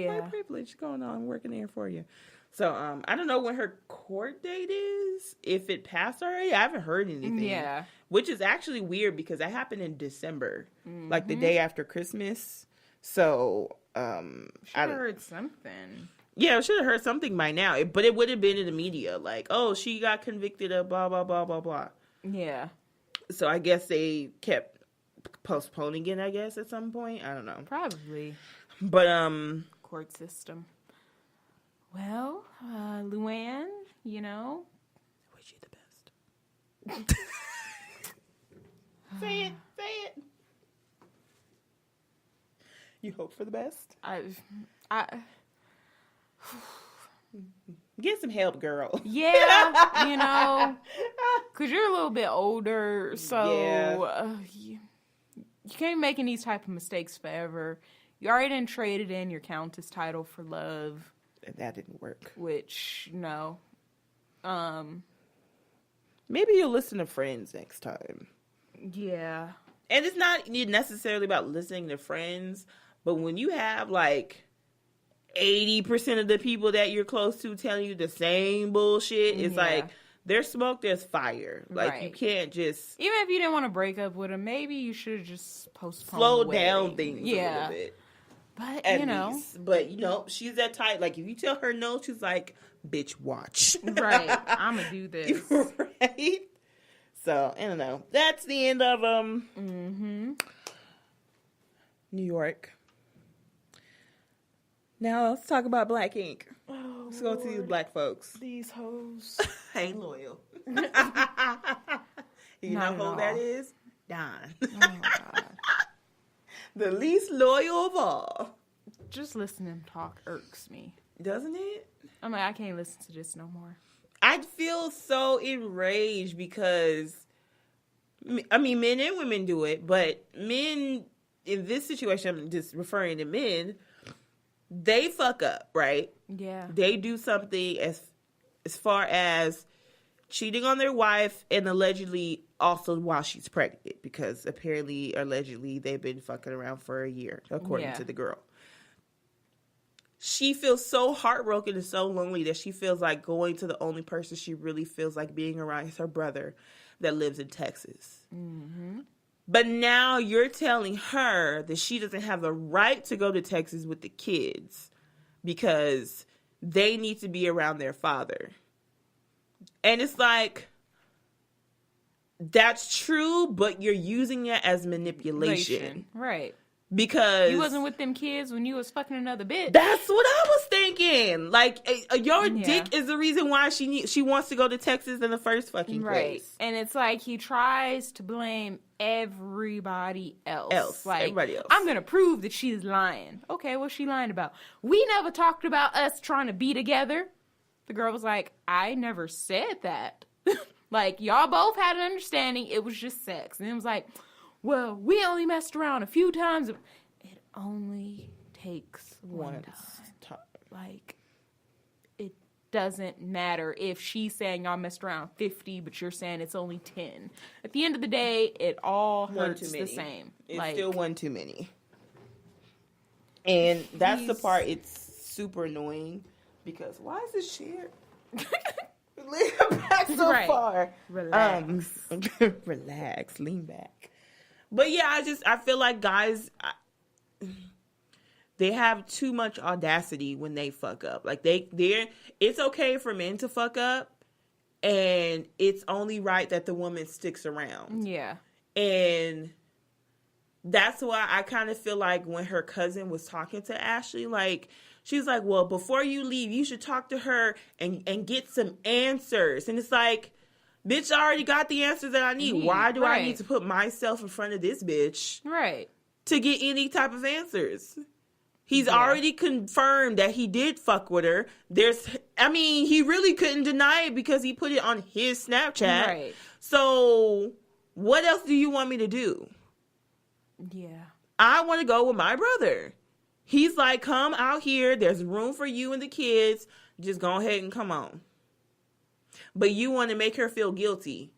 white privilege going on, working there for you. So, I don't know when her court date is, if it passed already. I haven't heard anything. Yeah. Which is actually weird because that happened in December, like the day after Christmas. So, should have heard something. Yeah, I should have heard something by now. But it would have been in the media, like, oh, she got convicted of blah, blah, blah, blah, blah. Yeah. So, I guess they kept postponing it, I guess, at some point. I don't know. Probably. But, court system. Well, Luann, I wish you the best. Say it. You hope for the best? Get some help, girl. Yeah, because you're a little bit older, so you can't be making these type of mistakes forever. You already done traded in your countess title for love. That didn't work. Which, no. Maybe you'll listen to friends next time. Yeah. And it's not necessarily about listening to friends, but when you have, 80% of the people that you're close to telling you the same bullshit, it's like, there's smoke, there's fire. You can't just... Even if you didn't want to break up with them, maybe you should have just postponed slow down things a little bit. But, But, she's that type. Like, if you tell her no, she's like, bitch, watch. Right. I'm going to do this. Right? So, I don't know. That's the end of, New York. Now, let's talk about Black ink. Oh, let's go to these black folks. These hoes. Ain't loyal. You know who that is? Don. Oh, my God. The least loyal of all. Just listening to talk irks me. Doesn't it? I'm like, I can't listen to this no more. I feel so enraged because, men and women do it, but men, in this situation, I'm just referring to men, they fuck up, right? Yeah. They do something as far as cheating on their wife and allegedly also while she's pregnant, because apparently, allegedly, they've been fucking around for a year, according to the girl. She feels so heartbroken and so lonely that she feels like going to the only person she really feels like being around is her brother that lives in Texas. Mm-hmm. But now you're telling her that she doesn't have the right to go to Texas with the kids because they need to be around their father. And it's like, that's true, but you're using it as manipulation. Right. Because you wasn't with them kids when you was fucking another bitch. That's what I was thinking. Like, your dick is the reason why she wants to go to Texas in the first fucking place. And it's like he tries to blame everybody else. Like, everybody else. I'm going to prove that she's lying. Okay, what's she lying about? We never talked about us trying to be together. The girl was like, I never said that. Like, y'all both had an understanding. It was just sex. And it was like, well, we only messed around a few times. It only takes one time. Like, it doesn't matter if she's saying y'all messed around 50, but you're saying it's only 10. At the end of the day, it all hurts the same. It's still one too many. And that's the part, it's super annoying. Because why is this shared? lean back so far. Relax. Relax, lean back. But yeah, I feel like guys, they have too much audacity when they fuck up. Like it's okay for men to fuck up, and it's only right that the woman sticks around. Yeah. And that's why I kind of feel like when her cousin was talking to Ashley, like, she was like, well, before you leave, you should talk to her and get some answers. And it's like, bitch, I already got the answers that I need. Why do I need to put myself in front of this bitch? Right. To get any type of answers? He's already confirmed that he did fuck with her. He really couldn't deny it because he put it on his Snapchat. Right. So what else do you want me to do? Yeah. I want to go with my brother. He's like, come out here. There's room for you and the kids. Just go ahead and come on. But you want to make her feel guilty.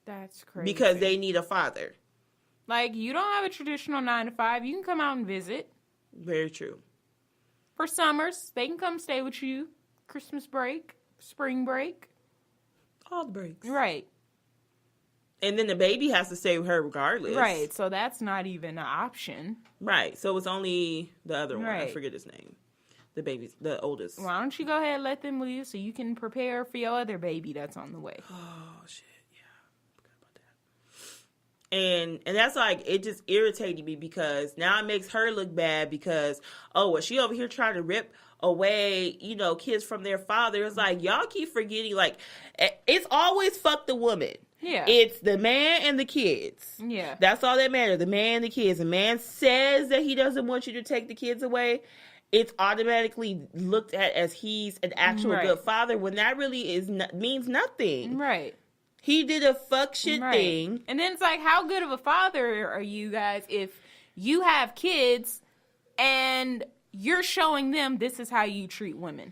That's crazy. Because they need a father. Like, you don't have a traditional 9 to 5. You can come out and visit. Very true. For summers, they can come stay with you. Christmas break, spring break. All the breaks. Right. And then the baby has to stay with her regardless. Right. So that's not even an option. Right. So it's only the other one. Right. I forget his name. The baby's, the oldest. Why don't you go ahead and let them leave so you can prepare for your other baby that's on the way? Oh, shit. Yeah. Forgot about that. And that's like, it just irritated me because now it makes her look bad because, she over here trying to rip away, kids from their father. It's like, y'all keep forgetting, like, it's always fuck the woman. Yeah. It's the man and the kids. Yeah. That's all that matters. The man and the kids. The man says that he doesn't want you to take the kids away. It's automatically looked at as he's an actual good father when that really means nothing. Right. He did a fuck shit thing. And then it's like, how good of a father are you guys if you have kids and you're showing them this is how you treat women?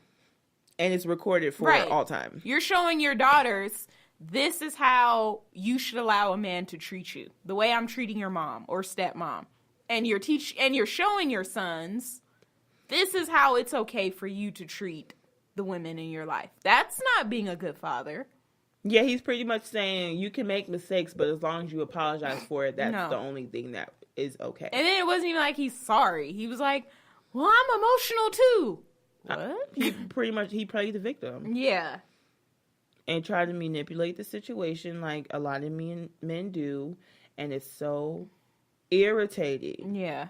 And it's recorded for all time. You're showing your daughters this is how you should allow a man to treat you. The way I'm treating your mom or stepmom. And you're showing your sons this is how it's okay for you to treat the women in your life. That's not being a good father. Yeah, he's pretty much saying you can make mistakes, but as long as you apologize for it, that's the only thing that is okay. And then it wasn't even like he's sorry. He was like, well, I'm emotional too. What? He played the victim. Yeah. And tried to manipulate the situation like a lot of men do. And it's so irritating. Yeah.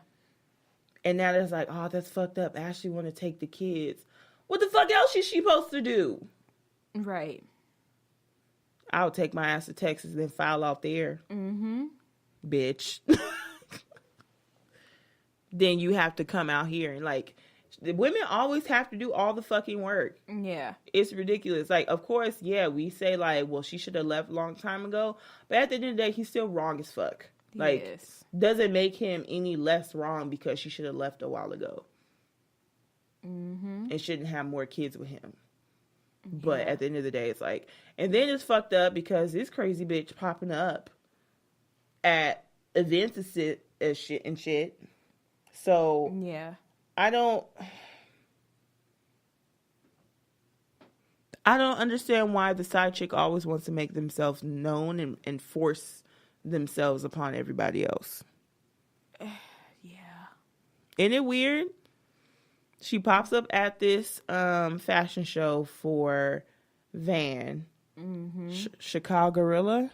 And now it's like, oh, that's fucked up. Ashley want to take the kids. What the fuck else is she supposed to do? Right. I'll take my ass to Texas and then file out there. Mm-hmm. Bitch. Then you have to come out here and like, the women always have to do all the fucking work. Yeah. It's ridiculous. Like, of course, yeah, we say like, well, she should have left a long time ago. But at the end of the day, he's still wrong as fuck. Like, doesn't make him any less wrong because she should have left a while ago. Mm-hmm. And shouldn't have more kids with him. Yeah. But at the end of the day, it's like, and then it's fucked up because this crazy bitch popping up at events and shit. So yeah, I don't understand why the side chick always wants to make themselves known and force themselves upon everybody else. Yeah. Isn't it weird? She pops up at this fashion show for Van. Mm-hmm. Chicago Gorilla?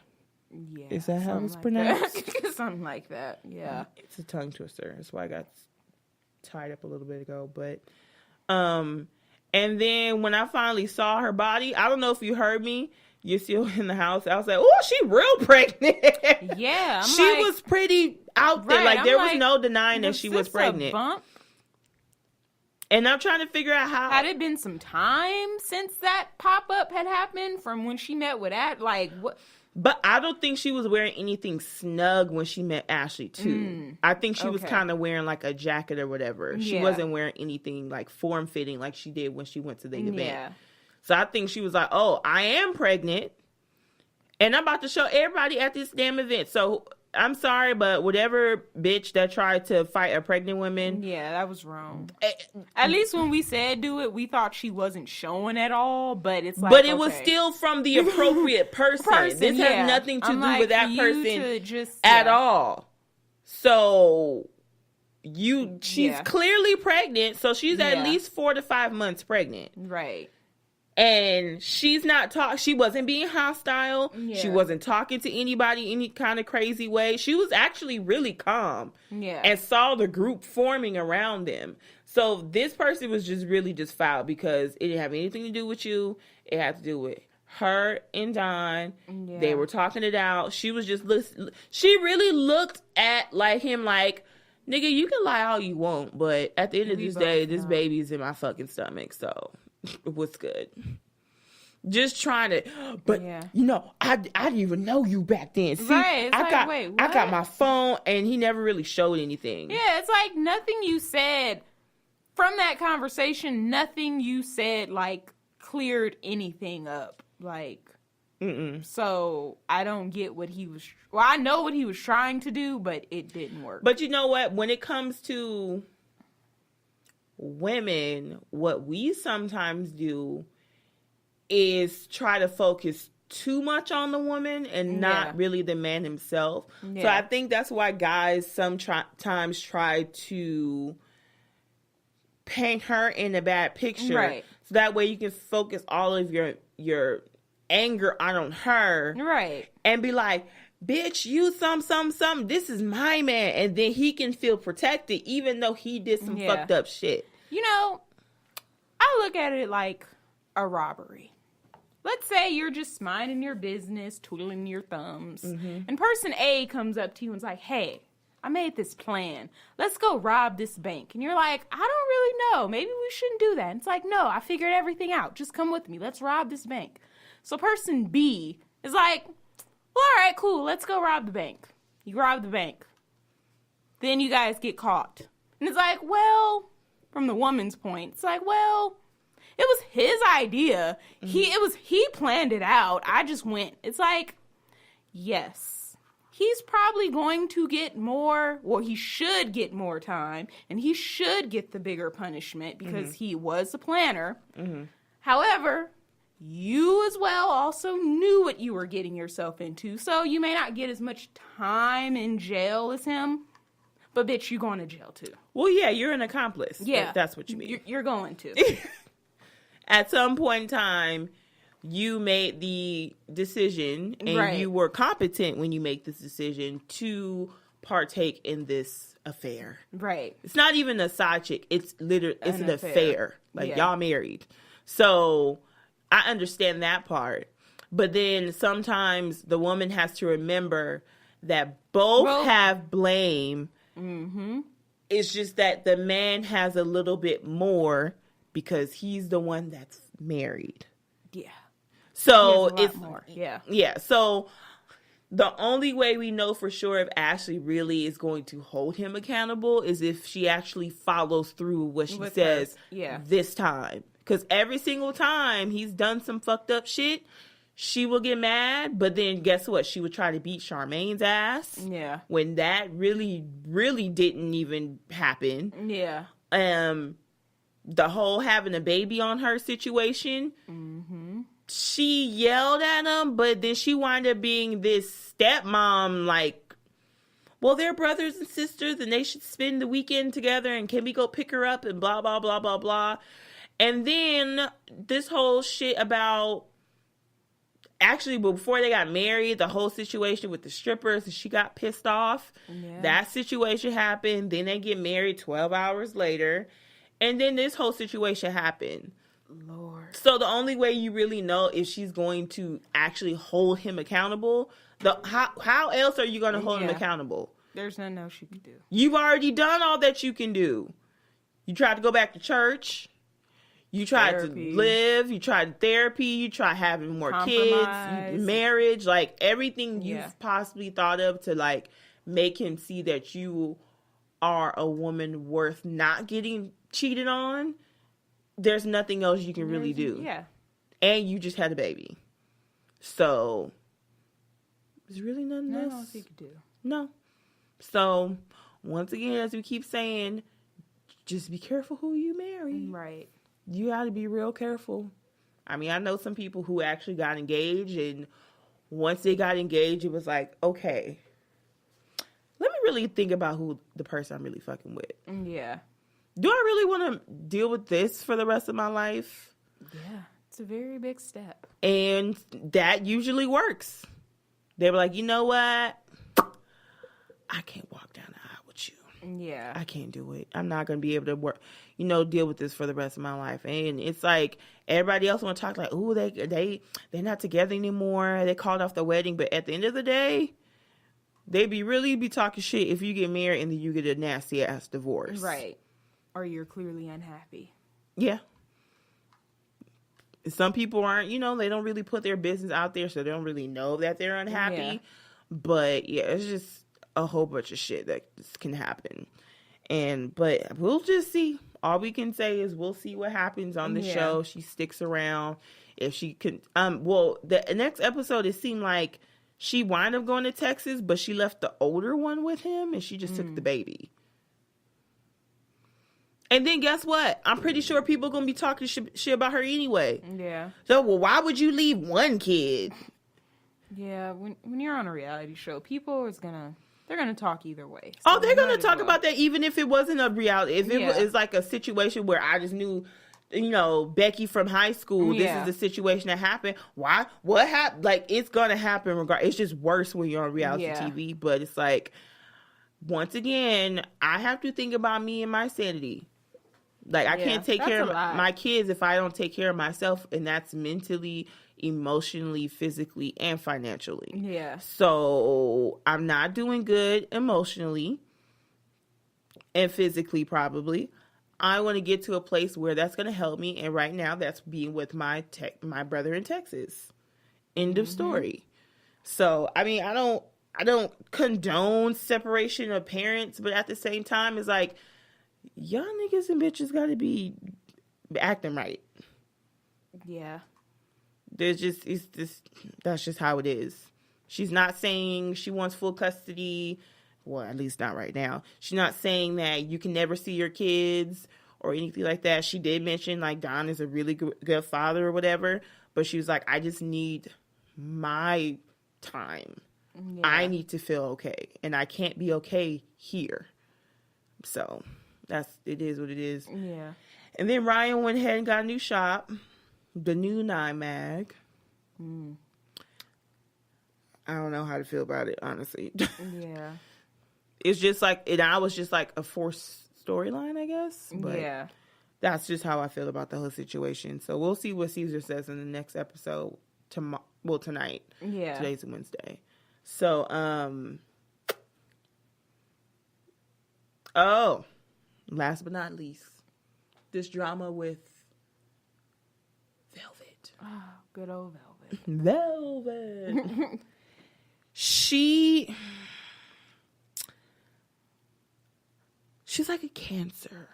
Yeah. Is that how it's pronounced? Something like that, yeah. It's a tongue twister. That's why I got tied up a little bit ago. But, and then when I finally saw her body, I don't know if you heard me. You're still in the house. I was like, oh, she real pregnant. Yeah. She was pretty out there. Right, like, there was no denying that she was pregnant. A bump? And I'm trying to figure out how. Had it been some time since that pop-up had happened from when she met with that? Like, what? But I don't think she was wearing anything snug when she met Ashley, too. I think she was kind of wearing, like, a jacket or whatever. She wasn't wearing anything, like, form-fitting like she did when she went to the event. Yeah. So I think she was like, oh, I am pregnant. And I'm about to show everybody at this damn event. So I'm sorry, but whatever bitch that tried to fight a pregnant woman. Yeah, that was wrong. At least when we said do it, we thought she wasn't showing at all, but it's like, but it was still from the appropriate person. This has nothing to do with that person at all. So she's clearly pregnant, so she's at least 4 to 5 months pregnant. Right. And she's not she wasn't being hostile. Yeah. She wasn't talking to anybody any kind of crazy way. She was actually really calm. Yeah. And saw the group forming around them. So this person was just really just foul because it didn't have anything to do with you. It had to do with her and Don. Yeah. They were talking it out. She was just she really looked at him like, nigga, you can lie all you want, but at the end of this day, this baby's in my fucking stomach, so what's good? Just trying to, but I didn't even know you back then. See, right? It's I got my phone, and he never really showed anything. Yeah, it's like nothing you said from that conversation. Nothing you said cleared anything up. So I don't get what he was. Well, I know what he was trying to do, but it didn't work. But you know what? When it comes to women, what we sometimes do is try to focus too much on the woman and not really the man himself. Yeah. So I think that's why guys sometimes try to paint her in a bad picture. Right. So that way you can focus all of your anger on her. Right. And be like, bitch, you some, this is my man. And then he can feel protected even though he did some fucked up shit. You know, I look at it like a robbery. Let's say you're just minding your business, twiddling your thumbs, and person A comes up to you and is like, hey, I made this plan. Let's go rob this bank. And you're like, I don't really know. Maybe we shouldn't do that. And it's like, no, I figured everything out. Just come with me. Let's rob this bank. So person B is like, well, all right, cool. Let's go rob the bank. You rob the bank. Then you guys get caught. And it's like, well, from the woman's point, it's like, well, it was his idea. He planned it out. I just went. It's like, yes, he's probably going to get more, or he should get more time, and he should get the bigger punishment because he was the planner. However, you as well also knew what you were getting yourself into, so you may not get as much time in jail as him, but bitch, you're going to jail too. Well, yeah, you're an accomplice. Yeah. That's what you mean. You're going to. At some point in time, you made the decision, and you were competent when you make this decision to partake in this affair. Right. It's not even a side chick. It's literally, it's an affair. Y'all married. So I understand that part. But then sometimes the woman has to remember that both have blame. It's just that the man has a little bit more because he's the one that's married. Yeah. So it's more. Yeah. Yeah. So the only way we know for sure if Ashley really is going to hold him accountable is if she actually follows through what she says this time. Because every single time he's done some fucked up shit, she will get mad. But then guess what? She would try to beat Charmaine's ass. Yeah. When that really, really didn't even happen. Yeah. The whole having a baby on her situation. She yelled at him, but then she wound up being this stepmom, like, well, they're brothers and sisters and they should spend the weekend together and can we go pick her up and blah, blah, blah, blah, blah. And then this whole shit about, actually, before they got married, the whole situation with the strippers, and she got pissed off. Yeah. That situation happened. Then they get married 12 hours later. And then this whole situation happened. Lord. So the only way you really know if she's going to actually hold him accountable, how else are you going to hold him accountable? There's nothing else you can do. You've already done all that you can do. You tried to go back to church. You tried to live. You tried therapy. You tried having more kids. Marriage. Like, everything you've possibly thought of to, make him see that you are a woman worth not getting cheated on. There's nothing else you can really do. Yeah. And you just had a baby. So, There's really nothing else he could do. No. So, once again, as we keep saying, just be careful who you marry. Right. You got to be real careful. I mean, I know some people who actually got engaged, and once they got engaged, it was like, okay, let me really think about who the person I'm really fucking with. Yeah. Do I really want to deal with this for the rest of my life? Yeah. It's a very big step. And that usually works. They were like, you know what? I can't walk down the aisle with you. Yeah. I can't do it. I'm not going to be able to work, deal with this for the rest of my life. And it's like, everybody else want to talk like, oh, they're not together anymore. They called off the wedding. But at the end of the day, they really be talking shit if you get married and then you get a nasty ass divorce. Right. Or you're clearly unhappy. Yeah. Some people aren't, they don't really put their business out there, so they don't really know that they're unhappy. Yeah. But yeah, it's just a whole bunch of shit that can happen. But we'll just see. All we can say is we'll see what happens on the show. She sticks around. If she can, the next episode, it seemed like she wound up going to Texas, but she left the older one with him, and she just took the baby. And then guess what? I'm pretty sure people are going to be talking shit about her anyway. Yeah. So, why would you leave one kid? Yeah, when you're on a reality show, people they're gonna talk either way. So they're gonna talk about that even if it wasn't a reality. If it was like a situation where I just knew, Becky from high school, this is the situation that happened. Why? What happened? Like, it's gonna happen regardless. It's just worse when you're on reality TV. But it's like, once again, I have to think about me and my sanity. Like, I can't take care of my kids if I don't take care of myself, and that's mentally, emotionally, physically, and financially. Yeah. So I'm not doing good emotionally and physically, probably. I want to get to a place where that's going to help me, and right now that's being with my brother in Texas. End of story. So I mean, I don't condone separation of parents, but at the same time, it's like, y'all niggas and bitches got to be acting right. Yeah. That's just how it is. She's not saying she wants full custody. Well, at least not right now. She's not saying that you can never see your kids or anything like that. She did mention, like, Don is a really good father or whatever. But she was like, I just need my time. Yeah. I need to feel okay. And I can't be okay here. So, it is what it is. Yeah. And then Ryan went ahead and got a new shop. The new 9 mag. I don't know how to feel about it, honestly. Yeah. It's just like, I was just like a forced storyline, I guess. But yeah. That's just how I feel about the whole situation. So we'll see what Caesar says in the next episode tonight. Yeah. Today's Wednesday. So, last but not least, this drama with Velvet. Oh, good old Velvet. Velvet. She's like a cancer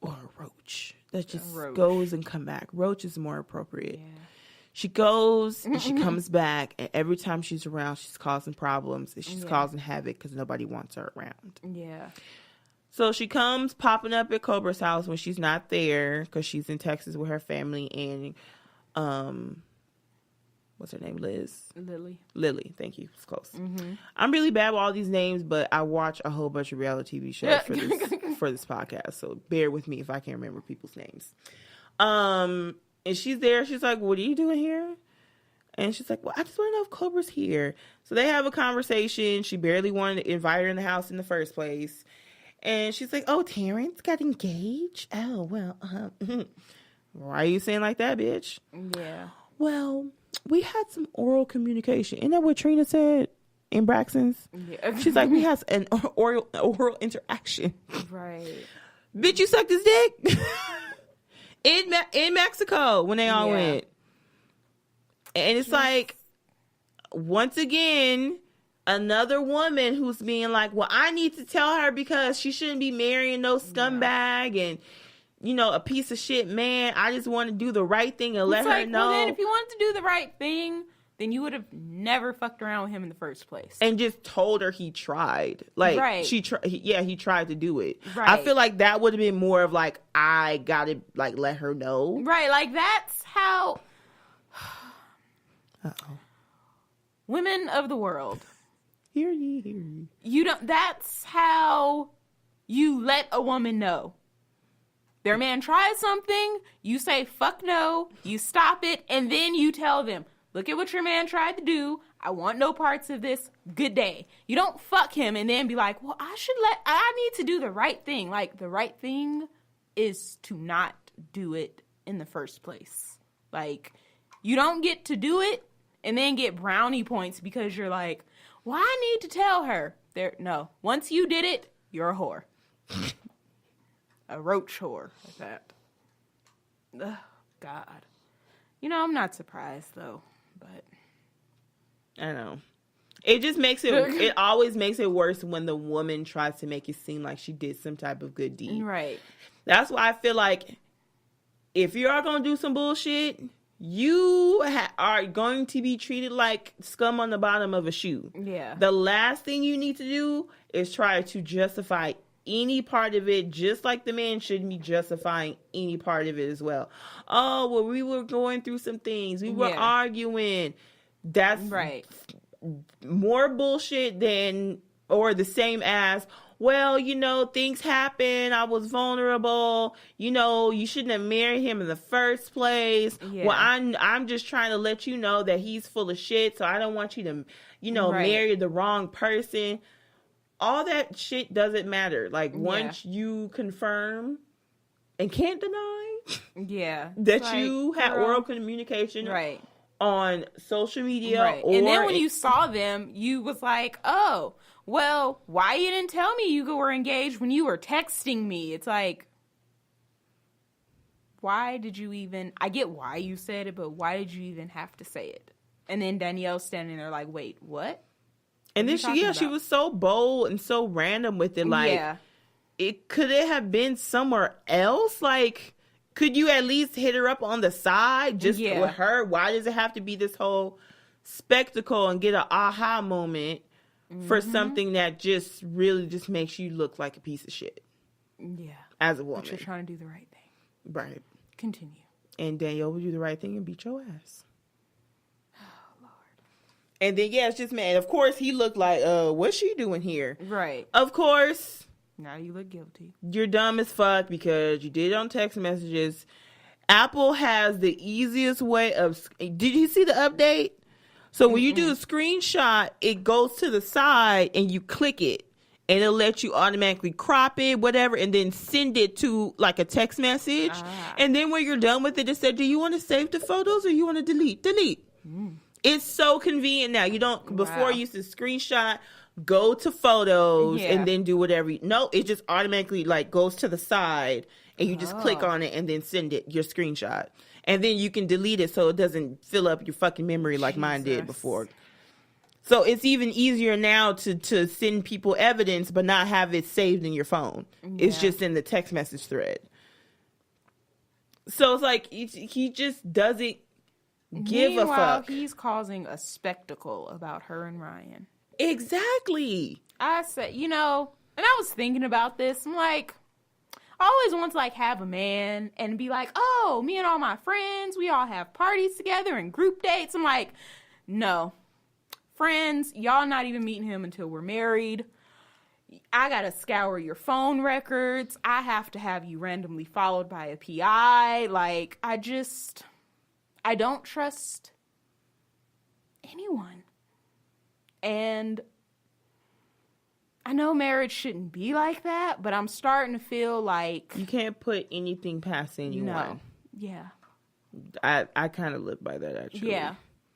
or a roach that just goes and come back. Roach is more appropriate. Yeah. She goes and she comes back, and every time she's around, she's causing problems and she's causing havoc because nobody wants her around. Yeah. So she comes popping up at Cobra's house when she's not there because she's in Texas with her family and what's her name? Lily. Thank you. It's close. Mm-hmm. I'm really bad with all these names, but I watch a whole bunch of reality TV shows for this podcast. So bear with me if I can't remember people's names. And she's there. She's like, "What are you doing here?" And she's like, "Well, I just want to know if Cobra's here." So they have a conversation. She barely wanted to invite her in the house in the first place. And she's like, "Oh, Terrence got engaged? Oh, well, why are you saying like that, bitch?" Yeah. Well, we had some oral communication. Isn't that what Trina said in Braxton's? Yeah. She's like, we had an oral interaction. Right. Bitch, you sucked his dick? in Mexico when they all went. And it's like, once again, another woman who's being like, well, I need to tell her because she shouldn't be marrying no scumbag and, a piece of shit man. I just want to do the right thing and let her know. Well, then if you want to do the right thing, then you would have never fucked around with him in the first place. And just told her he tried. Like, right. he tried to do it. Right. I feel like that would have been more of like, I gotta like let her know. Right, like that's how women of the world. Hear ye, hear ye. That's how you let a woman know. Their man tries something, you say, fuck no, you stop it, and then you tell them, look at what your man tried to do. I want no parts of this. Good day. You don't fuck him and then be like, well, I need to do the right thing. Like, the right thing is to not do it in the first place. Like, you don't get to do it and then get brownie points because you're like, well, I need to tell her. No. Once you did it, you're a whore. A roach whore like that. Ugh, God. I'm not surprised though, but I know. It just makes it always makes it worse when the woman tries to make it seem like she did some type of good deed. Right. That's why I feel like if you are going to do some bullshit, you are going to be treated like scum on the bottom of a shoe. Yeah. The last thing you need to do is try to justify any part of it, just like the man shouldn't be justifying any part of it as well. Oh, well, we were going through some things. We were arguing. That's right. More bullshit than, or the same as, well, things happen. I was vulnerable. You shouldn't have married him in the first place. Yeah. Well, I'm just trying to let you know that he's full of shit. So I don't want you to, marry the wrong person. All that shit doesn't matter. Like, once you confirm and can't deny that you had oral communication on social media. Right. And then when you saw them, you was like, oh, well, why you didn't tell me you were engaged when you were texting me? It's like, why did you even... I get why you said it, but why did you even have to say it? And then Danielle's standing there like, wait, what? And then she was so bold and so random with it. Like, could it have been somewhere else? Like, could you at least hit her up on the side just with her? Why does it have to be this whole spectacle and get an aha moment for something that just really just makes you look like a piece of shit? Yeah. As a woman. But you're trying to do the right thing. Right. Continue. And Danielle would do the right thing and beat your ass. And then, it's just, man, of course, he looked like, what's she doing here? Right. Of course. Now you look guilty. You're dumb as fuck because you did it on text messages. Apple has the easiest way of... Did you see the update? So when you do a screenshot, it goes to the side and you click it. And it'll let you automatically crop it, whatever, and then send it to, like, a text message. And then when you're done with it, it said, do you want to save the photos or you want to delete? Delete. It's so convenient now. You don't, before you used to screenshot, go to photos, and then do whatever. No, it just automatically, like, goes to the side, and you just click on it and then send it, your screenshot. And then you can delete it so it doesn't fill up your fucking memory like mine did before. So it's even easier now to send people evidence but not have it saved in your phone. It's just in the text message thread. So it's like, he just doesn't give a fuck. He's causing a spectacle about her and Ryan. Exactly. I said, and I was thinking about this. I'm like, I always want to like have a man and be like, oh, me and all my friends, we all have parties together and group dates. I'm like, no. Friends, y'all not even meeting him until we're married. I gotta scour your phone records. I have to have you randomly followed by a PI. Like, I don't trust anyone. And I know marriage shouldn't be like that, but I'm starting to feel like... You can't put anything past anyone. No. Yeah. I kind of live by that, actually. Yeah.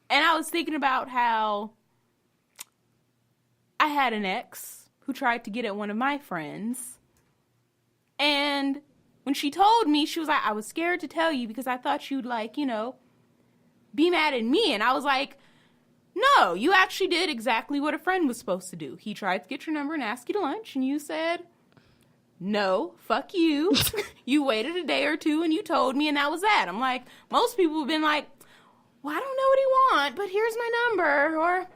And I was thinking about how I had an ex who tried to get at one of my friends. And when she told me, she was like, I was scared to tell you because I thought you'd be mad at me. And I was like, no, you actually did exactly what a friend was supposed to do. He tried to get your number and ask you to lunch, and you said, no, fuck you. You waited a day or two, and you told me, and that was that. I'm like, most people have been like, well, I don't know what he want, but here's my number. Or,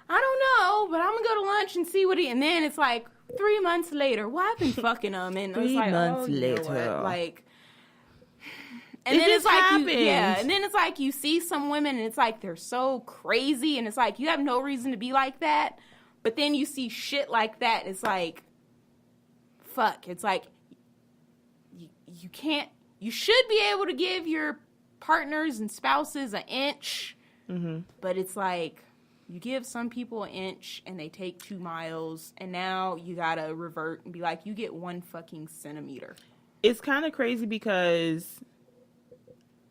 I don't know, but I'm going to go to lunch and see what he... And then it's like 3 months later, well, I've been fucking him. And it's like, 3 months you know later. what? Like... And it then just it's like happens. and then it's like you see some women and it's like they're so crazy and it's like you have no reason to be like that, but then you see shit like that, it's like, fuck, it's like you can't, you should be able to give your partners and spouses an inch, but it's like you give some people an inch and they take 2 miles, and now you gotta revert and be like, you get 1 fucking centimeter. It's kind of crazy because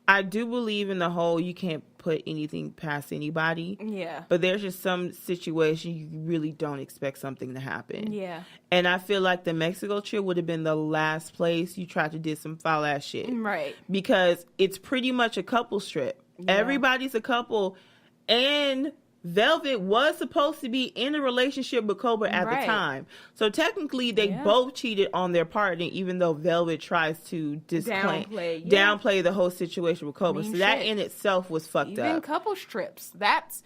I do believe in the whole you can't put anything past anybody. Yeah. But there's just some situation you really don't expect something to happen. Yeah. And I feel like the Mexico trip would have been the last place you tried to do some foul ass shit. Right. Because it's pretty much a couple trip. Yeah. Everybody's a couple. And Velvet was supposed to be in a relationship with Cobra at the time. So technically they both cheated on their partner, even though Velvet tries to downplay the whole situation with Cobra. So that in itself was fucked up. Even couples trips. That's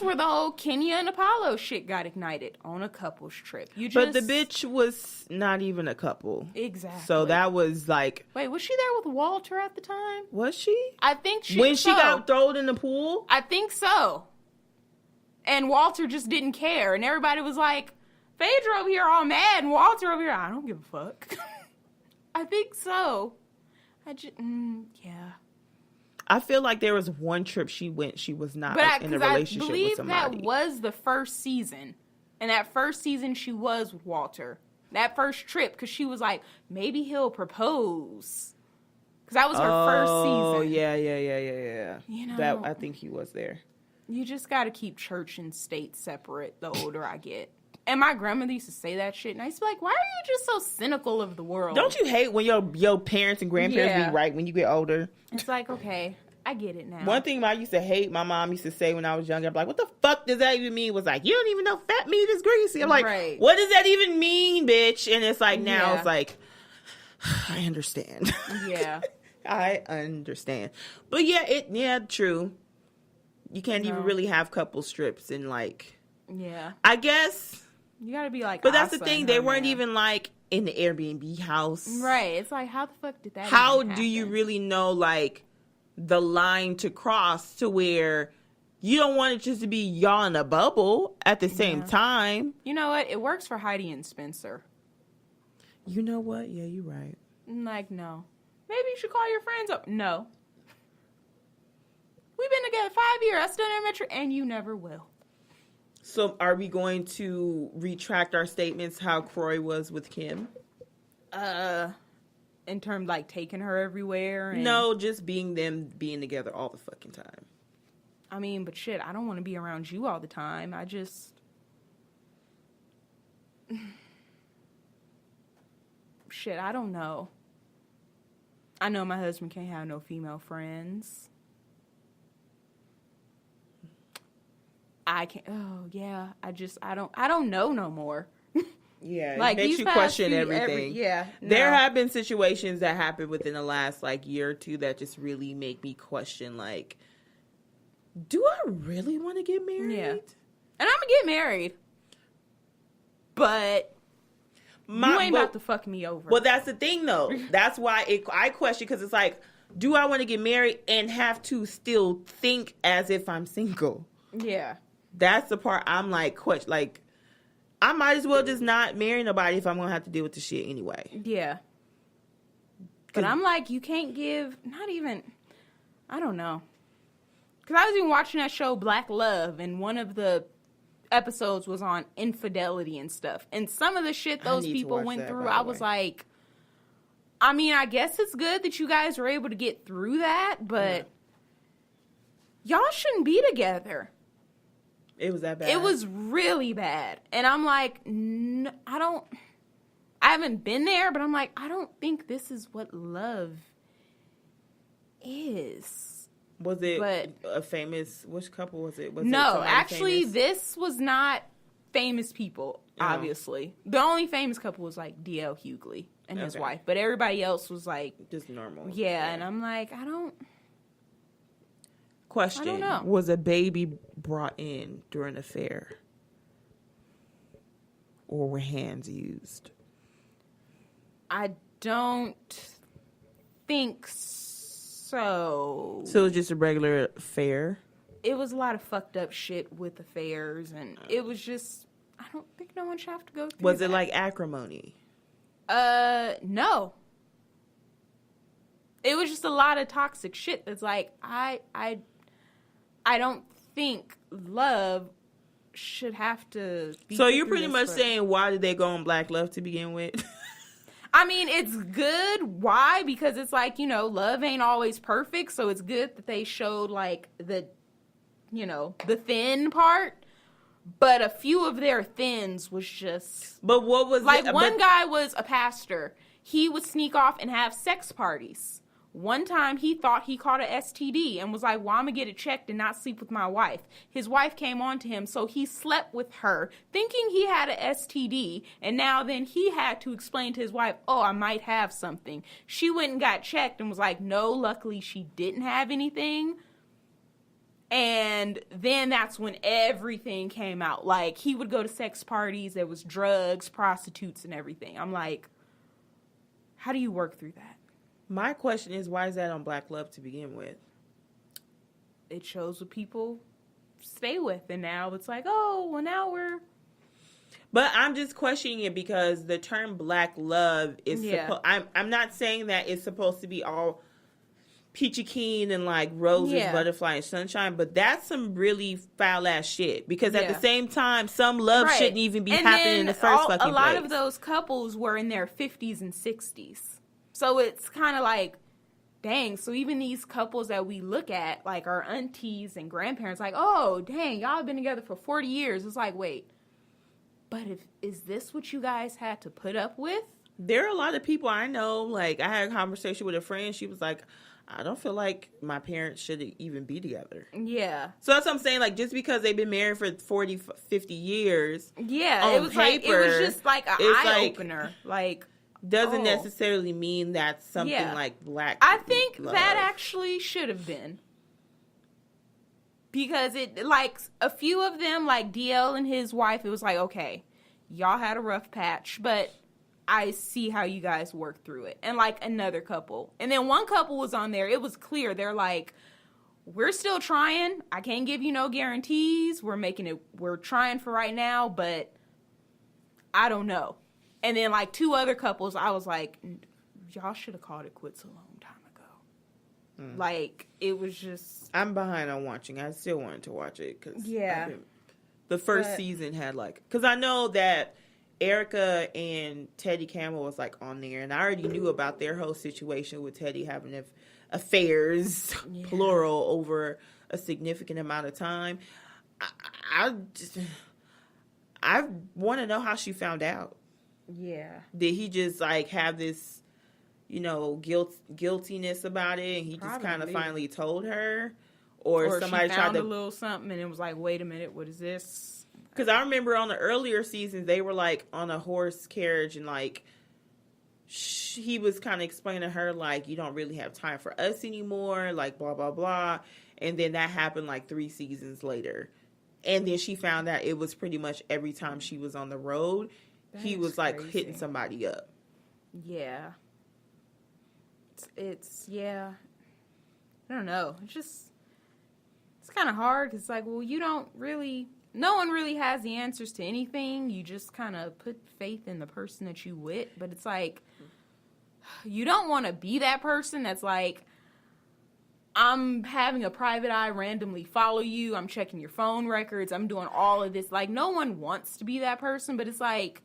where the whole Kenya and Apollo shit got ignited, on a couples trip. But the bitch was not even a couple. Exactly. So that was like... Wait, was she there with Walter at the time? Was she? I think she... When she got thrown in the pool? I think so. And Walter just didn't care. And everybody was like, Phaedra over here all mad. And Walter over here, I don't give a fuck. I think so. Yeah. I feel like there was one trip she went, she was not in a relationship with somebody. I believe that was the first season. And that first season, she was with Walter. That first trip, because she was like, maybe he'll propose. Because that was her first season. Oh, yeah. You know, I think he was there. You just got to keep church and state separate the older I get. And my grandmother used to say that shit. And I used to be like, why are you just so cynical of the world? Don't you hate when your parents and grandparents be right when you get older? It's like, okay, I get it now. One thing I used to hate, my mom used to say when I was younger, I'm like, what the fuck does that even mean? It was like, you don't even know fat meat is greasy. I'm like, what does that even mean, bitch? And it's like, now it's like, I understand. Yeah. I understand. But yeah, true. You can't even really have couple strips and like... Yeah. I guess... You gotta be like... But that's the thing. They weren't even like in the Airbnb house. Right. It's like, how the fuck did that How do you really know like the line to cross to where you don't want it just to be y'all in a bubble at the same time? You know what? It works for Heidi and Spencer. You know what? Yeah, you're right. I'm like, no. Maybe you should call your friends up. No. We've been together 5 years. I still never met you, and you never will. So are we going to retract our statements how Croy was with Kim? In terms like taking her everywhere? No, just being together all the fucking time. I mean, but shit, I don't want to be around you all the time. I just... Shit, I don't know. I know my husband can't have no female friends. I can't. Oh yeah. I don't know no more. Yeah, like, it makes you question everything. There have been situations that happened within the last like year or two that just really make me question like, do I really want to get married? Yeah, and I'm gonna get married, but you ain't about to fuck me over. Well, that's the thing though. That's why I question, because it's like, do I want to get married and have to still think as if I'm single? Yeah. That's the part I'm like, I might as well just not marry nobody if I'm going to have to deal with this shit anyway. Yeah. But I'm like, you can't give, I don't know. Because I was even watching that show Black Love, and one of the episodes was on infidelity and stuff. And some of the shit those people went through, I was like, I mean, I guess it's good that you guys were able to get through that, but y'all shouldn't be together. It was that bad? It was really bad. And I'm like, no, I haven't been there, but I'm like, I don't think this is what love is. Was it a famous, which couple was it? No, actually, this was not famous people, obviously. The only famous couple was like D.L. Hughley and his wife, but everybody else was like... just normal. Yeah, and I'm like, Question. I don't know. Was a baby brought in during the affair? Or were hands used? I don't think so. So it was just a regular affair? It was a lot of fucked up shit with affairs, and it was just, I don't think no one should have to go through Was that. it like acrimony? No. It was just a lot of toxic shit that's like, I don't think love should have to be. So you're pretty much saying, why did they go on Black Love to begin with? I mean, it's good. Why? Because it's like, you know, love ain't always perfect, so it's good that they showed like the, you know, the thin part. But a few of their thins was just... But what was like one guy was a pastor. He would sneak off and have sex parties. One time he thought he caught a STD and was like, well, I'm going to get it checked and not sleep with my wife. His wife came on to him, so he slept with her thinking he had a STD. And now then he had to explain to his wife, oh, I might have something. She went and got checked and was like, no, luckily she didn't have anything. And then that's when everything came out. Like, he would go to sex parties. There was drugs, prostitutes, and everything. I'm like, how do you work through that? My question is, why is that on Black Love to begin with? It shows what people stay with. And now it's like, oh, well, now we're... But I'm just questioning it because the term Black Love is... Yeah. I'm not saying that it's supposed to be all... peachy keen and like roses, butterfly, and sunshine, but that's some really foul ass shit. Because at the same time, some love shouldn't even be happening in the first fucking place. A lot of those couples were in their 50s and 60s, so it's kind of like, dang. So even these couples that we look at, like our aunties and grandparents, like, oh dang, y'all have been together for 40 years. It's like, wait, but is this what you guys had to put up with? There are a lot of people I know. Like, I had a conversation with a friend. She was like, I don't feel like my parents should even be together. Yeah. So that's what I'm saying. Like, just because they've been married for 40, 50 years. Yeah. It was paper, like, it was just like an eye-opener. Like, doesn't necessarily mean that's something like Black I think love. that actually should have been. Because it, like, a few of them, like DL and his wife, it was like, okay, y'all had a rough patch, but I see how you guys work through it. And like another couple. And then one couple was on there. It was clear. They're like, we're still trying. I can't give you no guarantees. We're trying for right now, but I don't know. And then like two other couples, I was like, y'all should have called it quits a long time ago. Like, it was just... I'm behind on watching. I still wanted to watch it. Cause the first season had like... Because I know that Erica and Teddy Campbell was like on there, and I already knew about their whole situation with Teddy having affairs, plural, over a significant amount of time. I want to know how she found out. Yeah. Did he just like have this, you know, guiltiness about it, and he just kind of finally told her, or somebody she found a little something, and it was like, wait a minute, what is this? Because I remember on the earlier seasons, they were, like, on a horse carriage, and, like, he was kind of explaining to her, like, you don't really have time for us anymore, like, blah, blah, blah. And then that happened, like, 3 seasons later. And then she found out it was pretty much every time she was on the road, he was, like, hitting somebody up. Yeah. It's I don't know. It's kind of hard, because, like, well, you don't really... No one really has the answers to anything. You just kind of put faith in the person that you with. But it's like, you don't want to be that person that's like, I'm having a private eye randomly follow you. I'm checking your phone records. I'm doing all of this. Like, no one wants to be that person. But it's like,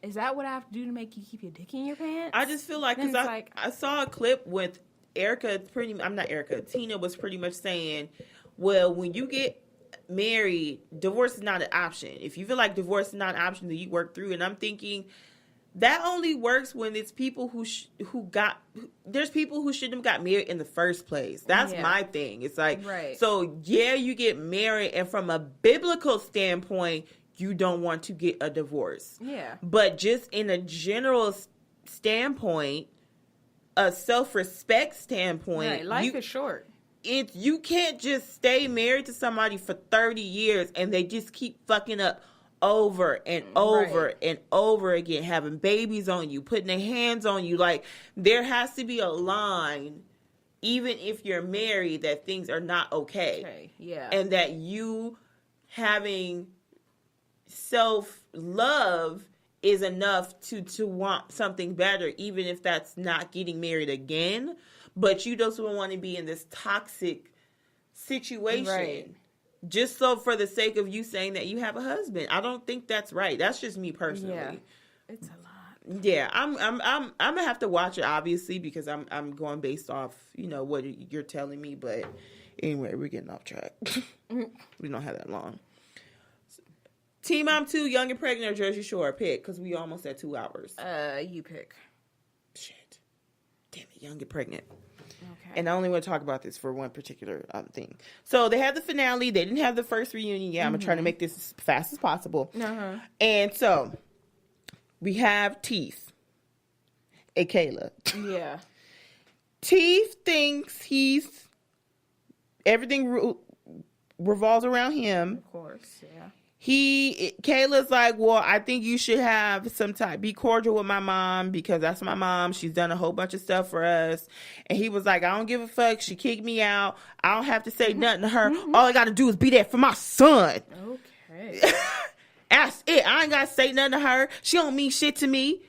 is that what I have to do to make you keep your dick in your pants? I just feel like, because I saw a clip with Tina was pretty much saying, well, when you get married, divorce is not an option. If you feel like divorce is not an option, then you work through it. And I'm thinking that only works when it's people there's people who shouldn't have got married in the first place. That's my thing. It's like, so you get married, and from a biblical standpoint, you don't want to get a divorce. Yeah. But just in a general standpoint, a self-respect standpoint, right. Life is short. You can't just stay married to somebody for 30 years and they just keep fucking up over and over and over again, having babies on you, putting their hands on you. Like, there has to be a line, even if you're married, that things are not okay. Yeah. And that you having self-love is enough to want something better, even if that's not getting married again. But you just don't want to be in this toxic situation. Right. Just so for the sake of you saying that you have a husband. I don't think that's right. That's just me personally. Yeah. It's a lot. Yeah, I'm gonna have to watch it, obviously, because I'm going based off, what you're telling me. But anyway, we're getting off track. We don't have that long. Teen Mom 2, Young and Pregnant, or Jersey Shore? Pick, because we almost at 2 hours. You pick. Shit. Damn it, Young and Pregnant. Okay. And I only want to talk about this for one particular thing. So they had the finale. They didn't have the first reunion yet. I'm going to try to make this as fast as possible. Uh-huh. And so we have Teeth and Kayla. Yeah. Teeth thinks everything revolves around him. Of course, yeah. Kayla's like, well, I think you should have some type, be cordial with my mom because that's my mom. She's done a whole bunch of stuff for us. And he was like, I don't give a fuck. She kicked me out. I don't have to say nothing to her. All I got to do is be there for my son. Okay. That's it. I ain't got to say nothing to her. She don't mean shit to me.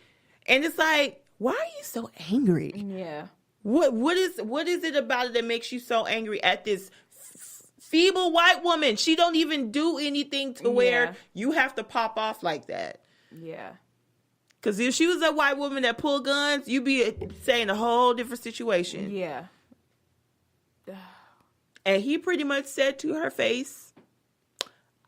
And it's like, why are you so angry? Yeah. What is it about it that makes you so angry at this feeble white woman? She don't even do anything to where you have to pop off like that. Yeah. Because if she was a white woman that pulled guns, you'd be saying a whole different situation. Yeah. And he pretty much said to her face,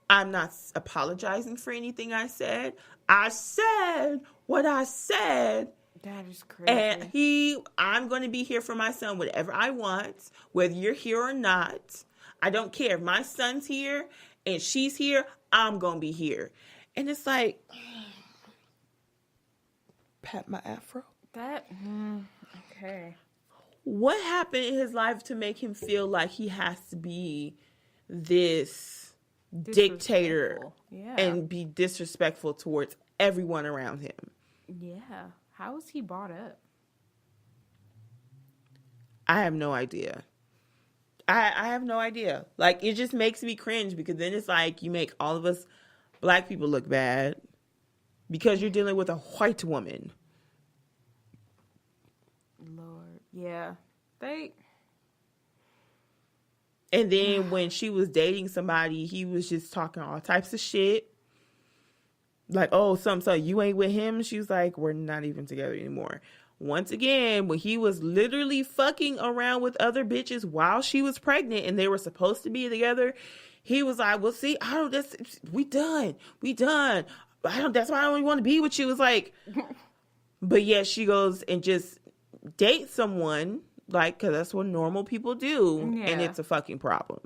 I'm not apologizing for anything I said. I said what I said. That is crazy. And I'm going to be here for my son, whatever I want, whether you're here or not. I don't care. If my son's here and she's here, I'm going to be here. And it's like, pat my afro. Okay. What happened in his life to make him feel like he has to be this dictator and be disrespectful towards everyone around him? Yeah. How was he brought up? I have no idea. I have no idea. Like, it just makes me cringe because then it's like you make all of us black people look bad because you're dealing with a white woman. Lord. Yeah. And then when she was dating somebody, he was just talking all types of shit. Like, oh, so you ain't with him? She was like, we're not even together anymore. Once again, when he was literally fucking around with other bitches while she was pregnant and they were supposed to be together, he was like, well, see, we done. That's why I don't even want to be with you. It's like, but yet she goes and just dates someone, like, because that's what normal people do. Yeah. And it's a fucking problem.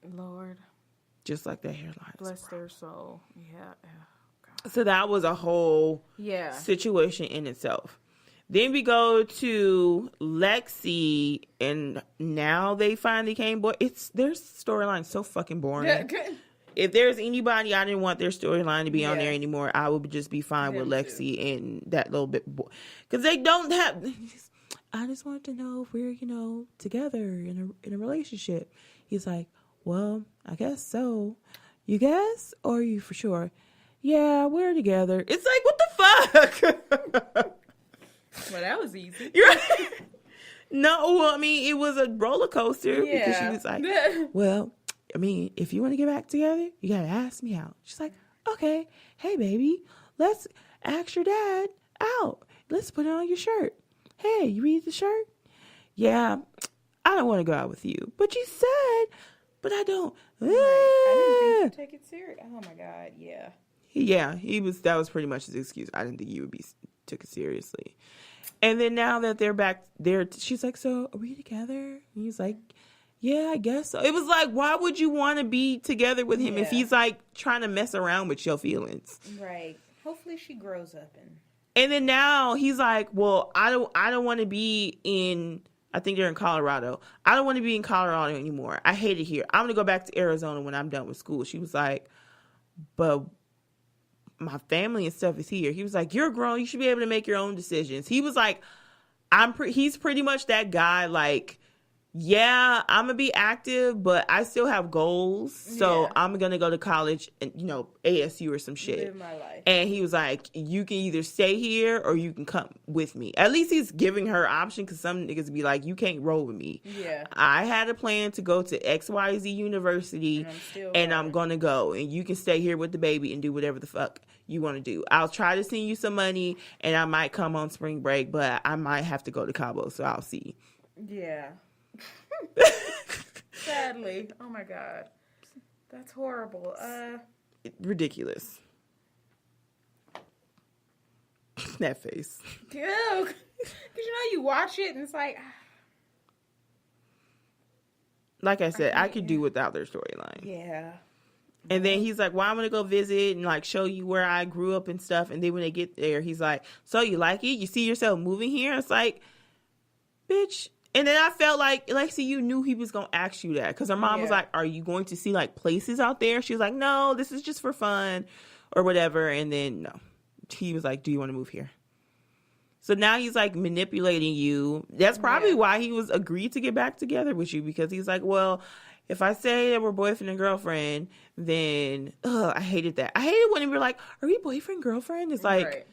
Lord. Just like that hairline. Bless their soul. Yeah. So that was a whole situation in itself. Then we go to Lexi, and now they finally came. Boy, their storyline so fucking boring. Yeah, if there's anybody I didn't want their storyline to be on there anymore, I would just be fine with Lexi too. And that little bit. Because they don't have... I just want to know if we're, together in a relationship. He's like, well, I guess so. You guess? Or are you for sure? Yeah, we're together. It's like, what the fuck? Well, that was easy. You're right. No, well, I mean, it was a roller coaster because she was like, well, I mean, if you want to get back together, you got to ask me out. She's like, okay, hey, baby, let's ask your dad out. Let's put it on your shirt. Hey, you read the shirt? Yeah, I don't want to go out with you. But you said, but I don't. Right. I didn't think you'd take it serious. Oh, my God, yeah. Yeah, that was pretty much his excuse. I didn't think you took it seriously. And then now that they're back there, she's like, so are we together? And he's like, yeah, I guess so. It was like, why would you want to be together with him if he's like trying to mess around with your feelings? Right. Hopefully she grows up and And then now he's like, well, I don't want to be in, I think they're in Colorado. I don't want to be in Colorado anymore. I hate it here. I'm going to go back to Arizona when I'm done with school. She was like, but my family and stuff is here. He was like, you're grown. You should be able to make your own decisions. He was like, he's pretty much that guy. Like, yeah, I'm going to be active, but I still have goals. So I'm going to go to college and, ASU or some shit. Live my life. And he was like, you can either stay here or you can come with me. At least he's giving her option, because some niggas be like, you can't roll with me. Yeah. I had a plan to go to XYZ University and I'm going to go. And you can stay here with the baby and do whatever the fuck you want to do. I'll try to send you some money and I might come on spring break, but I might have to go to Cabo, so I'll see. Yeah. Sadly. Oh my God. That's horrible. Ridiculous. That face. Ew. Because you watch it and it's like I said, I could do without their storyline. Yeah. And then he's like, well, I'm going to go visit and like show you where I grew up and stuff. And then when they get there, he's like, so you like it? You see yourself moving here? It's like, bitch. And then I felt like Lexi, you knew he was going to ask you that. Because her mom was like, are you going to see like places out there? She was like, no, this is just for fun or whatever. And then no, he was like, do you want to move here? So now he's like manipulating you. That's probably why he was agreed to get back together with you. Because he's like, well, if I say that we're boyfriend and girlfriend, then I hated that. I hated when we were like, are we boyfriend, girlfriend? It's like,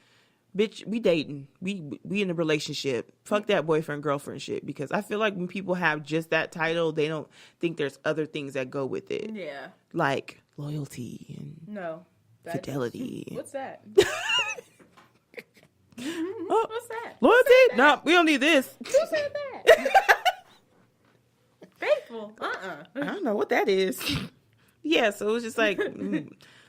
bitch, we dating. We in a relationship. Fuck that boyfriend, girlfriend shit. Because I feel like when people have just that title, they don't think there's other things that go with it. Yeah. Like loyalty and fidelity. What's that? Oh, what's that? Loyalty? No, we don't need this. Who said that? Faithful. I don't know what that is. Yeah, so it was just like...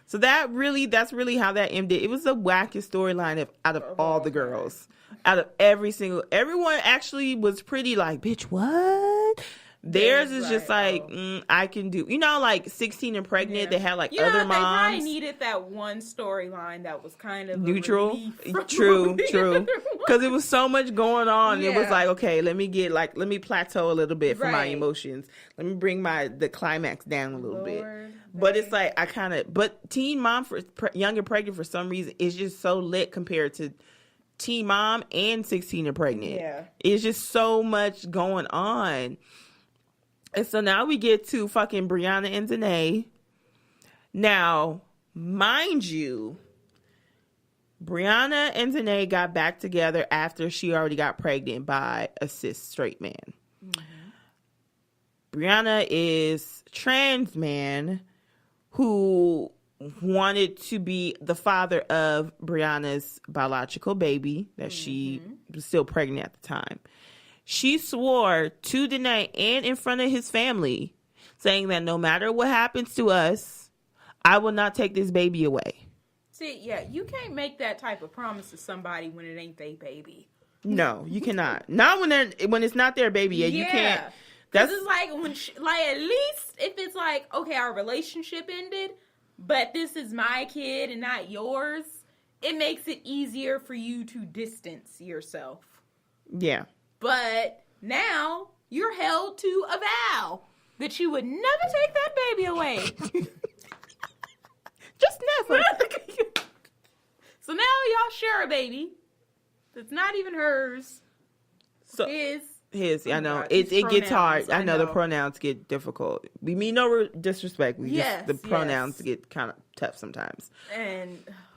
So that's really how that ended. It was the wackest storyline out of all the girls. Out of everyone actually was pretty like, bitch, what? Theirs is just like, I can do, like 16 and pregnant. They had like other moms. They probably needed that one storyline that was kind of neutral. True. Because it was so much going on. Yeah. It was like, okay, let me plateau a little bit for my emotions. Let me bring the climax down a little bit. But it's like, but Teen Mom for Young and Pregnant for some reason is just so lit compared to Teen Mom and 16 and Pregnant. Yeah. It's just so much going on. And so now we get to fucking Brianna and Danae. Now, mind you, Brianna and Danae got back together after she already got pregnant by a cis straight man. Mm-hmm. Brianna is trans man who wanted to be the father of Brianna's biological baby that she was still pregnant at the time. She swore to Danae and in front of his family, saying that no matter what happens to us, I will not take this baby away. See, yeah, you can't make that type of promise to somebody when it ain't their baby. No, you cannot. Not when it's not their baby. Yeah, you can't. That's it's like at least if it's like, okay, our relationship ended, but this is my kid and not yours, it makes it easier for you to distance yourself. Yeah. But now you're held to a vow that you would never take that baby away. Just never. So now y'all share a baby that's not even hers. So his. I know. It gets hard. I know the pronouns get difficult. We mean no disrespect. The pronouns get kind of tough sometimes.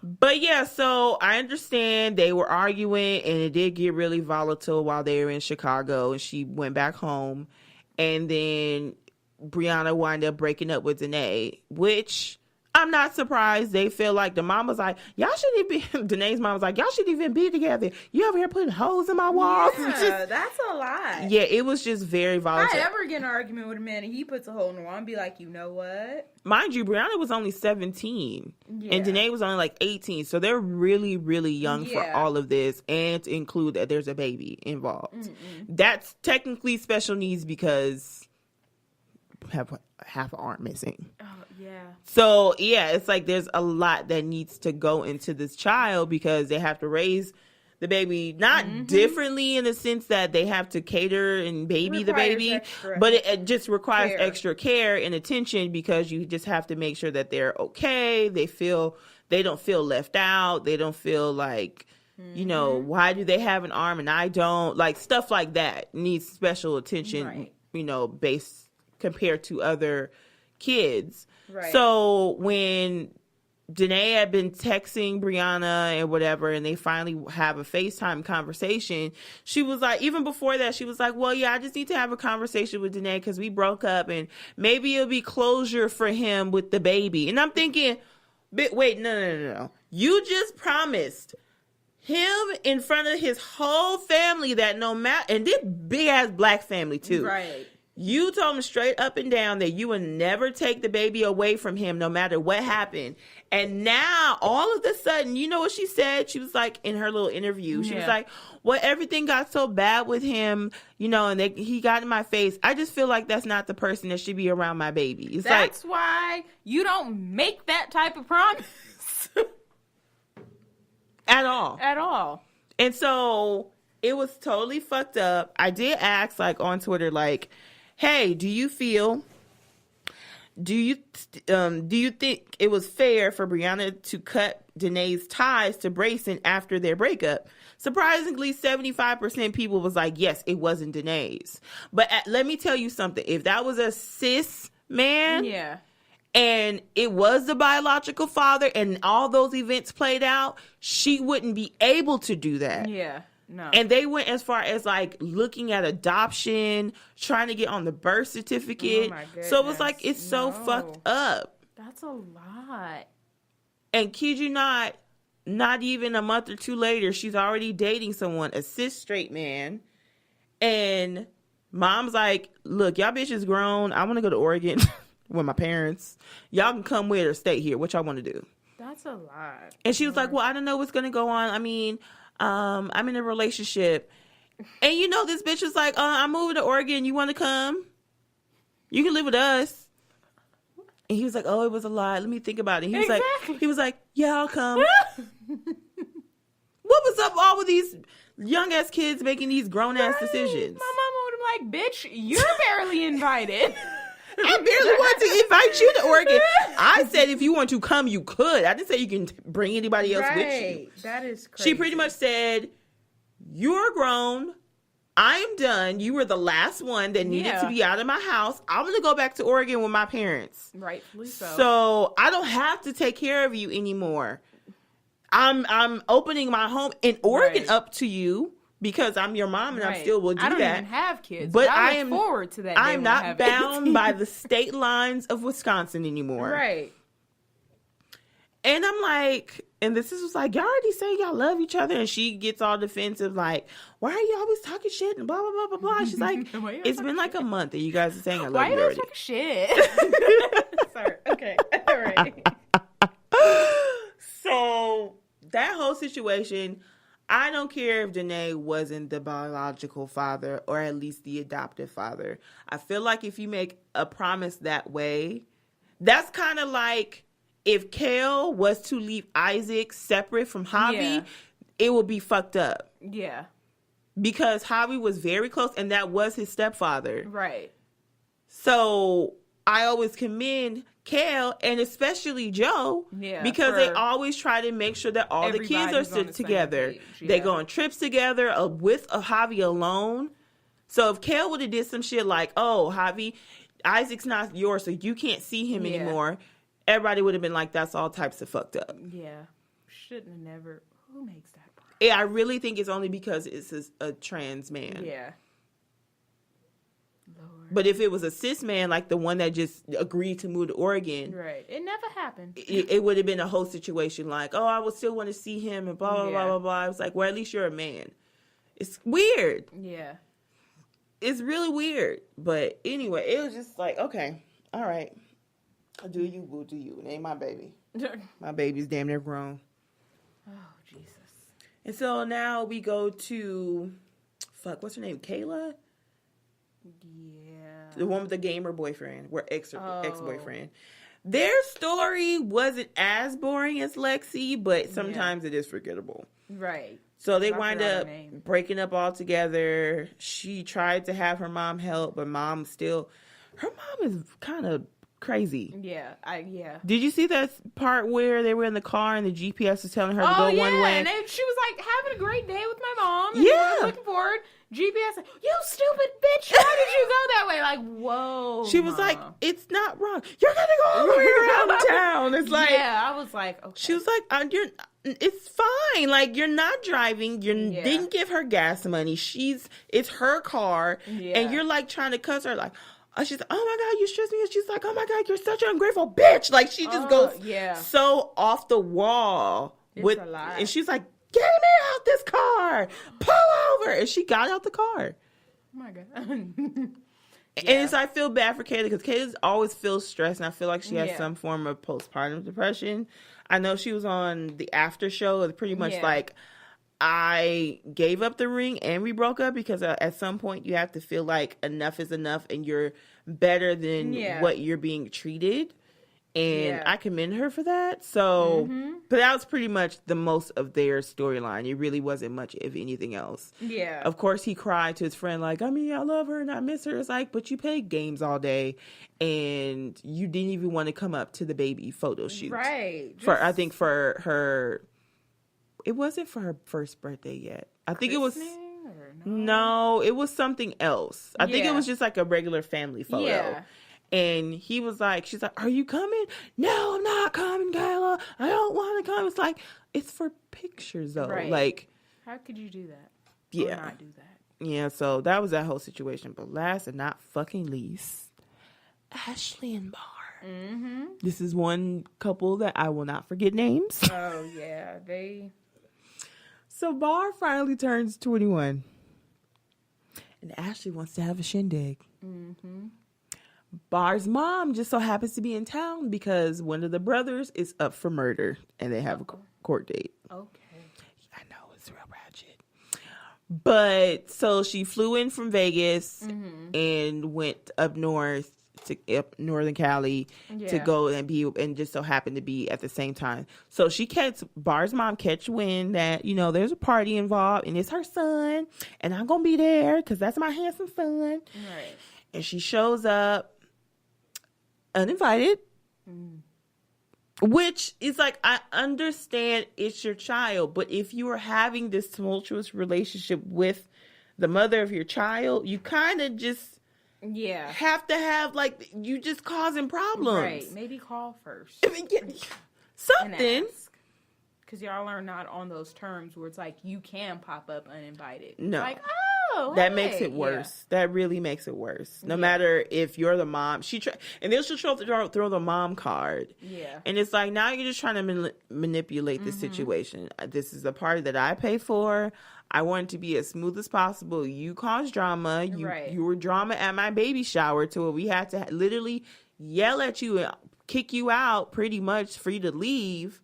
But yeah, so I understand they were arguing and it did get really volatile while they were in Chicago and she went back home. And then Brianna wound up breaking up with Danae, which I'm not surprised. They feel like the mom was like, y'all shouldn't even, Danae's mom was like, y'all shouldn't even be together. You over here putting holes in my walls. Yeah, that's a lot. Yeah, it was just very volatile. If I ever get in an argument with a man and he puts a hole in the wall, I'll be like, you know what? Mind you, Brianna was only 17 and Danae was only like 18. So they're really, really young for all of this, and to include that there's a baby involved. That's technically special needs because half an arm missing. Oh, yeah. So, yeah, it's like there's a lot that needs to go into this child because they have to raise the baby not differently in the sense that they have to cater and baby the baby, but it just requires extra care and attention because you just have to make sure that they're okay. They don't feel left out. They don't feel like, you know, why do they have an arm and I don't? Like stuff like that needs special attention, you know, based compared to other kids. Right. So when Danae had been texting Brianna and whatever, and they finally have a FaceTime conversation. She was like, even before that, she was like, well, yeah, I just need to have a conversation with Danae because we broke up and maybe it'll be closure for him with the baby. And I'm thinking, wait, no. You just promised him in front of his whole family that no matter, and this big ass black family too. Right. You told him straight up and down that you would never take the baby away from him no matter what happened. And now, all of a sudden, you know what she said? She was like, in her little interview, she was like, well, everything got so bad with him, you know, and he got in my face. I just feel like that's not the person that should be around my baby. That's why you don't make that type of promise. At all. At all. And so, it was totally fucked up. I did ask, like, on Twitter, like, hey, do you think it was fair for Brianna to cut Danae's ties to Brayson after their breakup? Surprisingly, 75% people was like, yes, it wasn't Danae's. But let me tell you something. If that was a cis man, and it was the biological father and all those events played out, she wouldn't be able to do that. Yeah. No. And they went as far as like looking at adoption, trying to get on the birth certificate. Oh my goodness. So it was like, it's so fucked up. That's a lot. And kid you not even a month or two later, she's already dating someone, a cis straight man. And mom's like, look, y'all bitches grown. I want to go to Oregon with my parents. Y'all can come with or stay here. What y'all want to do? That's a lot. And she was like, well, I don't know what's going to go on. I mean, I'm in a relationship. And you know, this bitch was like, I'm moving to Oregon. You want to come? You can live with us. And he was like, oh, it was a lot. Let me think about it. He was like, yeah, I'll come. What was up all with these young ass kids making these grown ass decisions? My mama would have been like, bitch, you're barely invited. I barely want to invite you to Oregon. I said if you want to come, you could. I didn't say you can bring anybody else with you. That is crazy. She pretty much said, you're grown. I am done. You were the last one that needed to be out of my house. I'm going to go back to Oregon with my parents. Rightfully so. So I don't have to take care of you anymore. I'm opening my home in Oregon up to you. Because I'm your mom and I still will do that. I don't even have kids, but I look forward to that. I'm not bound by the state lines of Wisconsin anymore. Right. And I'm like, and this is like, y'all already say y'all love each other. And she gets all defensive, like, why are you always talking shit and blah, blah, blah, blah, blah. She's like, it's been like a month that you guys are saying I love you already. Why are you talking shit? Sorry. Okay. All right. So that whole situation, I don't care if Danae wasn't the biological father or at least the adoptive father. I feel like if you make a promise that way, that's kind of like if Kale was to leave Isaac separate from Javi, it would be fucked up. Yeah. Because Javi was very close and that was his stepfather. Right. So I always commend Kale and especially Joe because they always try to make sure that all the kids are sit together. They go on trips together with a Javi alone. So if Kale would have did some shit like, oh, Javi, Isaac's not yours, so you can't see him anymore, everybody would have been like, that's all types of fucked up. Yeah. Shouldn't have never. Who makes that promise? Yeah, I really think it's only because it's a trans man. Yeah. Lord. But if it was a cis man, like the one that just agreed to move to Oregon, right? It never happened. It would have been a whole situation like, oh, I would still want to see him and blah blah blah blah blah. I was like, well, at least you're a man. It's weird. Yeah, it's really weird. But anyway, it was just like, okay, all right, do you, boo, do you? It ain't my baby. My baby's damn near grown. Oh Jesus! And so now we go to, what's her name? Kayla. Yeah. The one with the gamer boyfriend, ex-boyfriend. Their story wasn't as boring as Lexi, but sometimes it is forgettable. Right. So they wind up breaking up altogether. She tried to have her mom help, but her mom is kind of crazy. Yeah. Did you see that part where they were in the car and the GPS was telling her to go one way? And she was like having a great day with my mom. And yeah. Looking forward. GPS, you stupid bitch, why did you go that way? Like, whoa. She was like, it's not wrong. You're going to go all the way around town. It's like, yeah, I was like, okay. She was like, it's fine. Like, you're not driving. You didn't give her gas money. It's her car. Yeah. And you're like trying to cuss her like, she's like, oh my God, you stress me. And she's like, oh my God, you're such an ungrateful bitch. Like, she just goes so off the wall. It's a lot. And she's like, get me out this car. Pull over. And she got out the car. Oh my God. And it's, I feel bad for Kayla because Kayla always feels stressed. And I feel like she has some form of postpartum depression. I know she was on the after show. It's pretty much like, I gave up the ring and we broke up because at some point you have to feel like enough is enough and you're better than what you're being treated. And I commend her for that. So, but that was pretty much the most of their storyline. It really wasn't much of anything else. Yeah. Of course, he cried to his friend, like, I mean, I love her and I miss her. It's like, but you played games all day and you didn't even want to come up to the baby photo shoot. Right. I think for her, it wasn't for her first birthday yet. I think it was. No, it was something else. I think it was just like a regular family photo. Yeah. And he was like, she's like, are you coming? No, I'm not coming, Kayla. I don't want to come. It's like, it's for pictures, though. Right. Like, how could you do that? Yeah. Or not do that? Yeah, so that was that whole situation. But last and not fucking least, Ashley and Bar. Mm-hmm. This is one couple that I will not forget names. Oh, yeah. So Bar finally turns 21. And Ashley wants to have a shindig. Mm-hmm. Bar's mom just so happens to be in town because one of the brothers is up for murder and they have a court date. Okay. I know, it's real ratchet. But so she flew in from Vegas and went up north to Northern Cali to go and just so happened to be at the same time. So Bar's mom catch wind that, there's a party involved and it's her son and I'm going to be there because that's my handsome son. Right. And she shows up uninvited, which is like, I understand it's your child, but if you are having this tumultuous relationship with the mother of your child, you kind of just have to have, like, you just causing problems. Right. Maybe call first. Something. Because y'all are not on those terms where it's like you can pop up uninvited. No. Like, that makes it worse. Yeah. That really makes it worse. No matter if you're the mom, and then she'll throw the mom card. Yeah. And it's like, now you're just trying to manipulate the situation. This is a party that I pay for. I want it to be as smooth as possible. You caused drama. You were drama at my baby shower to where we had to literally yell at you and kick you out pretty much for you to leave.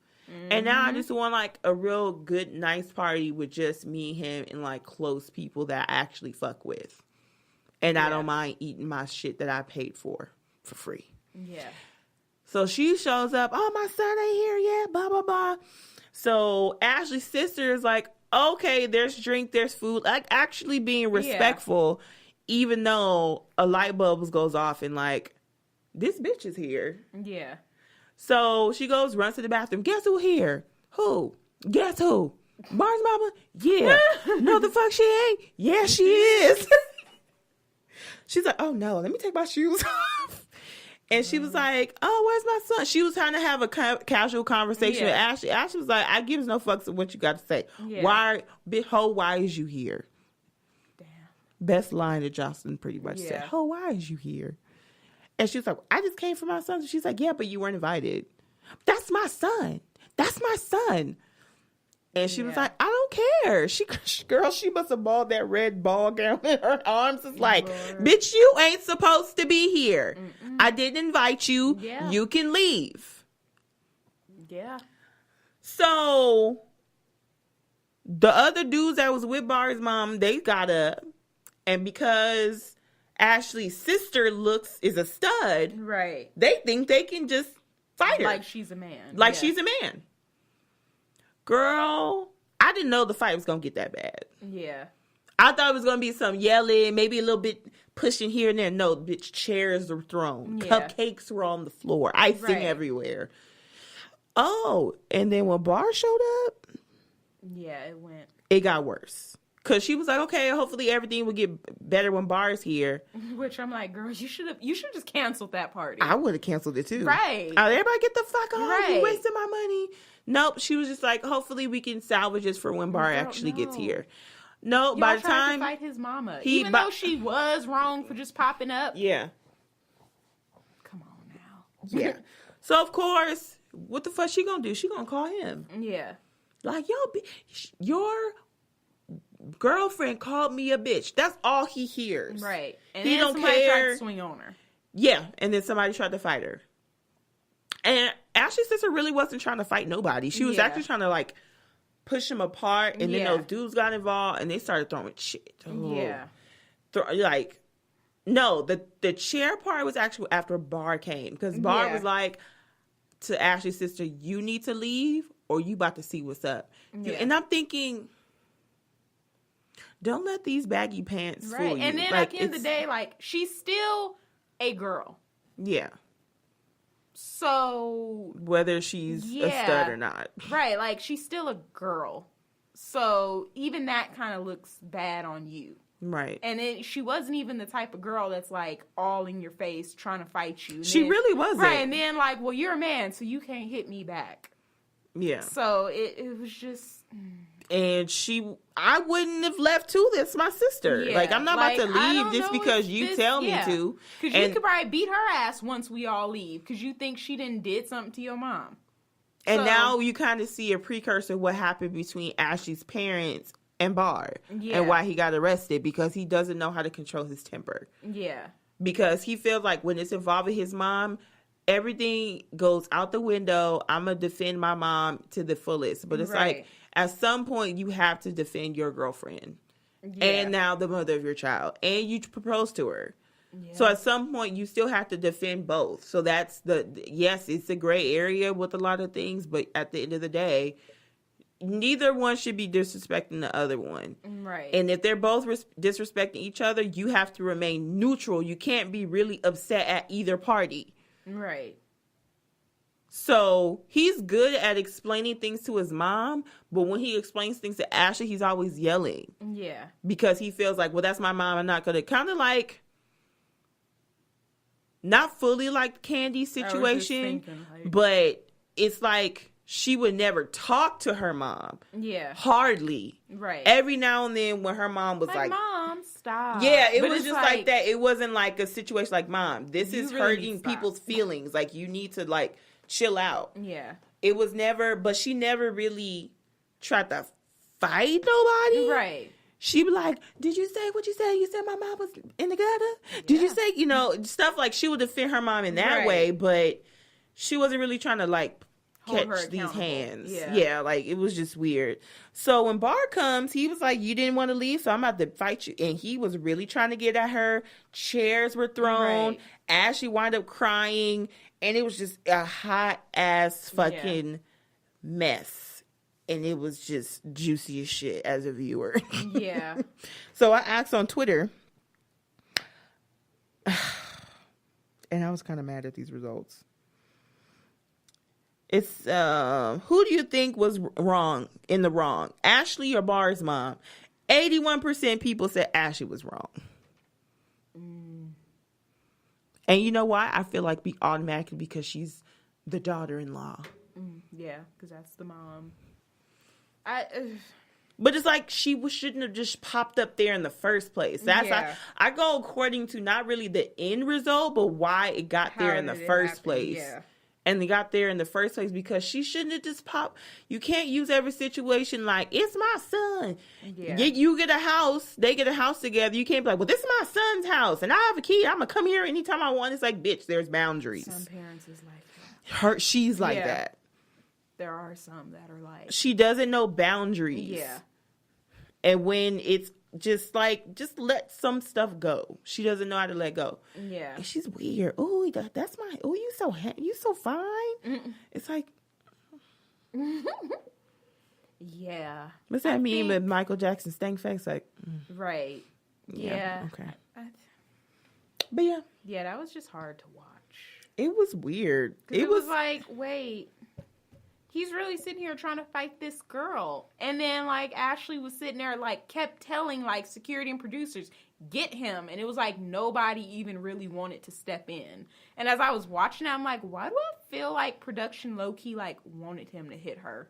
And now I just want, like, a real good, nice party with just me, him, and, like, close people that I actually fuck with. And I don't mind eating my shit that I paid for free. Yeah. So she shows up. Oh, my son ain't here yet. Blah, blah, blah. So Ashley's sister is like, okay, there's drink, there's food. Like, actually being respectful, even though a light bulb goes off and, like, this bitch is here. Yeah. So she runs to the bathroom. Guess who here? Who? Guess who? Bar's mama? Yeah. No, the fuck she ain't? Yeah, she is. She's like, oh no, let me take my shoes off. And she was like, oh, where's my son? She was trying to have a casual conversation with Ashley. Ashley was like, I gives no fucks of what you got to say. Yeah. Why is you here? Damn. Best line that Jocelyn pretty much said. Ho, why is you here? And she was like, I just came for my son. She's like, yeah, but you weren't invited. That's my son. That's my son. And she was like, I don't care. She must have balled that red ball gown in her arms. It's like, bitch, you ain't supposed to be here. Mm-mm. I didn't invite you. Yeah. You can leave. Yeah. So the other dudes that was with Bar's mom, they got up. And because Ashley's sister is a stud, right? They think they can just fight her like she's a man, like she's a man. Girl, I didn't know the fight was gonna get that bad. Yeah, I thought it was gonna be some yelling, maybe a little bit pushing here and there. No, bitch, chairs were thrown, cupcakes were on the floor, icing everywhere. Oh, and then when Barr showed up, it got worse. Because she was like, okay, hopefully everything will get better when Barr's here. Which I'm like, girl, you should just canceled that party. I would have canceled it too. Right. Everybody get the fuck on. Right. You wasting my money. Nope. She was just like, hopefully we can salvage this for when Barr actually gets here. No, by the time to fight his mama, even though she was wrong for just popping up. Yeah. Come on now. Yeah. So of course, what the fuck she gonna do? She gonna call him. Yeah. Like, yo, your girlfriend called me a bitch. That's all he hears. Right. And he then don't somebody care. tried to swing on her. Yeah. And then somebody tried to fight her. And Ashley's sister really wasn't trying to fight nobody. She was actually trying to like push him apart. And then those dudes got involved and they started throwing shit. Oh. Yeah. No, the chair part was actually after Barr came. Because Barr was like to Ashley's sister, you need to leave or you about to see what's up. Yeah. And I'm thinking, don't let these baggy pants fool you. And then at the end of the day, like, she's still a girl. Yeah. So whether she's a stud or not. Right. Like, she's still a girl. So even that kind of looks bad on you. Right. And then she wasn't even the type of girl that's like all in your face trying to fight you. And she really wasn't. Right. And then like, well, you're a man, so you can't hit me back. Yeah. So it was just. And I wouldn't have left too. That's my sister. Yeah. Like, I'm not about to leave just because you tell me to. Because you could probably beat her ass once we all leave. Because you think she did something to your mom. And now you kind of see a precursor of what happened between Ashley's parents and Barr. Yeah. And why he got arrested. Because he doesn't know how to control his temper. Yeah. Because he feels like when it's involving his mom, everything goes out the window. I'm going to defend my mom to the fullest. But it's like, at some point, you have to defend your girlfriend. Yeah. And now the mother of your child. And you propose to her. Yeah. So at some point, you still have to defend both. So that's yes, it's a gray area with a lot of things. But at the end of the day, neither one should be disrespecting the other one. Right. And if they're both disrespecting each other, you have to remain neutral. You can't be really upset at either party. Right. So he's good at explaining things to his mom, but when he explains things to Ashley, he's always yelling. Yeah. Because he feels like, well, that's my mom. I'm not going to kind of like, not fully like Candy's situation, but it's like she would never talk to her mom. Yeah. Hardly. Right. Every now and then when her mom was like Mom, stop. Yeah, it was just like that. It wasn't like a situation like, Mom, this is really hurting people's feelings. Like, you need to like chill out. Yeah. It was never, but she never really tried to fight nobody. Right. She'd be like, did you say what you said? You said my mom was in the gutter? Did you say, stuff like she would defend her mom in that way, but she wasn't really trying to like catch these hands. Yeah, like it was just weird. So when Barr comes, he was like, you didn't want to leave, so I'm about to fight you. And he was really trying to get at her. Chairs were thrown. Ashley wound up crying. And it was just a hot ass fucking mess. And it was just juicy as shit as a viewer. Yeah. So I asked on Twitter, and I was kind of mad at these results. It's, who do you think was in the wrong? Ashley or Barr's mom? 81% people said Ashley was wrong. And you know why? I feel like automatically because she's the daughter-in-law. Yeah, because that's the mom. But it's like she shouldn't have just popped up there in the first place. That's I go according to not really the end result, but why it got there in the first place. Yeah. And they got there in the first place because she shouldn't have just popped. You can't use every situation like, it's my son. Yeah. You get a house. They get a house together. You can't be like, well, this is my son's house. And I have a key. I'm going to come here anytime I want. It's like, bitch, there's boundaries. Some parents is like that. She's like that. There are some that are like. She doesn't know boundaries. Yeah. And when it's just let some stuff go. She doesn't know how to let go. Yeah. And she's weird. Oh, that's my, oh, you so fine. Mm-mm. It's like. Yeah. What's that mean with Michael Jackson stank face? Like. Right. Yeah. Okay. But yeah. Yeah, that was just hard to watch. It was weird. It was like, wait, he's really sitting here trying to fight this girl. And then, like, Ashley was sitting there, like, kept telling, like, security and producers, get him. And it was like nobody even really wanted to step in. And as I was watching it, I'm like, why do I feel like production low-key, like, wanted him to hit her?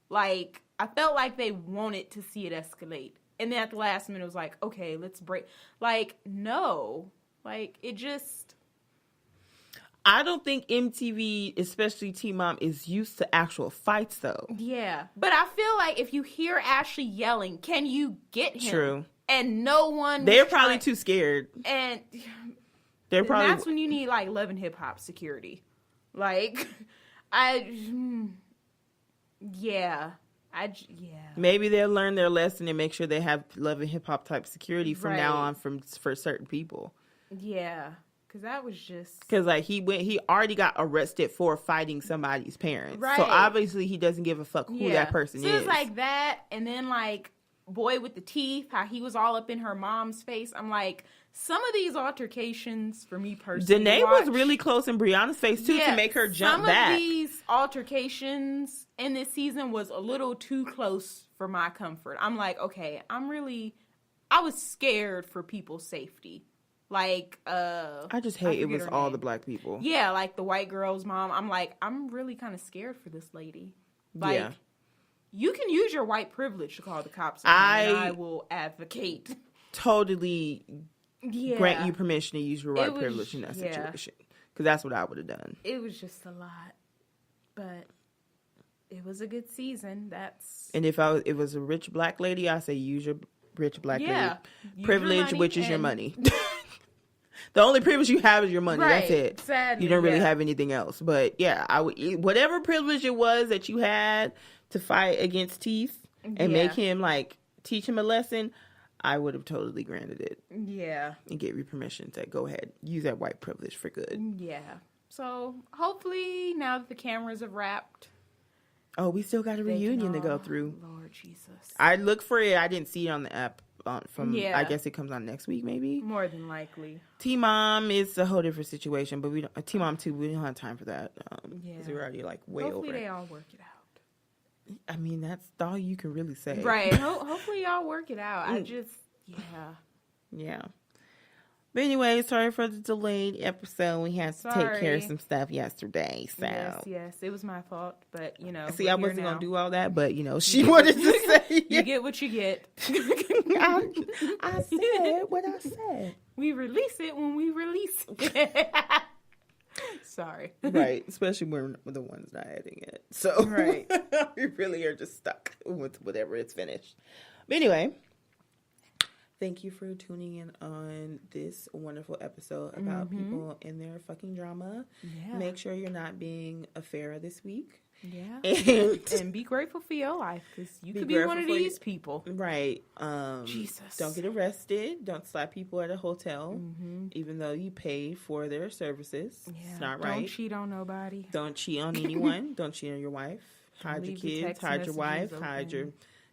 Like, I felt like they wanted to see it escalate. And then at the last minute, it was like, okay, let's break. Like, no. Like, it just... I don't think MTV, especially T-Mom, is used to actual fights, though. Yeah. But I feel like if you hear Ashley yelling, can you get him? True. And no one... They're probably too scared. And they're probably... that's when you need, like, Love and Hip Hop security. Like, yeah. Maybe they'll learn their lesson and make sure they have Love and Hip Hop type security from now on for certain people. Yeah. Because that was just... Because, like, he already got arrested for fighting somebody's parents. Right. So, obviously, he doesn't give a fuck who that person is. So, it's like that, and then, like, boy with the teeth, how he was all up in her mom's face. I'm like, some of these altercations, for me personally... Danae was really close in Brianna's face, too, to make her jump back. Some of these altercations in this season was a little too close for my comfort. I'm like, okay, I was scared for people's safety. Like, I just hate it was all the black people. Yeah, like the white girl's mom. I'm like, I'm really kind of scared for this lady. Like, you can use your white privilege to call the cops on me, and I will advocate. Totally grant you permission to use your white privilege in that situation. Because that's what I would have done. It was just a lot. But it was a good season. And if it was a rich black lady, I say use your rich black lady privilege, which is your money. The only privilege you have is your money. Right. That's it. Sadly, you don't really have anything else. But yeah, I would, whatever privilege it was that you had to fight against Teeth and make him, like, teach him a lesson, I would have totally granted it. Yeah. And give you permission to go ahead, use that white privilege for good. Yeah. So hopefully now that the cameras have wrapped. Oh, we still got a reunion to go through. Lord Jesus. I looked for it. I didn't see it on the app. I guess it comes on next week, maybe. More than likely. T-Mom is a whole different situation, but T-Mom 2, we don't have time for that. Because we're already, like, way over. Hopefully they all work it out. I mean, that's all you can really say. Right. Hopefully y'all work it out. Yeah. But anyway, sorry for the delayed episode. We had to take care of some stuff yesterday. So Yes. It was my fault, but, See, I wasn't going to do all that, but, she wanted to say. You get what you get. I said what I said. We release it when we release it. Sorry. Right. Especially when the one's not editing it. So right. We really are just stuck with whatever it's finished. But anyway, thank you for tuning in on this wonderful episode about people and their fucking drama. Yeah. Make sure you're not being a Farrah this week. Yeah. And be grateful for your life, because you could be one of these people. Right. Jesus. Don't get arrested. Don't slap people at a hotel, even though you paid for their services. Yeah. It's not right. Don't cheat on nobody. Don't cheat on anyone. Don't cheat on your wife. Hide your kids. Hide your wife. Hide your...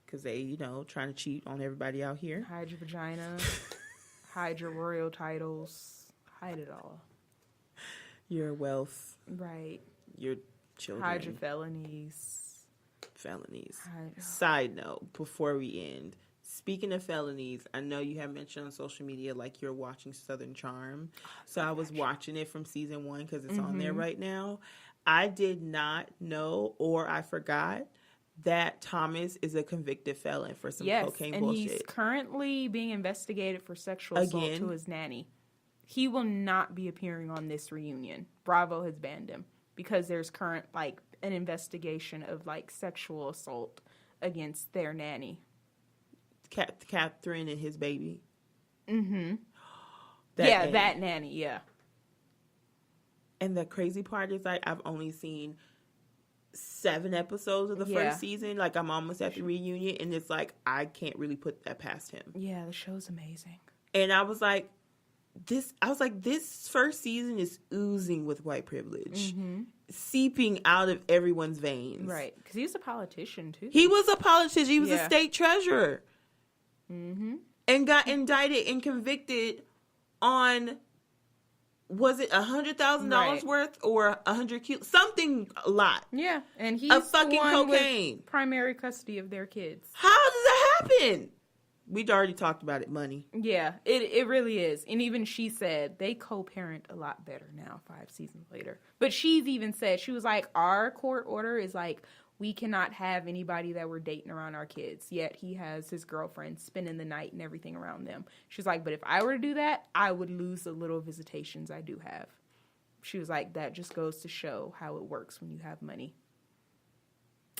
Because they, trying to cheat on everybody out here. Hide your vagina. Hide your royal titles. Hide it all. Your wealth. Right. Your children. Hide your felonies. Side note, before we end. Speaking of felonies, I know you have mentioned on social media, like, you're watching Southern Charm. So I was watching it from season 1 because it's on there right now. I did not know, or I forgot, that Thomas is a convicted felon for some cocaine bullshit. And he's currently being investigated for sexual assault to his nanny. He will not be appearing on this reunion. Bravo has banned him because there's current, like, an investigation of, like, sexual assault against their nanny. Catherine and his baby. Mm-hmm. That nanny, yeah. And the crazy part is, like, I've only seen 7 episodes of the first season. Like, I'm almost at the reunion, and it's like, I can't really put that past him. Yeah, the show's amazing. And I was like, this first season is oozing with white privilege. Seeping out of everyone's veins. Right. Because he's a politician, too. He was a politician. He was a state treasurer. And got indicted and convicted on, was it $100,000 worth or 100 kilos? Something a lot. Yeah. And he's a fucking cocaine. With primary custody of their kids. How does that happen? We'd already talked about it, money. Yeah, it really is. And even she said they co-parent a lot better now, 5 seasons later. But she's even said, she was like, our court order is like, we cannot have anybody that we're dating around our kids. Yet he has his girlfriend spending the night and everything around them. She's like, but if I were to do that, I would lose the little visitations I do have. She was like, that just goes to show how it works when you have money.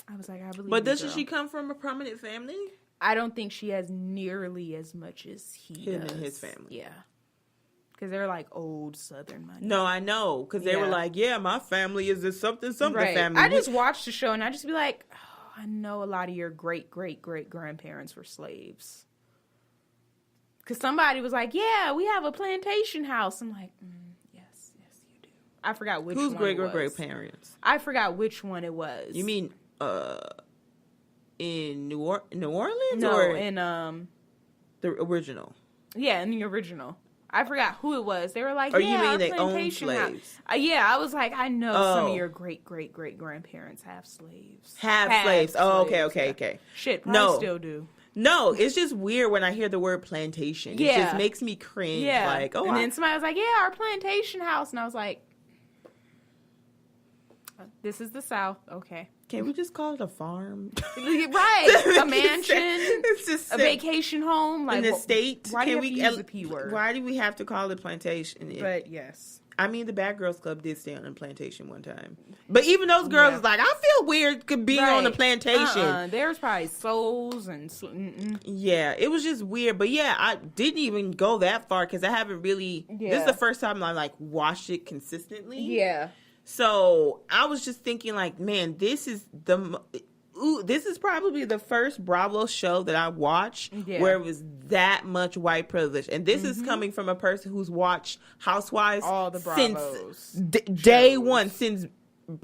I was like, I believe. But doesn't she come from a prominent family? I don't think she has nearly as much as him and his family. Yeah. Because they're like old Southern money. No, I know. Because they were like, yeah, my family is a something family. I just watched the show and I just be like, oh, I know a lot of your great-great-great-grandparents were slaves. Because somebody was like, yeah, we have a plantation house. I'm like, yes, you do. I forgot which one it was. Who's great-great-great-parents? I forgot which one it was. You mean, in New Orleans? No, or in the original. Yeah, in the original. I forgot who it was. They were like, or yeah, you mean our they own plantation slaves? Yeah, I was like, I know some of your great-great-great-grandparents have slaves. Have slaves. Oh, okay. Shit, probably still do. No, it's just weird when I hear the word plantation. Yeah. It just makes me cringe. Yeah. Like, and then somebody was like, yeah, our plantation house. And I was like, this is the South. Okay. Can we just call it a farm? Right. A mansion. It's just a vacation home. Like, in the state. Why do we use the P word? Why do we have to call it plantation? But yes. I mean, the Bad Girls Club did stay on a plantation one time. But even those girls was like, I feel weird being on the plantation. There's probably souls and... Yeah, it was just weird. But yeah, I didn't even go that far because I haven't really... Yeah. This is the first time I like watched it consistently. Yeah. So I was just thinking like, man, this is probably the first Bravo show that I watched where it was that much white privilege. And this is coming from a person who's watched Housewives all the Bravos since day one, since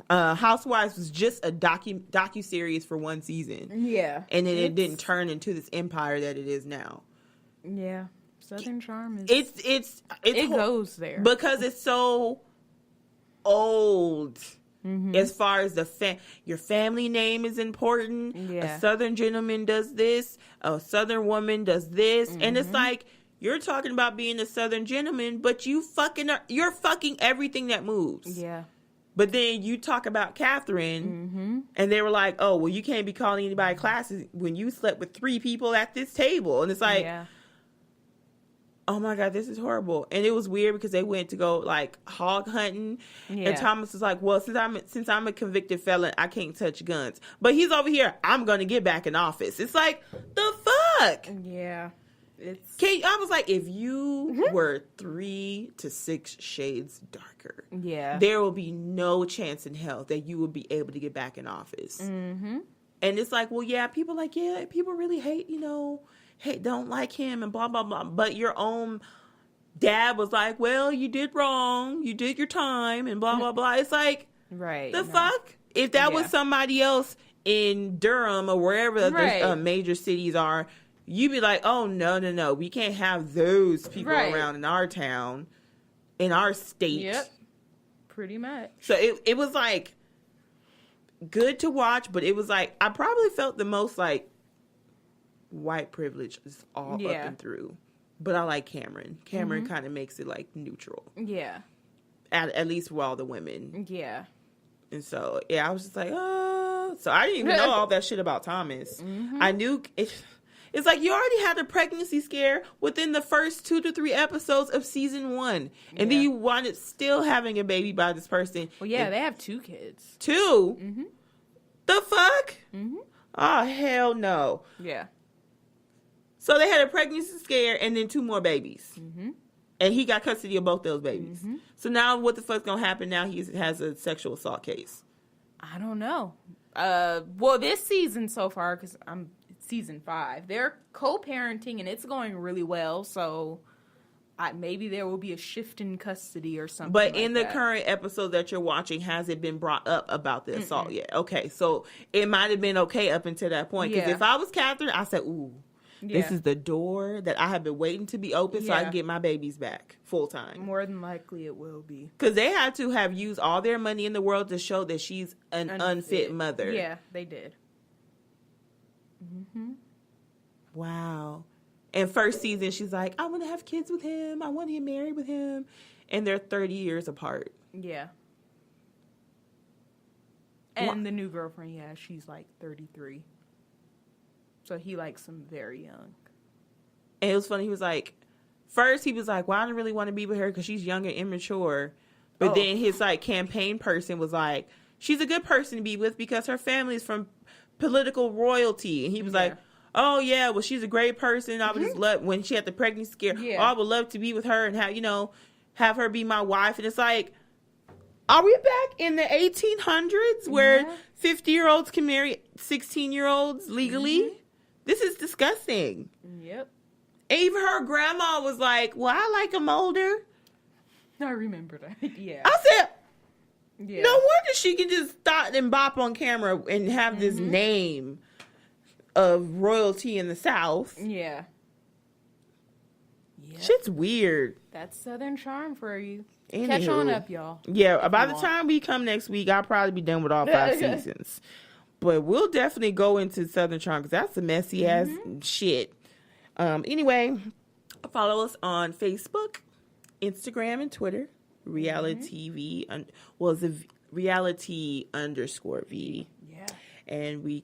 Housewives was just a docu-series for one season. Yeah. And then it didn't turn into this empire that it is now. Yeah. Southern charm is... It goes there. Because it's so... old as far as your family name is important. A Southern gentleman does this, a Southern woman does this, and it's like you're talking about being a Southern gentleman, but you're fucking everything that moves. Yeah. But then you talk about Catherine, and they were like, "Oh, well, you can't be calling anybody classy when you slept with 3 people at this table," and it's like. Yeah. Oh my God, this is horrible. And it was weird because they went to go like hog hunting. Yeah. And Thomas was like, well, since I'm a convicted felon, I can't touch guns. But he's over here, I'm going to get back in office. It's like, the fuck? Yeah. I was like, if you were 3 to 6 shades darker, there will be no chance in hell that you will be able to get back in office. And it's like, well, people really hate, don't like him and blah, blah, blah. But your own dad was like, well, you did wrong. You did your time and blah, blah, blah. It's like, fuck? If that was somebody else in Durham or wherever the major cities are, you'd be like, oh, no. We can't have those people around in our town, in our state. Yep. Pretty much. So it was like good to watch, but it was like, I probably felt the most like, white privilege is all up and through. But I like Cameron. Cameron kind of makes it like neutral. Yeah. At least for all the women. Yeah. And so, I was just like, oh. So I didn't even know all that shit about Thomas. I knew... It's like you already had a pregnancy scare within the first 2 to 3 episodes of season 1. And then you wanted still having a baby by this person. Well, yeah, they have 2 kids. 2? The fuck? Oh, hell no. Yeah. So they had a pregnancy scare and then 2 more babies. And he got custody of both those babies. So now what the fuck's going to happen now? He has a sexual assault case. I don't know. Well, this season so far, because I'm season 5, they're co-parenting and it's going really well. So maybe there will be a shift in custody or something. But like in the that. current episode that you're watching, has it been brought up about the assault yet? Okay, so it might have been okay up until that point. Because if I was Catherine, I said, ooh, this is the door that I have been waiting to be open so I can get my babies back full time. More than likely it will be. Because they had to have used all their money in the world to show that she's an unfit mother. Yeah, they did. Mm-hmm. Wow. And first season, she's like, I want to have kids with him. I want to get married with him. And they're 30 years apart. Yeah. And the new girlfriend, she's like 33. So he likes them very young. And it was funny. He was like, first he was like, well, I don't really want to be with her because she's young and immature. But then his like campaign person was like, she's a good person to be with because her family is from political royalty. And he was like, oh yeah, well she's a great person. I would just love when she had the pregnancy scare. Oh, I would love to be with her and have her be my wife. And it's like, are we back in the 1800s where 50-year-olds can marry 16-year-olds legally? Mm-hmm. This is disgusting. Yep. And even her grandma was like, well, I like him older. I remember that. Yeah. I said, no wonder she can just stop and bop on camera and have this name of royalty in the South. Yeah. Yep. Shit's weird. That's Southern charm for you. Anywho. Catch on up, y'all. Yeah, by the time we come next week, I'll probably be done with all 5 seasons. But we'll definitely go into Southern Charm because that's a messy ass shit. Anyway, follow us on Facebook, Instagram, and Twitter. RealiTEA-V. It's a reality_V. Yeah. And we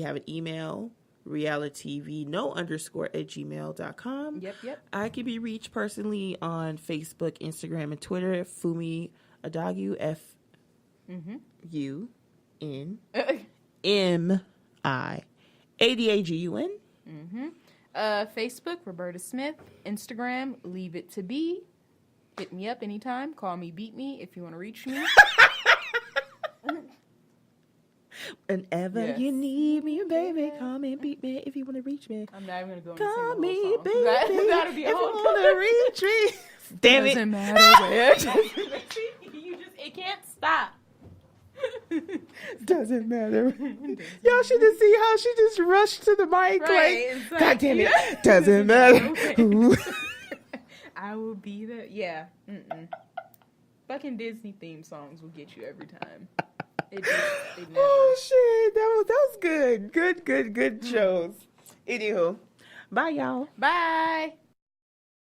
have an email, realityv_no_@gmail.com. Yep. I can be reached personally on Facebook, Instagram, and Twitter. Fumi Adagwu, FUNMIADAGUN. Facebook, Roberta Smith. Instagram, Leave It to Be. Hit me up anytime. Call me, beat me if you want to reach me. Whenever you need me, baby, call me, beat me if you want to reach me. I'm not even going to go call and me, sing baby, that'll be a if whole you want to reach me. Damn Doesn't it. matter where. It can't stop. Doesn't matter. Y'all should have seen how she just rushed to the mic. Right, like, God damn it. Doesn't matter. I will be there. Yeah. Fucking Disney theme songs will get you every time. It never. Oh shit, that was good. Good shows. Anywho, bye y'all. Bye.